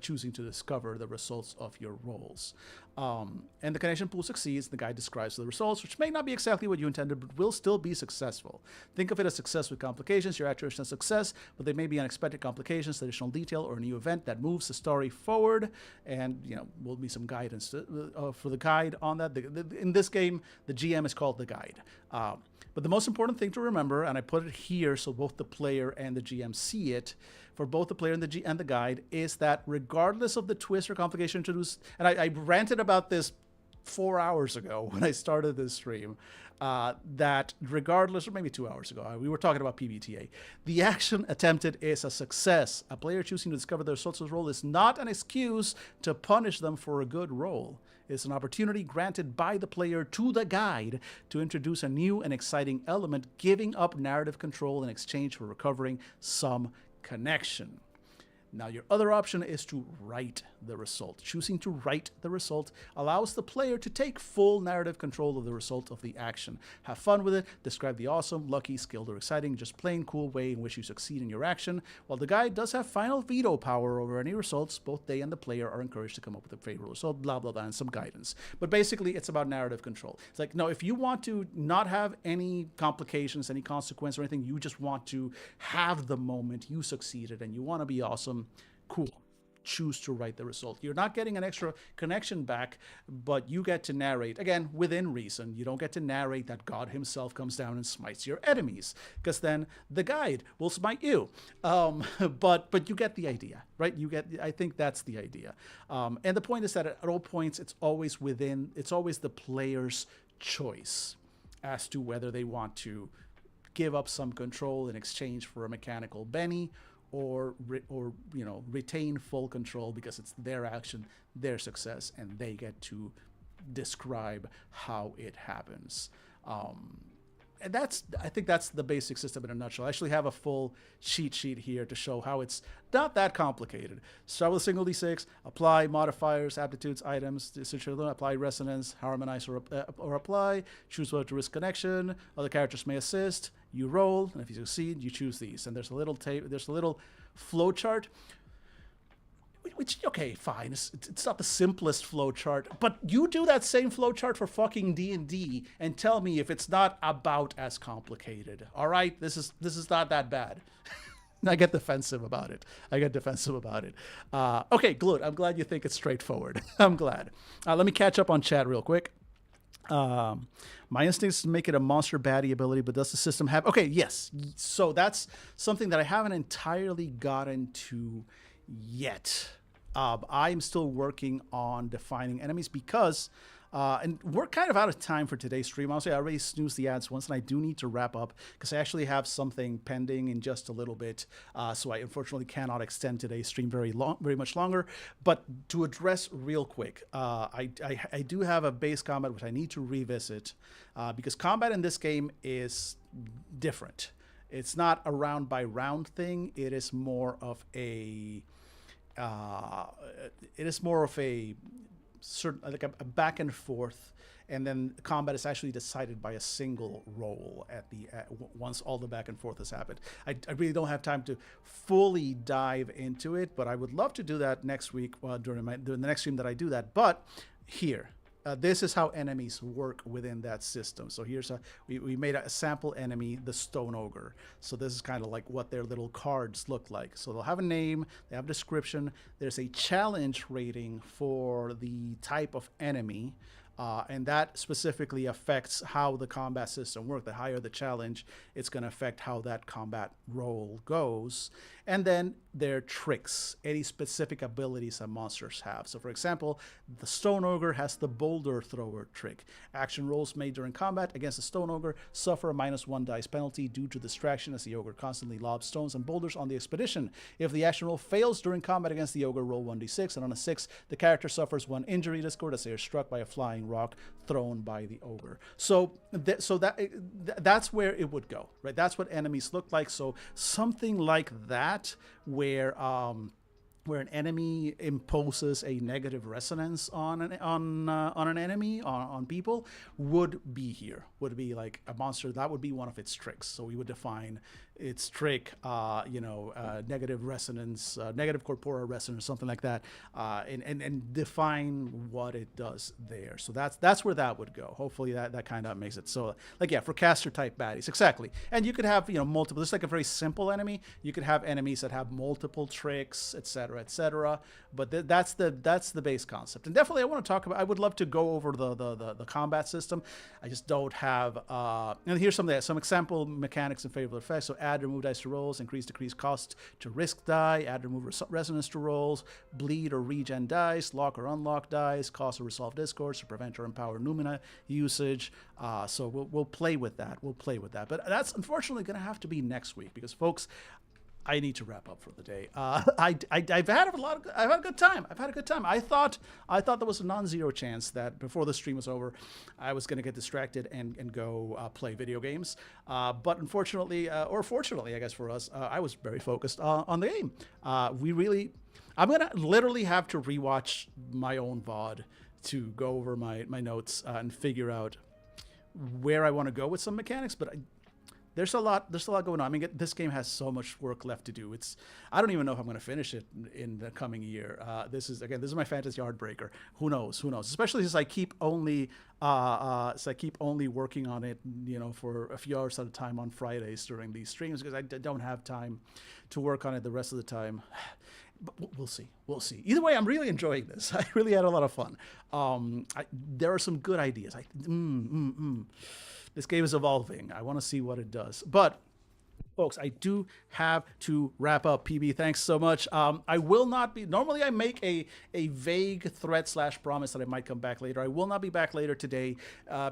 choosing to discover the results of your rolls. And the connection pool succeeds. The guide describes the results, which may not be exactly what you intended, but will still be successful. Think of it as success with complications. Your actual success, but there may be unexpected complications, additional detail, or a new event that moves the story forward. And will be some guidance for the guide on that. In this game, the GM is called the guide. But the most important thing to remember, and I put it here so both the player and the GM see it, for both the player and the guide, is that regardless of the twist or complication introduced, and I ranted about this 4 hours ago when I started this stream, that regardless, or maybe 2 hours ago, we were talking about PBTA, the action attempted is a success. A player choosing to discover the results of his roll is not an excuse to punish them for a good roll. It's an opportunity granted by the player to the guide to introduce a new and exciting element, giving up narrative control in exchange for recovering some connection. Now, your other option is to write the result. Choosing to write the result allows the player to take full narrative control of the result of the action. Have fun with it. Describe the awesome, lucky, skilled, or exciting, just plain cool way in which you succeed in your action. While the guide does have final veto power over any results, both they and the player are encouraged to come up with a favorable result, blah, blah, blah, and some guidance. But basically, it's about narrative control. It's like, no, if you want to not have any complications, any consequence or anything, you just want to have the moment you succeeded and you want to be awesome, cool. Choose to write the result. You're not getting an extra connection back, but you get to narrate, again, within reason. You don't get to narrate that God himself comes down and smites your enemies, because then the guide will smite you. But you get the idea, right? I think that's the idea. And the point is that at all points, it's always the player's choice as to whether they want to give up some control in exchange for a mechanical Benny, or retain full control because it's their action, their success, and they get to describe how it happens. I think that's the basic system in a nutshell. I actually have a full cheat sheet here to show how it's not that complicated. Start with a single d6, apply modifiers, aptitudes, items, apply resonance, harmonize or apply, choose whether to risk connection, other characters may assist, you roll, and if you succeed, you choose these. And there's a little flow chart. Which, okay, fine. It's not the simplest flowchart, but you do that same flowchart for fucking D&D and tell me if it's not about as complicated. All right, this is not that bad. I get defensive about it. Okay, good. I'm glad you think it's straightforward. I'm glad. Let me catch up on chat real quick. My instinct is to make it a monster baddie ability, but does the system have... Okay, yes. So that's something that I haven't entirely gotten to yet. I'm still working on defining enemies because, and we're kind of out of time for today's stream. Honestly, I already snoozed the ads once, and I do need to wrap up because I actually have something pending in just a little bit. So I unfortunately cannot extend today's stream very much longer. But to address real quick, I do have a base combat which I need to revisit because combat in this game is different. It's not a round by round thing. It is more of a certain, like a back and forth, and then combat is actually decided by a single roll once all the back and forth has happened. I really don't have time to fully dive into it, but I would love to do that next week during the next stream that I do that. But here. This is how enemies work within that system. So here's we made a sample enemy, the Stone Ogre. So this is kind of like what their little cards look like. So they'll have a name, they have a description. There's a challenge rating for the type of enemy. And that specifically affects how the combat system works. The higher the challenge, it's going to affect how that combat roll goes. And then their tricks, any specific abilities that monsters have. So for example, the Stone Ogre has the Boulder Thrower trick. Action rolls made during combat against the Stone Ogre suffer a -1 dice penalty due to distraction as the Ogre constantly lobs stones and boulders on the expedition. If the action roll fails during combat against the Ogre, roll 1d6, and on a 6, the character suffers 1 injury discord as they are struck by a flying rock thrown by the Ogre. So that's where it would go, right? That's what enemies look like. So something like that, where an enemy imposes a negative resonance on an enemy, on people, would be here. Would be like a monster. That would be one of its tricks. So we would define its trick, negative resonance, negative corporeal resonance, something like that, and define what it does there. So that's where that would go. Hopefully that kind of makes it so, like, yeah, for caster type baddies, exactly. And you could have multiple. It's like a very simple enemy. You could have enemies that have multiple tricks, etc. But that's the base concept. And definitely, I want to talk about. I would love to go over the combat system. I just don't have. And here's some example mechanics and favorable effects. So add, remove dice to rolls, decrease cost to risk die, add, remove resonance to rolls, bleed or regen dice, lock or unlock dice, cause or resolve discords to prevent or empower Numina usage. So we'll play with that. But that's unfortunately going to have to be next week because, folks, I need to wrap up for the day. I've had a good time. I thought there was a non-zero chance that before the stream was over, I was going to get distracted and go play video games. But unfortunately, or fortunately, I guess for us, I was very focused on the game. I'm going to literally have to rewatch my own VOD to go over my notes and figure out where I want to go with some mechanics. But there's a lot going on. I mean, this game has so much work left to do. I don't even know if I'm going to finish it in the coming year. This is my fantasy heartbreaker. Who knows? Especially since I keep only working on it, for a few hours at a time on Fridays during these streams because I don't have time to work on it the rest of the time. But we'll see. Either way, I'm really enjoying this. I really had a lot of fun. There are some good ideas. This game is evolving. I want to see what it does. But folks, I do have to wrap up. PB, thanks so much. I will not be. Normally, I make a vague threat / promise that I might come back later. I will not be back later today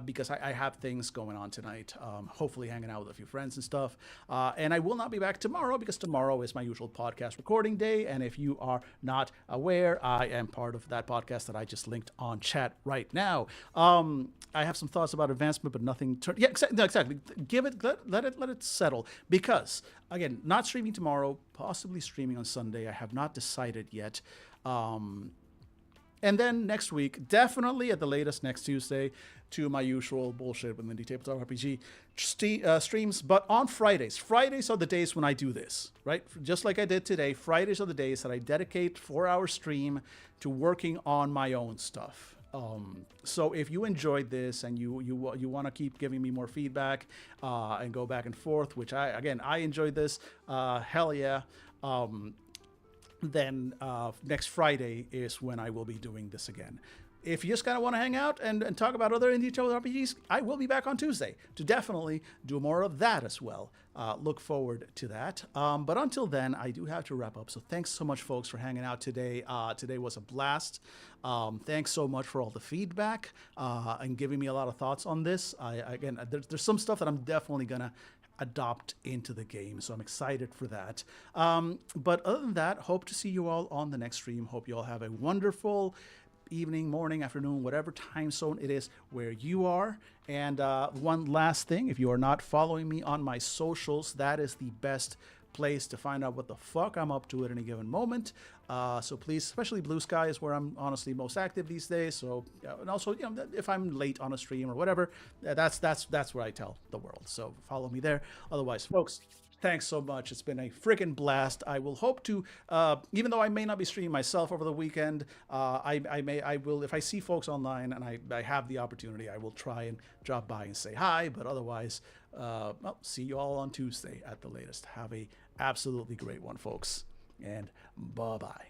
because I have things going on tonight. Hopefully, hanging out with a few friends and stuff. And I will not be back tomorrow because tomorrow is my usual podcast recording day. And if you are not aware, I am part of that podcast that I just linked on chat right now. I have some thoughts about advancement, but nothing. Yeah, exactly. Give it. Let it settle because. Again, not streaming tomorrow, possibly streaming on Sunday. I have not decided yet. And then next week, definitely at the latest next Tuesday, to my usual bullshit with Indie Tabletop RPG streams. But on Fridays. Fridays are the days when I do this, right? Just like I did today, Fridays are the days that I dedicate 4-hour stream to working on my own stuff. So if you enjoyed this and you want to keep giving me more feedback and go back and forth, which I enjoyed this, hell yeah. Then next Friday is when I will be doing this again. If you just kind of want to hang out and talk about other indie RPGs, I will be back on Tuesday to definitely do more of that as well. Look forward to that. But until then, I do have to wrap up. So thanks so much, folks, for hanging out today. Today was a blast. Thanks so much for all the feedback and giving me a lot of thoughts on this. There's some stuff that I'm definitely going to adopt into the game, so I'm excited for that. But other than that, hope to see you all on the next stream. Hope you all have a wonderful evening, morning, afternoon, whatever time zone it is where you are. And one last thing, if you are not following me on my socials, that is the best place to find out what the fuck I'm up to at any given moment. So please, especially Blue Sky is where I'm honestly most active these days. So, and also, if I'm late on a stream or whatever, that's where I tell the world. So follow me there. Otherwise, folks, thanks so much. It's been a freaking blast. I will hope to, even though I may not be streaming myself over the weekend, I will, if I see folks online and I have the opportunity, I will try and drop by and say hi. But otherwise, see you all on Tuesday at the latest. Have a absolutely great one, folks. And bye-bye.